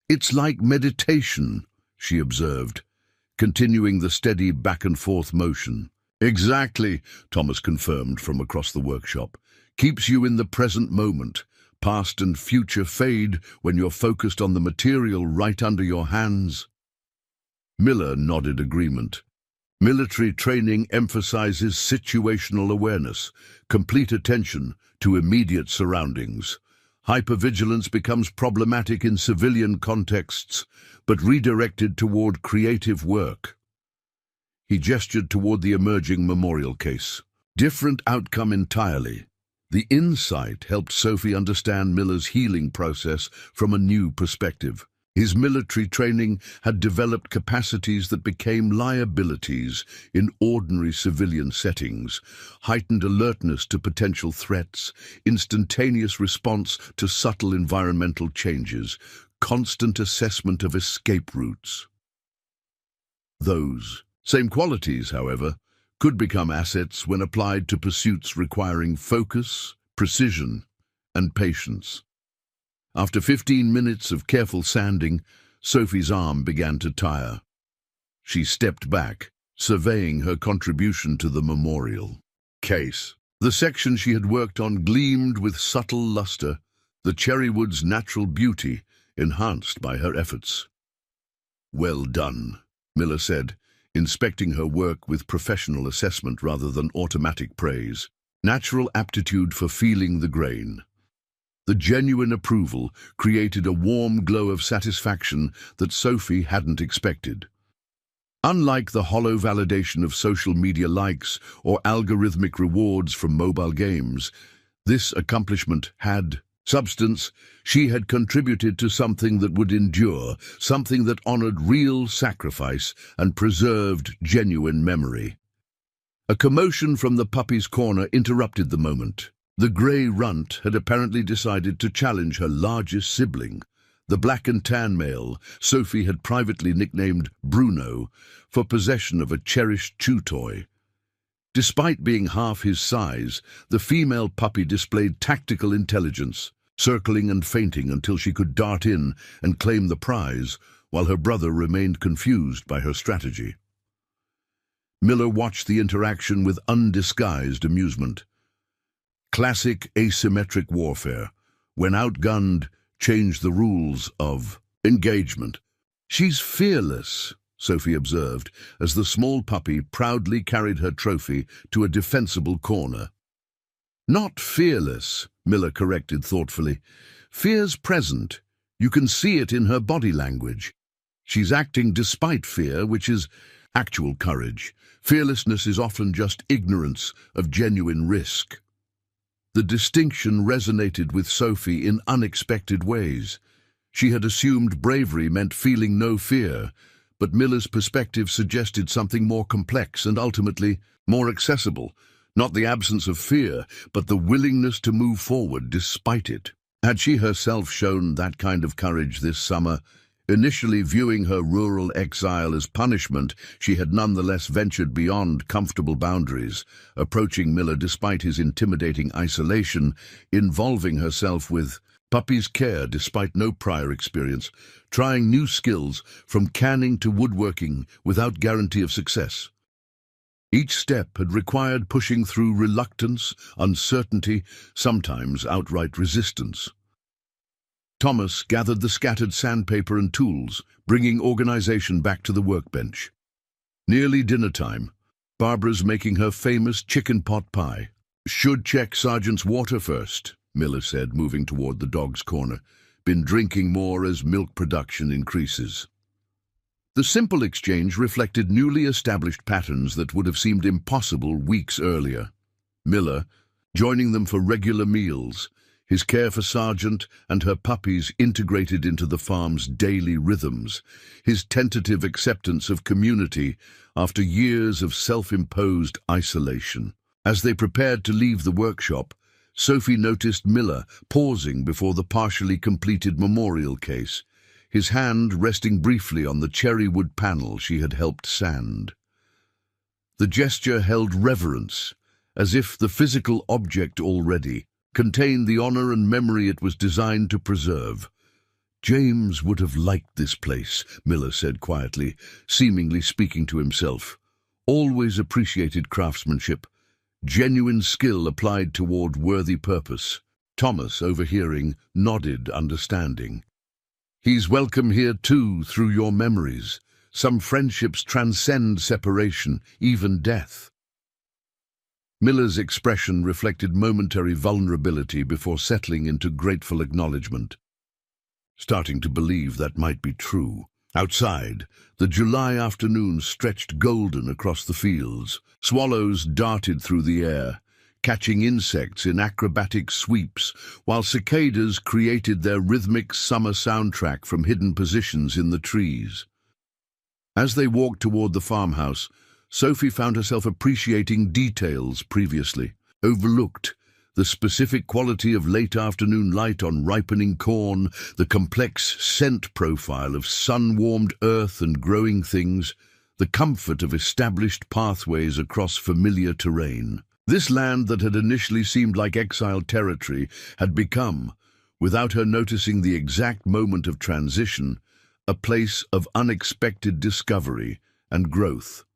"It's like meditation," she observed, continuing the steady back-and-forth motion. "Exactly," Thomas confirmed from across the workshop. "Keeps you in the present moment. Past and future fade when you're focused on the material right under your hands." Miller nodded agreement. Military training emphasizes situational awareness, complete attention to immediate surroundings. Hypervigilance becomes problematic in civilian contexts, but redirected toward creative work. He gestured toward the emerging memorial case. Different outcome entirely. The insight helped Sophie understand Miller's healing process from a new perspective. His military training had developed capacities that became liabilities in ordinary civilian settings, heightened alertness to potential threats, instantaneous response to subtle environmental changes, constant assessment of escape routes. Those same qualities, however, could become assets when applied to pursuits requiring focus, precision, and patience. After 15 minutes of careful sanding, Sophie's arm began to tire. She stepped back, surveying her contribution to the memorial case. The section she had worked on gleamed with subtle luster, the cherrywood's natural beauty enhanced by her efforts. "Well done," Miller said, inspecting her work with professional assessment rather than automatic praise. Natural aptitude for feeling the grain. The genuine approval created a warm glow of satisfaction that Sophie hadn't expected. Unlike the hollow validation of social media likes or algorithmic rewards from mobile games, this accomplishment had substance. She had contributed to something that would endure, something that honored real sacrifice and preserved genuine memory. A commotion from the puppy's corner interrupted the moment. The grey runt had apparently decided to challenge her largest sibling, the black and tan male Sophie had privately nicknamed Bruno, for possession of a cherished chew toy. Despite being half his size, the female puppy displayed tactical intelligence, circling and feinting until she could dart in and claim the prize, while her brother remained confused by her strategy. Miller watched the interaction with undisguised amusement. Classic asymmetric warfare, when outgunned, changed the rules of engagement. "She's fearless," Sophie observed, as the small puppy proudly carried her trophy to a defensible corner. "Not fearless," Miller corrected thoughtfully. "Fear's present. You can see it in her body language. She's acting despite fear, which is actual courage. Fearlessness is often just ignorance of genuine risk." The distinction resonated with Sophie in unexpected ways. She had assumed bravery meant feeling no fear, but Miller's perspective suggested something more complex and ultimately more accessible. Not the absence of fear, but the willingness to move forward despite it. Had she herself shown that kind of courage this summer? Initially viewing her rural exile as punishment, she had nonetheless ventured beyond comfortable boundaries, approaching Miller despite his intimidating isolation, involving herself with puppy's care despite no prior experience, trying new skills from canning to woodworking without guarantee of success. Each step had required pushing through reluctance, uncertainty, sometimes outright resistance. Thomas gathered the scattered sandpaper and tools, bringing organization back to the workbench. Nearly dinner time. Barbara's making her famous chicken pot pie. "Should check Sergeant's water first," Miller said, moving toward the dog's corner. "Been drinking more as milk production increases." The simple exchange reflected newly established patterns that would have seemed impossible weeks earlier. Miller, joining them for regular meals, his care for Sargent and her puppies integrated into the farm's daily rhythms, his tentative acceptance of community after years of self-imposed isolation. As they prepared to leave the workshop, Sophie noticed Miller pausing before the partially completed memorial case, his hand resting briefly on the cherry wood panel she had helped sand. The gesture held reverence, as if the physical object already contained the honor and memory it was designed to preserve. "James would have liked this place," Miller said quietly, seemingly speaking to himself. "Always appreciated craftsmanship, genuine skill applied toward worthy purpose." Thomas, overhearing, nodded understanding. "He's welcome here too, through your memories. Some friendships transcend separation, even death." Miller's expression reflected momentary vulnerability before settling into grateful acknowledgement. Starting to believe that might be true. Outside, the July afternoon stretched golden across the fields. Swallows darted through the air, catching insects in acrobatic sweeps, while cicadas created their rhythmic summer soundtrack from hidden positions in the trees. As they walked toward the farmhouse, Sophie found herself appreciating details previously overlooked: the specific quality of late afternoon light on ripening corn, the complex scent profile of sun-warmed earth and growing things, the comfort of established pathways across familiar terrain. This land that had initially seemed like exiled territory had become, without her noticing the exact moment of transition, a place of unexpected discovery and growth.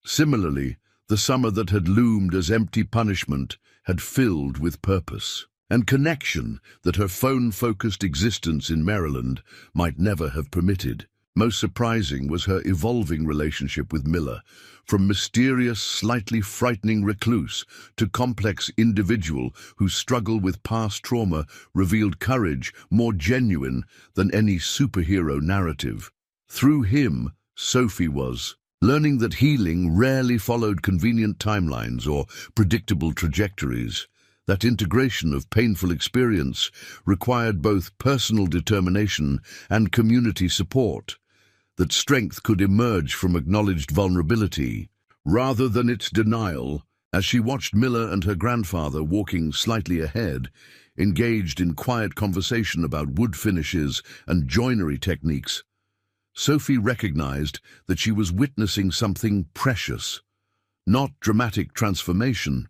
Similarly, the summer that had loomed as empty punishment had filled with purpose and connection that her phone-focused existence in Maryland might never have permitted. Most surprising was her evolving relationship with Miller, from mysterious, slightly frightening recluse to complex individual whose struggle with past trauma revealed courage more genuine than any superhero narrative. Through him, Sophie was learning that healing rarely followed convenient timelines or predictable trajectories. That integration of painful experience required both personal determination and community support. That strength could emerge from acknowledged vulnerability rather than its denial, as she watched Miller and her grandfather walking slightly ahead, engaged in quiet conversation about wood finishes and joinery techniques. Sophie recognized that she was witnessing something precious, not dramatic transformation,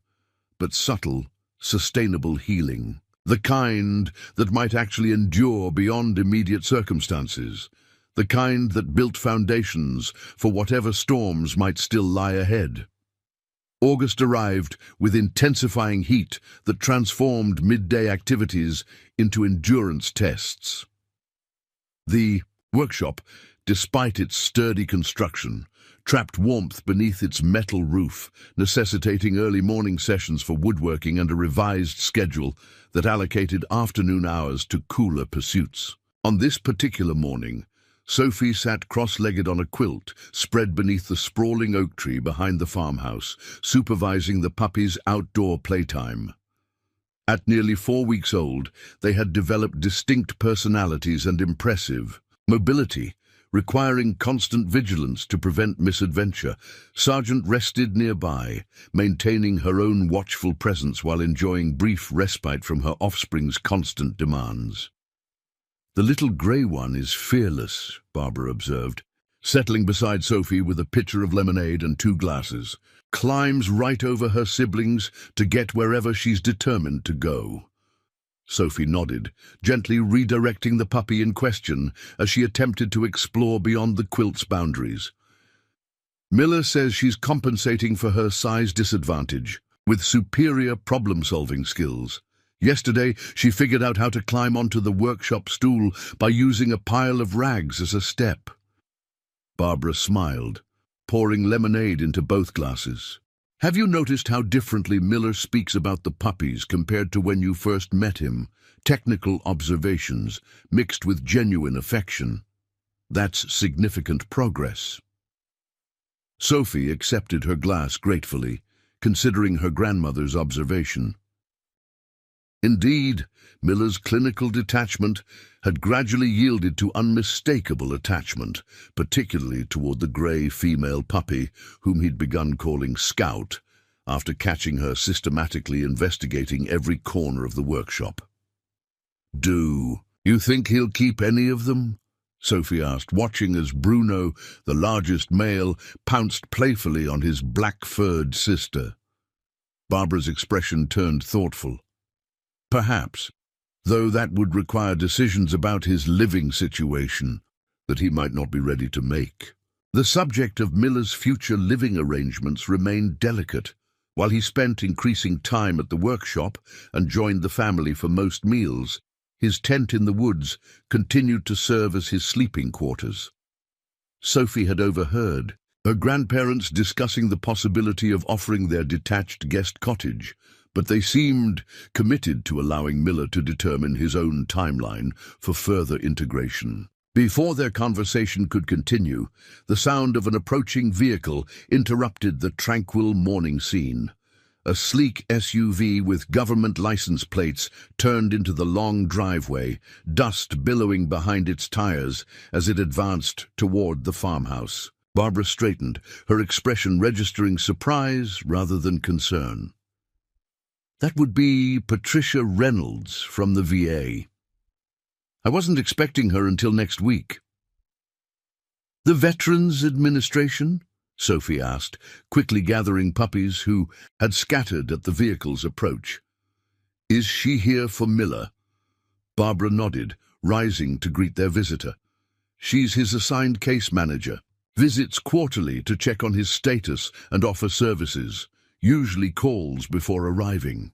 but subtle, sustainable healing, the kind that might actually endure beyond immediate circumstances, the kind that built foundations for whatever storms might still lie ahead. August arrived with intensifying heat that transformed midday activities into endurance tests. The workshop, despite its sturdy construction, trapped warmth beneath its metal roof, necessitating early morning sessions for woodworking and a revised schedule that allocated afternoon hours to cooler pursuits. On this particular morning, Sophie sat cross-legged on a quilt spread beneath the sprawling oak tree behind the farmhouse, supervising the puppies' outdoor playtime. At nearly 4 weeks old, they had developed distinct personalities and impressive mobility, requiring constant vigilance to prevent misadventure. Sergeant rested nearby, maintaining her own watchful presence while enjoying brief respite from her offspring's constant demands. "The little grey one is fearless," Barbara observed, settling beside Sophie with a pitcher of lemonade and 2 glasses. "Climbs right over her siblings to get wherever she's determined to go." Sophie nodded, gently redirecting the puppy in question as she attempted to explore beyond the quilt's boundaries. "Miller says she's compensating for her size disadvantage with superior problem-solving skills. Yesterday, she figured out how to climb onto the workshop stool by using a pile of rags as a step." Barbara smiled, pouring lemonade into both glasses. "Have you noticed how differently Miller speaks about the puppies compared to when you first met him? Technical observations, mixed with genuine affection. That's significant progress." Sophie accepted her glass gratefully, considering her grandmother's observation. Indeed, Miller's clinical detachment had gradually yielded to unmistakable attachment, particularly toward the grey female puppy, whom he'd begun calling Scout, after catching her systematically investigating every corner of the workshop. "Do you think he'll keep any of them?" Sophie asked, watching as Bruno, the largest male, pounced playfully on his black-furred sister. Barbara's expression turned thoughtful. "Perhaps, though that would require decisions about his living situation that he might not be ready to make." The subject of Miller's future living arrangements remained delicate. While he spent increasing time at the workshop and joined the family for most meals, his tent in the woods continued to serve as his sleeping quarters. Sophie had overheard her grandparents discussing the possibility of offering their detached guest cottage, but they seemed committed to allowing Miller to determine his own timeline for further integration. Before their conversation could continue, the sound of an approaching vehicle interrupted the tranquil morning scene. A sleek SUV with government license plates turned into the long driveway, dust billowing behind its tires as it advanced toward the farmhouse. Barbara straightened, her expression registering surprise rather than concern. "That would be Patricia Reynolds from the VA. I wasn't expecting her until next week." "The Veterans Administration?" Sophie asked, quickly gathering puppies who had scattered at the vehicle's approach. "Is she here for Miller?" Barbara nodded, rising to greet their visitor. "She's his assigned case manager. Visits quarterly to check on his status and offer services. Usually calls before arriving."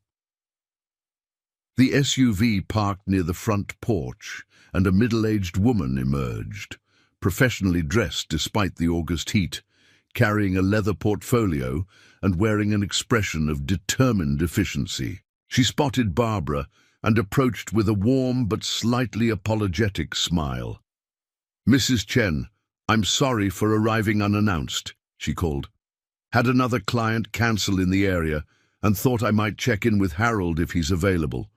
The SUV parked near the front porch, and a middle-aged woman emerged, professionally dressed despite the August heat, carrying a leather portfolio and wearing an expression of determined efficiency. She spotted Barbara and approached with a warm but slightly apologetic smile. "Mrs. Chen, I'm sorry for arriving unannounced," she called. "Had another client cancel in the area and thought I might check in with Harold if he's available."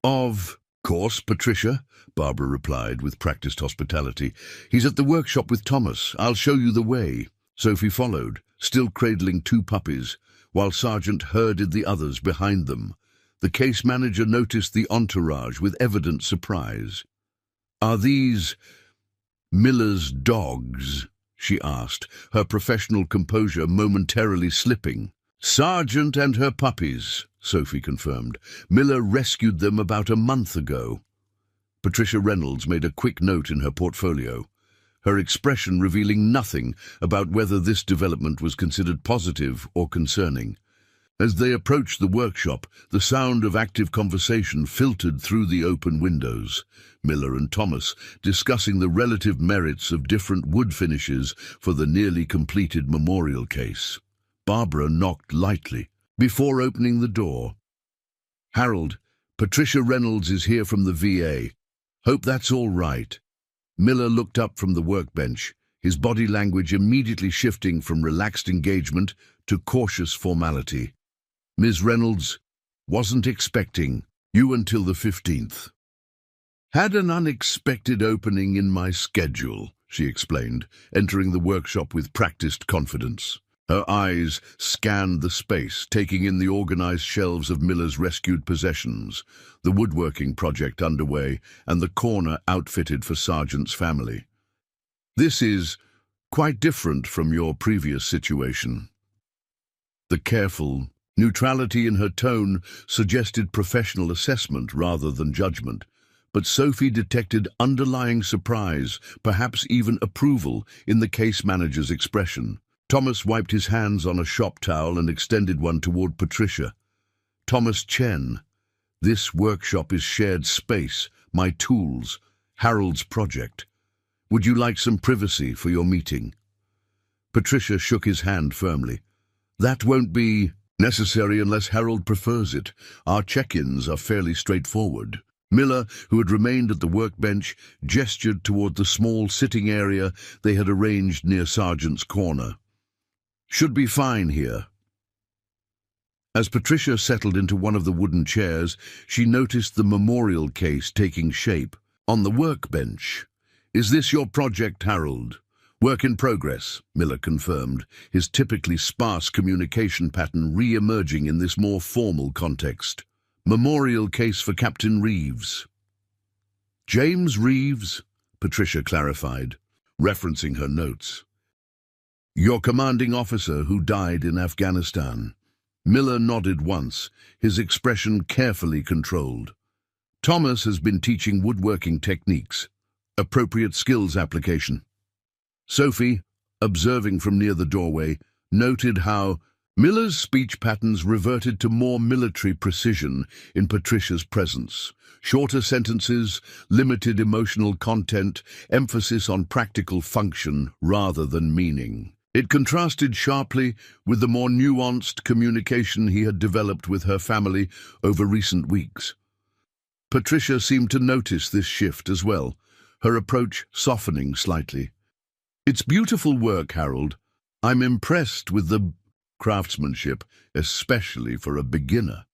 "Of course, Patricia," Barbara replied with practiced hospitality. "He's at the workshop with Thomas. I'll show you the way." Sophie followed, still cradling two puppies, while Sergeant herded the others behind them. The case manager noticed the entourage with evident surprise. "Are these Miller's dogs?" she asked, her professional composure momentarily slipping. "Sergeant and her puppies," Sophie confirmed. "Miller rescued them about a month ago." Patricia Reynolds made a quick note in her portfolio, her expression revealing nothing about whether this development was considered positive or concerning. As they approached the workshop, the sound of active conversation filtered through the open windows. Miller and Thomas discussing the relative merits of different wood finishes for the nearly completed memorial case. Barbara knocked lightly before opening the door. "Harold, Patricia Reynolds is here from the VA. Hope that's all right." Miller looked up from the workbench, his body language immediately shifting from relaxed engagement to cautious formality. "Ms. Reynolds, wasn't expecting you until the 15th. Had an unexpected opening in my schedule," she explained, entering the workshop with practiced confidence. Her eyes scanned the space, taking in the organized shelves of Miller's rescued possessions, the woodworking project underway, and the corner outfitted for Sergeant's family. "This is quite different from your previous situation." The careful neutrality in her tone suggested professional assessment rather than judgment, but Sophie detected underlying surprise, perhaps even approval, in the case manager's expression. Thomas wiped his hands on a shop towel and extended one toward Patricia. "Thomas Chen, this workshop is shared space, my tools, Harold's project. Would you like some privacy for your meeting?" Patricia shook his hand firmly. "That won't be necessary unless Harold prefers it. Our check-ins are fairly straightforward." Miller, who had remained at the workbench, gestured toward the small sitting area they had arranged near Sergeant's corner. "Should be fine here." As Patricia settled into one of the wooden chairs, she noticed the memorial case taking shape on the workbench. "Is this your project, Harold?" "Work in progress," Miller confirmed, his typically sparse communication pattern re-emerging in this more formal context. "Memorial case for Captain Reeves." "James Reeves," Patricia clarified, referencing her notes. "Your commanding officer who died in Afghanistan." Miller nodded once, his expression carefully controlled. "Thomas has been teaching woodworking techniques, appropriate skills application." Sophie, observing from near the doorway, noted how Miller's speech patterns reverted to more military precision in Patricia's presence. Shorter sentences, limited emotional content, emphasis on practical function rather than meaning. It contrasted sharply with the more nuanced communication he had developed with her family over recent weeks. Patricia seemed to notice this shift as well, her approach softening slightly. "It's beautiful work, Harold. I'm impressed with the craftsmanship, especially for a beginner."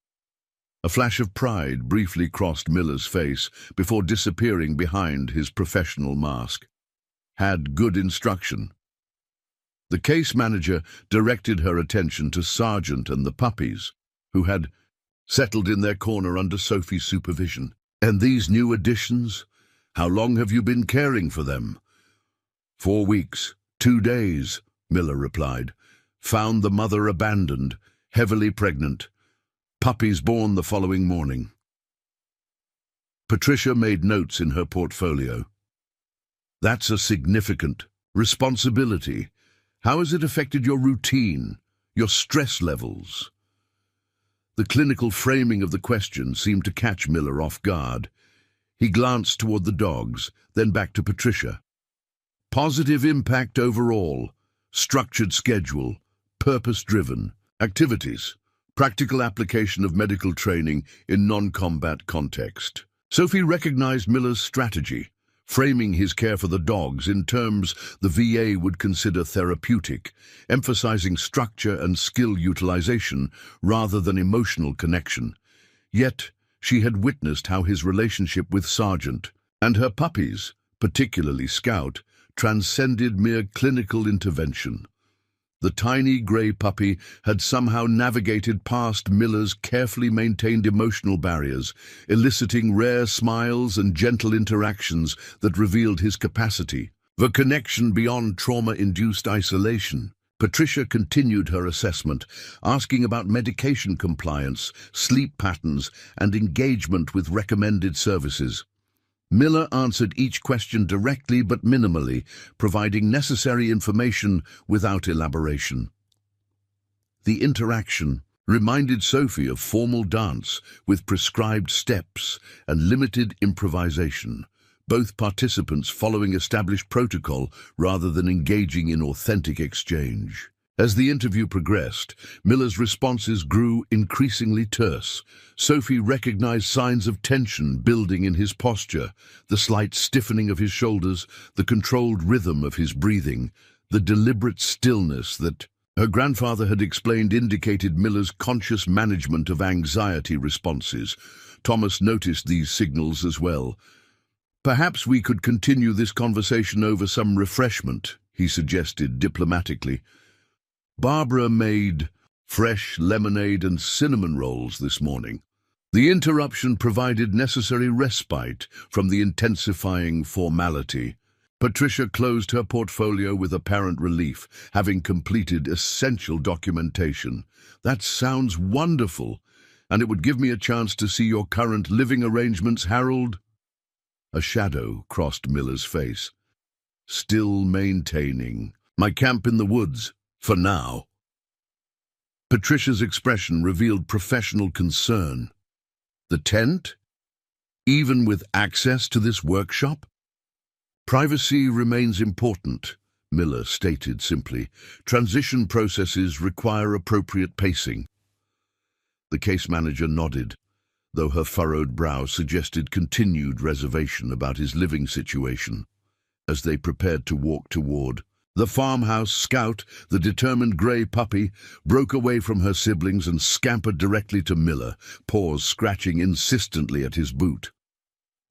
A flash of pride briefly crossed Miller's face before disappearing behind his professional mask. "Had good instruction." The case manager directed her attention to Sergeant and the puppies, who had settled in their corner under Sophie's supervision. "And these new additions? How long have you been caring for them?" 4 weeks, 2 days, Miller replied. "Found the mother abandoned, heavily pregnant. Puppies born the following morning." Patricia made notes in her portfolio. "That's a significant responsibility. How has it affected your routine, your stress levels?" The clinical framing of the question seemed to catch Miller off guard. He glanced toward the dogs, then back to Patricia. "Positive impact overall, structured schedule, purpose-driven activities, practical application of medical training in non-combat context." Sophie recognized Miller's strategy, framing his care for the dogs in terms the VA would consider therapeutic, emphasizing structure and skill utilization rather than emotional connection. Yet, she had witnessed how his relationship with Sergeant and her puppies, particularly Scout, transcended mere clinical intervention. The tiny grey puppy had somehow navigated past Miller's carefully maintained emotional barriers, eliciting rare smiles and gentle interactions that revealed his capacity for connection beyond trauma-induced isolation. Patricia continued her assessment, asking about medication compliance, sleep patterns, and engagement with recommended services. Miller answered each question directly but minimally, providing necessary information without elaboration. The interaction reminded Sophie of formal dance with prescribed steps and limited improvisation, both participants following established protocol rather than engaging in authentic exchange. As the interview progressed, Miller's responses grew increasingly terse. Sophie recognized signs of tension building in his posture, the slight stiffening of his shoulders, the controlled rhythm of his breathing, the deliberate stillness that her grandfather had explained indicated Miller's conscious management of anxiety responses. Thomas noticed these signals as well. "Perhaps we could continue this conversation over some refreshment," he suggested diplomatically. "Barbara made fresh lemonade and cinnamon rolls this morning." The interruption provided necessary respite from the intensifying formality. Patricia closed her portfolio with apparent relief, having completed essential documentation. "That sounds wonderful, and it would give me a chance to see your current living arrangements, Harold." A shadow crossed Miller's face. "Still maintaining my camp in the woods. For now." Patricia's expression revealed professional concern. "The tent? Even with access to this workshop?" "Privacy remains important," Miller stated simply. "Transition processes require appropriate pacing." The case manager nodded, though her furrowed brow suggested continued reservation about his living situation. As they prepared to walk toward the farmhouse, Scout, the determined grey puppy, broke away from her siblings and scampered directly to Miller, paws scratching insistently at his boot.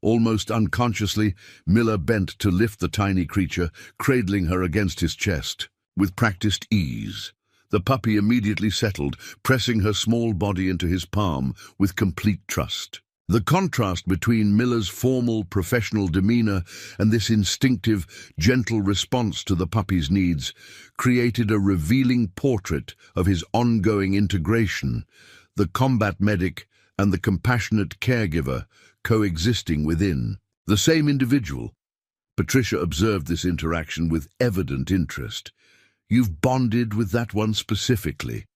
Almost unconsciously, Miller bent to lift the tiny creature, cradling her against his chest. With practiced ease, the puppy immediately settled, pressing her small body into his palm with complete trust. The contrast between Miller's formal, professional demeanor and this instinctive, gentle response to the puppy's needs created a revealing portrait of his ongoing integration, the combat medic and the compassionate caregiver coexisting within the same individual. Patricia observed this interaction with evident interest. "You've bonded with that one specifically."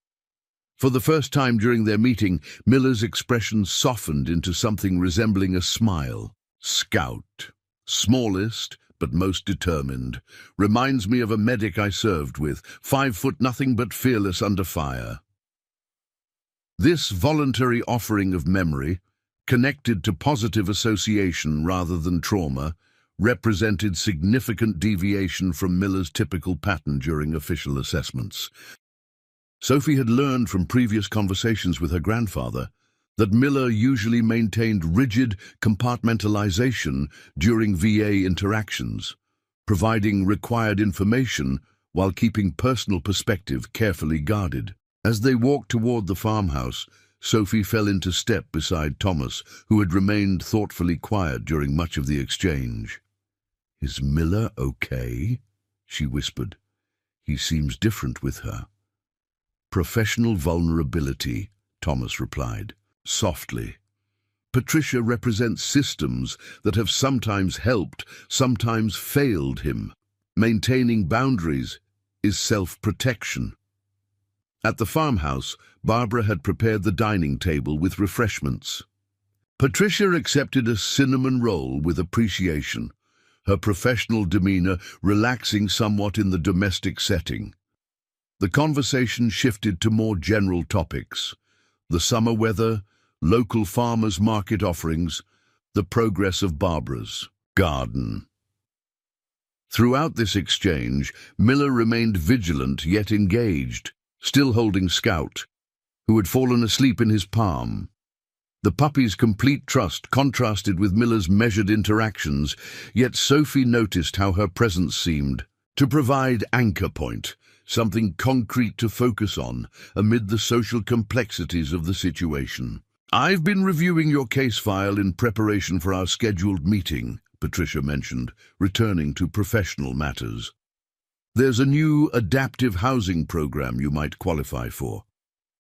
For the first time during their meeting, Miller's expression softened into something resembling a smile. "Scout, smallest but most determined, reminds me of a medic I served with, 5 foot nothing but fearless under fire." This voluntary offering of memory, connected to positive association rather than trauma, represented significant deviation from Miller's typical pattern during official assessments. Sophie had learned from previous conversations with her grandfather that Miller usually maintained rigid compartmentalization during VA interactions, providing required information while keeping personal perspective carefully guarded. As they walked toward the farmhouse, Sophie fell into step beside Thomas, who had remained thoughtfully quiet during much of the exchange. "Is Miller okay?" she whispered. "He seems different with her." "Professional vulnerability," Thomas replied, softly. "Patricia represents systems that have sometimes helped, sometimes failed him. Maintaining boundaries is self-protection." At the farmhouse, Barbara had prepared the dining table with refreshments. Patricia accepted a cinnamon roll with appreciation, her professional demeanor relaxing somewhat in the domestic setting. The conversation shifted to more general topics: the summer weather, local farmers' market offerings, the progress of Barbara's garden. Throughout this exchange, Miller remained vigilant yet engaged, still holding Scout, who had fallen asleep in his palm. The puppy's complete trust contrasted with Miller's measured interactions, yet Sophie noticed how her presence seemed to provide anchor point, something concrete to focus on amid the social complexities of the situation. "I've been reviewing your case file in preparation for our scheduled meeting," Patricia mentioned, returning to professional matters. "There's a new adaptive housing program you might qualify for,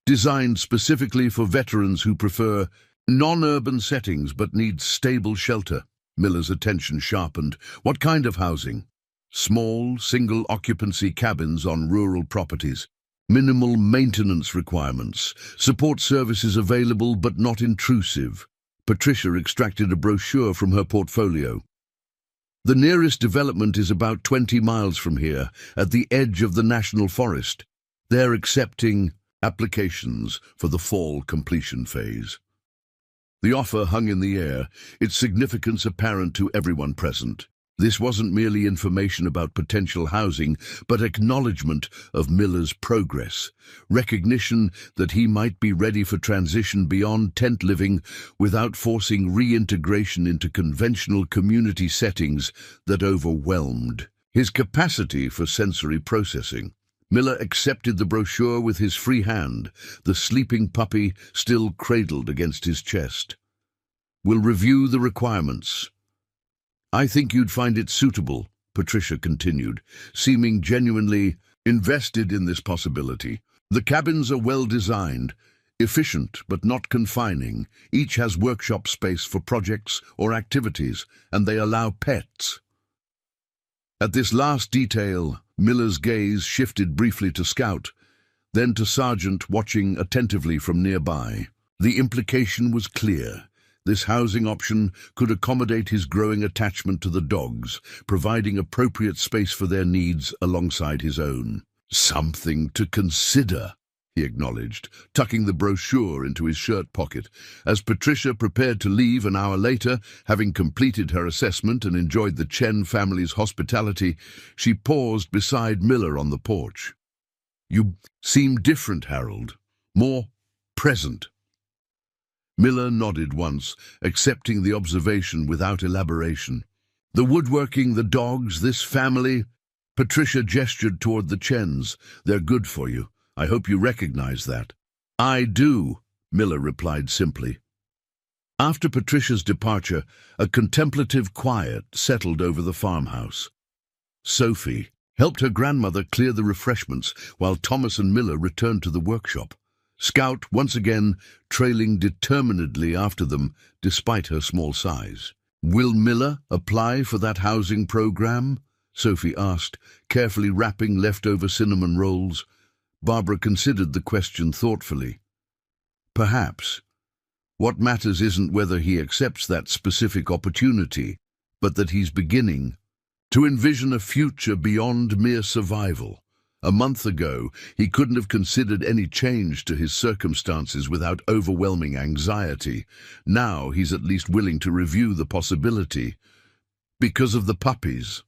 designed specifically for veterans who prefer non-urban settings but need stable shelter." Miller's attention sharpened. "What kind of housing?" "Small, single-occupancy cabins on rural properties. Minimal maintenance requirements. Support services available but not intrusive." Patricia extracted a brochure from her portfolio. "The nearest development is about 20 miles from here, at the edge of the national forest. They're accepting applications for the fall completion phase." The offer hung in the air, its significance apparent to everyone present. This wasn't merely information about potential housing, but acknowledgement of Miller's progress, recognition that he might be ready for transition beyond tent living without forcing reintegration into conventional community settings that overwhelmed his capacity for sensory processing. Miller accepted the brochure with his free hand, the sleeping puppy still cradled against his chest. "We'll review the requirements." "I think you'd find it suitable," Patricia continued, seeming genuinely invested in this possibility. "The cabins are well designed, efficient but not confining. Each has workshop space for projects or activities, and they allow pets." At this last detail, Miller's gaze shifted briefly to Scout, then to Sergeant, watching attentively from nearby. The implication was clear. This housing option could accommodate his growing attachment to the dogs, providing appropriate space for their needs alongside his own. "Something to consider," he acknowledged, tucking the brochure into his shirt pocket. As Patricia prepared to leave an hour later, having completed her assessment and enjoyed the Chen family's hospitality, she paused beside Miller on the porch. "You seem different, Harold. More present." Miller nodded once, accepting the observation without elaboration. "The woodworking, the dogs, this family—" Patricia gestured toward the Chens. "They're good for you. I hope you recognize that." "I do," Miller replied simply. After Patricia's departure, a contemplative quiet settled over the farmhouse. Sophie helped her grandmother clear the refreshments while Thomas and Miller returned to the workshop. Scout, once again, trailing determinedly after them, despite her small size. "Will Miller apply for that housing program?" Sophie asked, carefully wrapping leftover cinnamon rolls. Barbara considered the question thoughtfully. "Perhaps. What matters isn't whether he accepts that specific opportunity, but that he's beginning to envision a future beyond mere survival. A month ago, he couldn't have considered any change to his circumstances without overwhelming anxiety. Now he's at least willing to review the possibility. Because of the puppies?"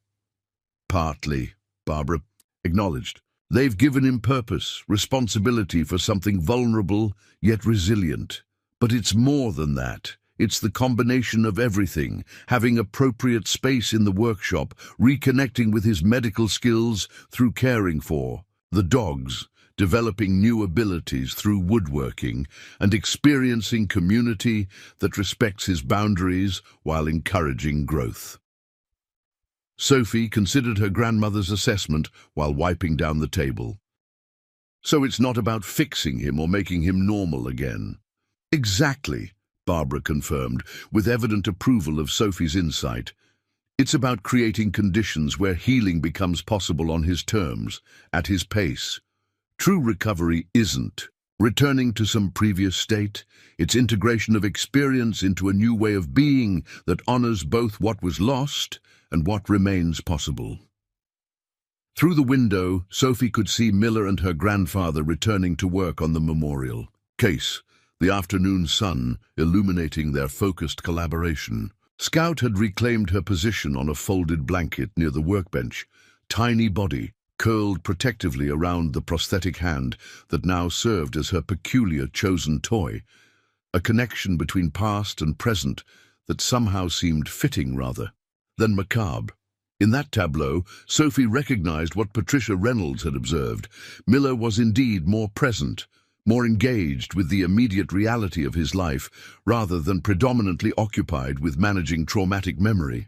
"Partly," Barbara acknowledged. "They've given him purpose, responsibility for something vulnerable yet resilient. But it's more than that. It's the combination of everything, having appropriate space in the workshop, reconnecting with his medical skills through caring for the dogs, developing new abilities through woodworking, and experiencing community that respects his boundaries while encouraging growth." Sophie considered her grandmother's assessment while wiping down the table. "So it's not about fixing him or making him normal again?" "Exactly," Barbara confirmed, with evident approval of Sophie's insight. "It's about creating conditions where healing becomes possible on his terms, at his pace. True recovery isn't returning to some previous state. It's integration of experience into a new way of being that honors both what was lost and what remains possible." Through the window, Sophie could see Miller and her grandfather returning to work on the memorial case, the afternoon sun illuminating their focused collaboration. Scout had reclaimed her position on a folded blanket near the workbench, tiny body curled protectively around the prosthetic hand that now served as her peculiar chosen toy, a connection between past and present that somehow seemed fitting rather than macabre. In that tableau, Sophie recognized what Patricia Reynolds had observed. Miller was indeed more present, more engaged with the immediate reality of his life, rather than predominantly occupied with managing traumatic memory.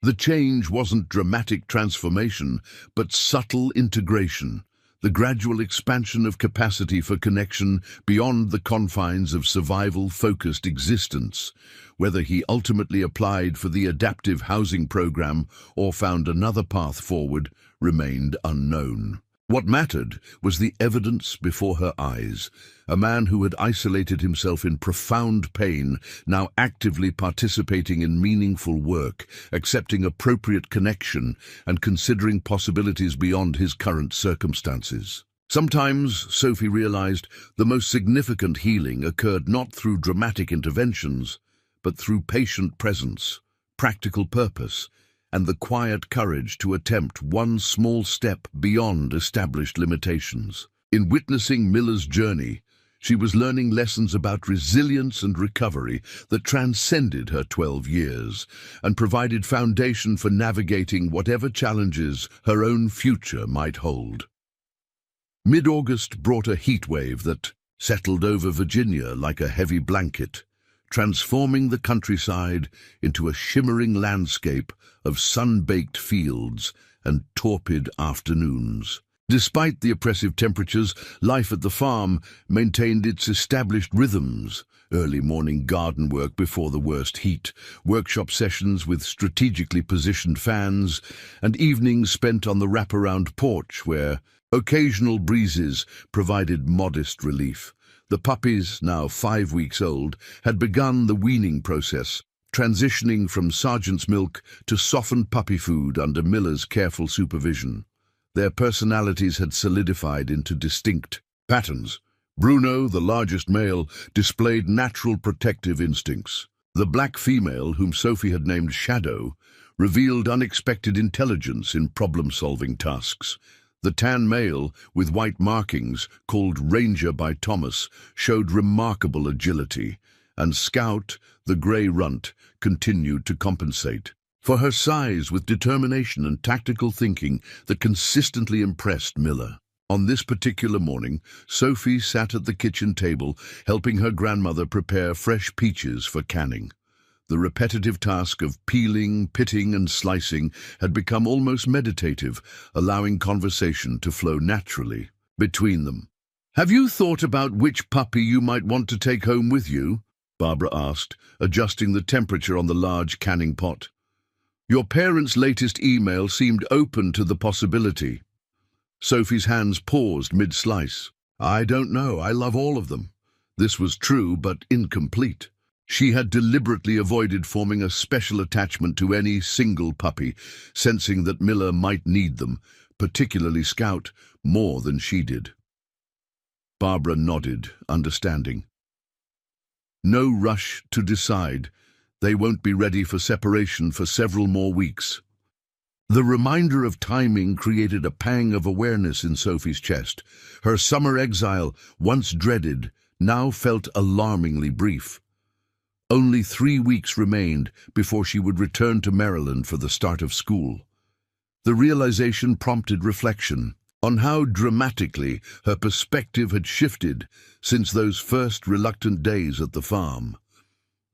The change wasn't dramatic transformation, but subtle integration, the gradual expansion of capacity for connection beyond the confines of survival-focused existence. Whether he ultimately applied for the adaptive housing program or found another path forward remained unknown. What mattered was the evidence before her eyes. A man who had isolated himself in profound pain, now actively participating in meaningful work, accepting appropriate connection, and considering possibilities beyond his current circumstances. Sometimes, Sophie realized, the most significant healing occurred not through dramatic interventions, but through patient presence, practical purpose, and the quiet courage to attempt one small step beyond established limitations. In witnessing Miller's journey, she was learning lessons about resilience and recovery that transcended her 12 years and provided foundation for navigating whatever challenges her own future might hold. Mid-August brought a heat wave that settled over Virginia like a heavy blanket, transforming the countryside into a shimmering landscape of sun-baked fields and torpid afternoons. Despite the oppressive temperatures, life at the farm maintained its established rhythms: early morning garden work before the worst heat, workshop sessions with strategically positioned fans, and evenings spent on the wraparound porch where occasional breezes provided modest relief. The puppies, now 5 weeks old, had begun the weaning process, transitioning from sergeant's milk to softened puppy food under Miller's careful supervision. Their personalities had solidified into distinct patterns. Bruno, the largest male, displayed natural protective instincts. The black female, whom Sophie had named Shadow, revealed unexpected intelligence in problem-solving tasks. The tan male, with white markings, called Ranger by Thomas, showed remarkable agility, and Scout, the grey runt, continued to compensate. For her size, with determination and tactical thinking that consistently impressed Miller. On this particular morning, Sophie sat at the kitchen table, helping her grandmother prepare fresh peaches for canning. The repetitive task of peeling, pitting, and slicing had become almost meditative, allowing conversation to flow naturally between them. "Have you thought about which puppy you might want to take home with you?" Barbara asked, adjusting the temperature on the large canning pot. "Your parents' latest email seemed open to the possibility." Sophie's hands paused mid-slice. "I don't know. I love all of them." This was true, but incomplete. She had deliberately avoided forming a special attachment to any single puppy, sensing that Miller might need them, particularly Scout, more than she did. Barbara nodded, understanding. "No rush to decide. They won't be ready for separation for several more weeks." The reminder of timing created a pang of awareness in Sophie's chest. Her summer exile, once dreaded, now felt alarmingly brief. Only 3 weeks remained before she would return to Maryland for the start of school. The realization prompted reflection on how dramatically her perspective had shifted since those first reluctant days at the farm.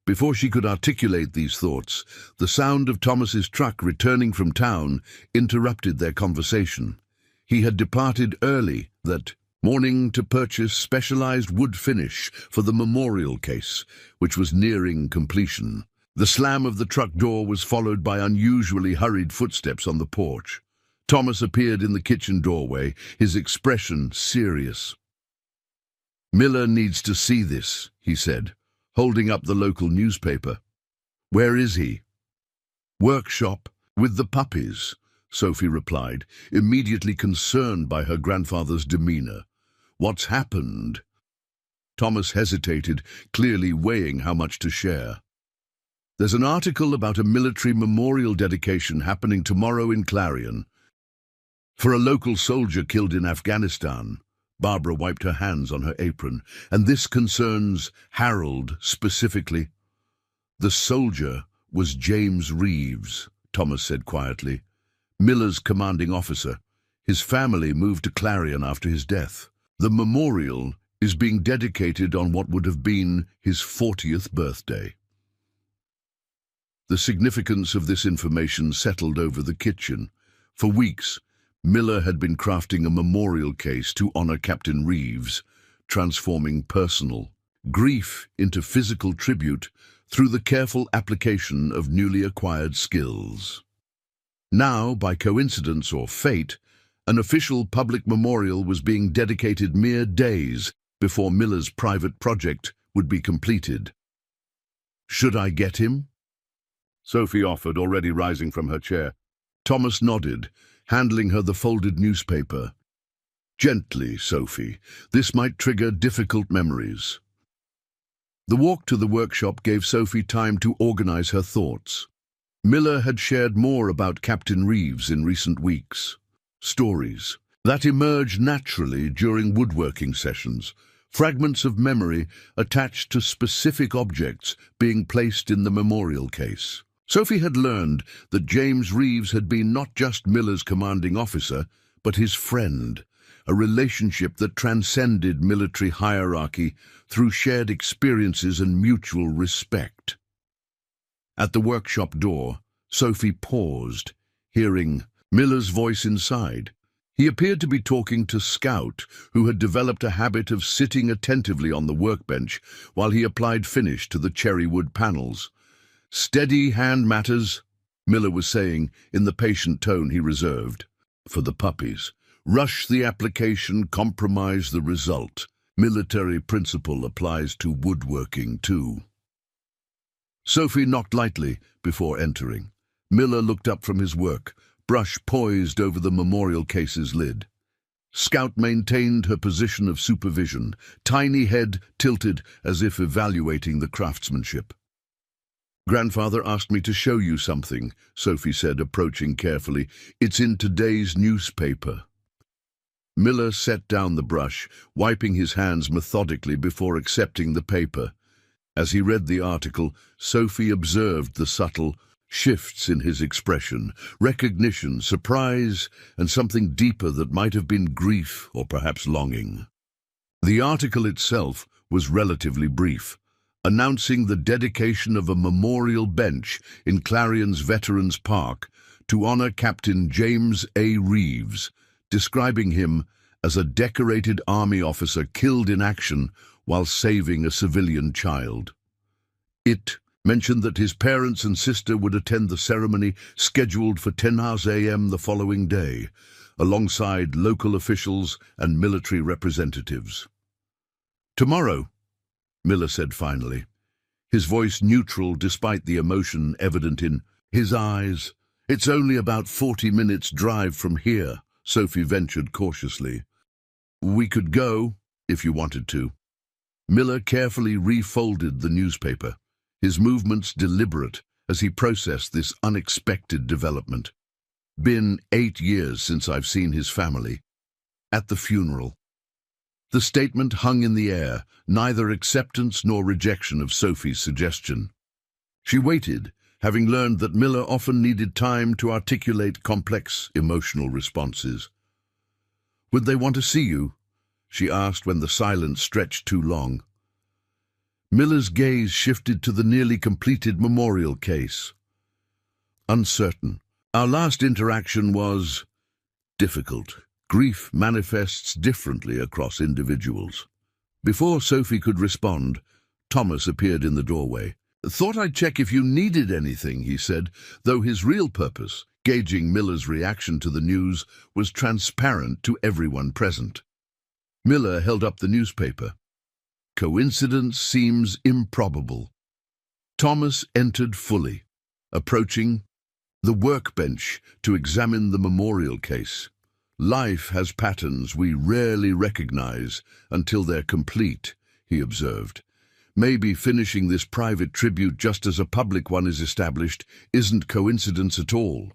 Before she could articulate these thoughts, the sound of Thomas's truck returning from town interrupted their conversation. He had departed early that morning to purchase specialized wood finish for the memorial case, which was nearing completion. The slam of the truck door was followed by unusually hurried footsteps on the porch. Thomas appeared in the kitchen doorway, his expression serious. "Miller needs to see this," he said, holding up the local newspaper. "Where is he?" "Workshop, with the puppies," Sophie replied, immediately concerned by her grandfather's demeanor. "What's happened?" Thomas hesitated, clearly weighing how much to share. "There's an article about a military memorial dedication happening tomorrow in Clarion. For a local soldier killed in Afghanistan." Barbara wiped her hands on her apron. "And this concerns Harold specifically." "The soldier was James Reeves," Thomas said quietly. Miller's commanding officer. His family moved to Clarion after his death. The memorial is being dedicated on what would have been his 40th birthday. The significance of this information settled over the kitchen. For weeks, Miller had been crafting a memorial case to honor Captain Reeves, transforming personal grief into physical tribute through the careful application of newly acquired skills. Now, by coincidence or fate, an official public memorial was being dedicated mere days before Miller's private project would be completed. "Should I get him?" Sophie offered, already rising from her chair. Thomas nodded, handling her the folded newspaper. "Gently, Sophie. This might trigger difficult memories." The walk to the workshop gave Sophie time to organize her thoughts. Miller had shared more about Captain Reeves in recent weeks. Stories that emerged naturally during woodworking sessions, fragments of memory attached to specific objects being placed in the memorial case. Sophie had learned that James Reeves had been not just Miller's commanding officer, but his friend, a relationship that transcended military hierarchy through shared experiences and mutual respect. At the workshop door, Sophie paused, hearing Miller's voice inside. He appeared to be talking to Scout, who had developed a habit of sitting attentively on the workbench while he applied finish to the cherry wood panels. "Steady hand matters," Miller was saying in the patient tone he reserved for the puppies. "Rush the application, compromise the result. Military principle applies to woodworking too." Sophie knocked lightly before entering. Miller looked up from his work, brush poised over the memorial case's lid. Scout maintained her position of supervision, tiny head tilted as if evaluating the craftsmanship. "Grandfather asked me to show you something," Sophie said, approaching carefully. "It's in today's newspaper." Miller set down the brush, wiping his hands methodically before accepting the paper. As he read the article, Sophie observed the subtle shifts in his expression, recognition, surprise, and something deeper that might have been grief or perhaps longing. The article itself was relatively brief, announcing the dedication of a memorial bench in Clarion's Veterans Park to honor Captain James A. Reeves, describing him as a decorated Army officer killed in action while saving a civilian child. It mentioned that his parents and sister would attend the ceremony scheduled for 10 a.m. the following day, alongside local officials and military representatives. "Tomorrow," Miller said finally, his voice neutral despite the emotion evident in his eyes. "It's only about 40 minutes' drive from here," Sophie ventured cautiously. "We could go, if you wanted to." Miller carefully refolded the newspaper, his movements deliberate as he processed this unexpected development. "Been 8 years since I've seen his family. At the funeral." The statement hung in the air, neither acceptance nor rejection of Sophie's suggestion. She waited, having learned that Miller often needed time to articulate complex emotional responses. "Would they want to see you?" she asked when the silence stretched too long. Miller's gaze shifted to the nearly completed memorial case. "Uncertain. Our last interaction was difficult. Grief manifests differently across individuals." Before Sophie could respond, Thomas appeared in the doorway. "Thought I'd check if you needed anything," he said, though his real purpose, gauging Miller's reaction to the news, was transparent to everyone present. Miller held up the newspaper. "Coincidence seems improbable." Thomas entered fully, approaching the workbench to examine the memorial case. "Life has patterns we rarely recognize until they're complete," he observed. "Maybe finishing this private tribute just as a public one is established isn't coincidence at all."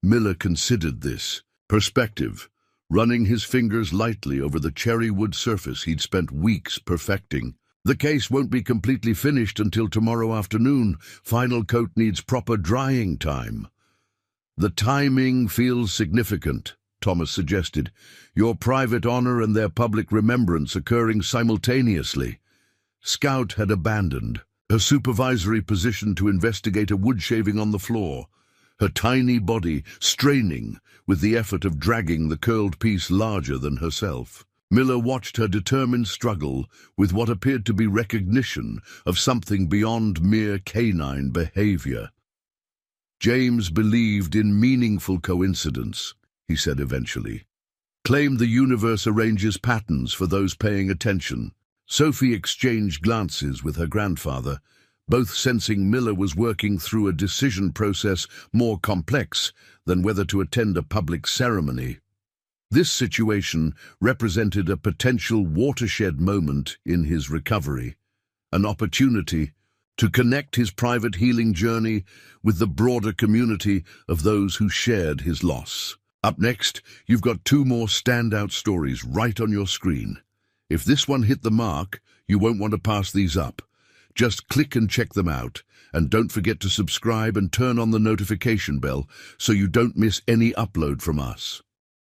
Miller considered this perspective, running his fingers lightly over the cherry wood surface he'd spent weeks perfecting. "The case won't be completely finished until tomorrow afternoon. Final coat needs proper drying time." The timing feels significant, Thomas suggested. Your private honor and their public remembrance occurring simultaneously. Scout had abandoned her supervisory position to investigate a wood shaving on the floor, her tiny body straining with the effort of dragging the curled piece larger than herself. Miller watched her determined struggle with what appeared to be recognition of something beyond mere canine behavior. James believed in meaningful coincidence, he said eventually. Claimed the universe arranges patterns for those paying attention. Sophie exchanged glances with her grandfather, both sensing Miller was working through a decision process more complex than whether to attend a public ceremony. This situation represented a potential watershed moment in his recovery, an opportunity to connect his private healing journey with the broader community of those who shared his loss. Up next, you've got two more standout stories right on your screen. If this one hit the mark, you won't want to pass these up. Just click and check them out, and don't forget to subscribe and turn on the notification bell so you don't miss any upload from us.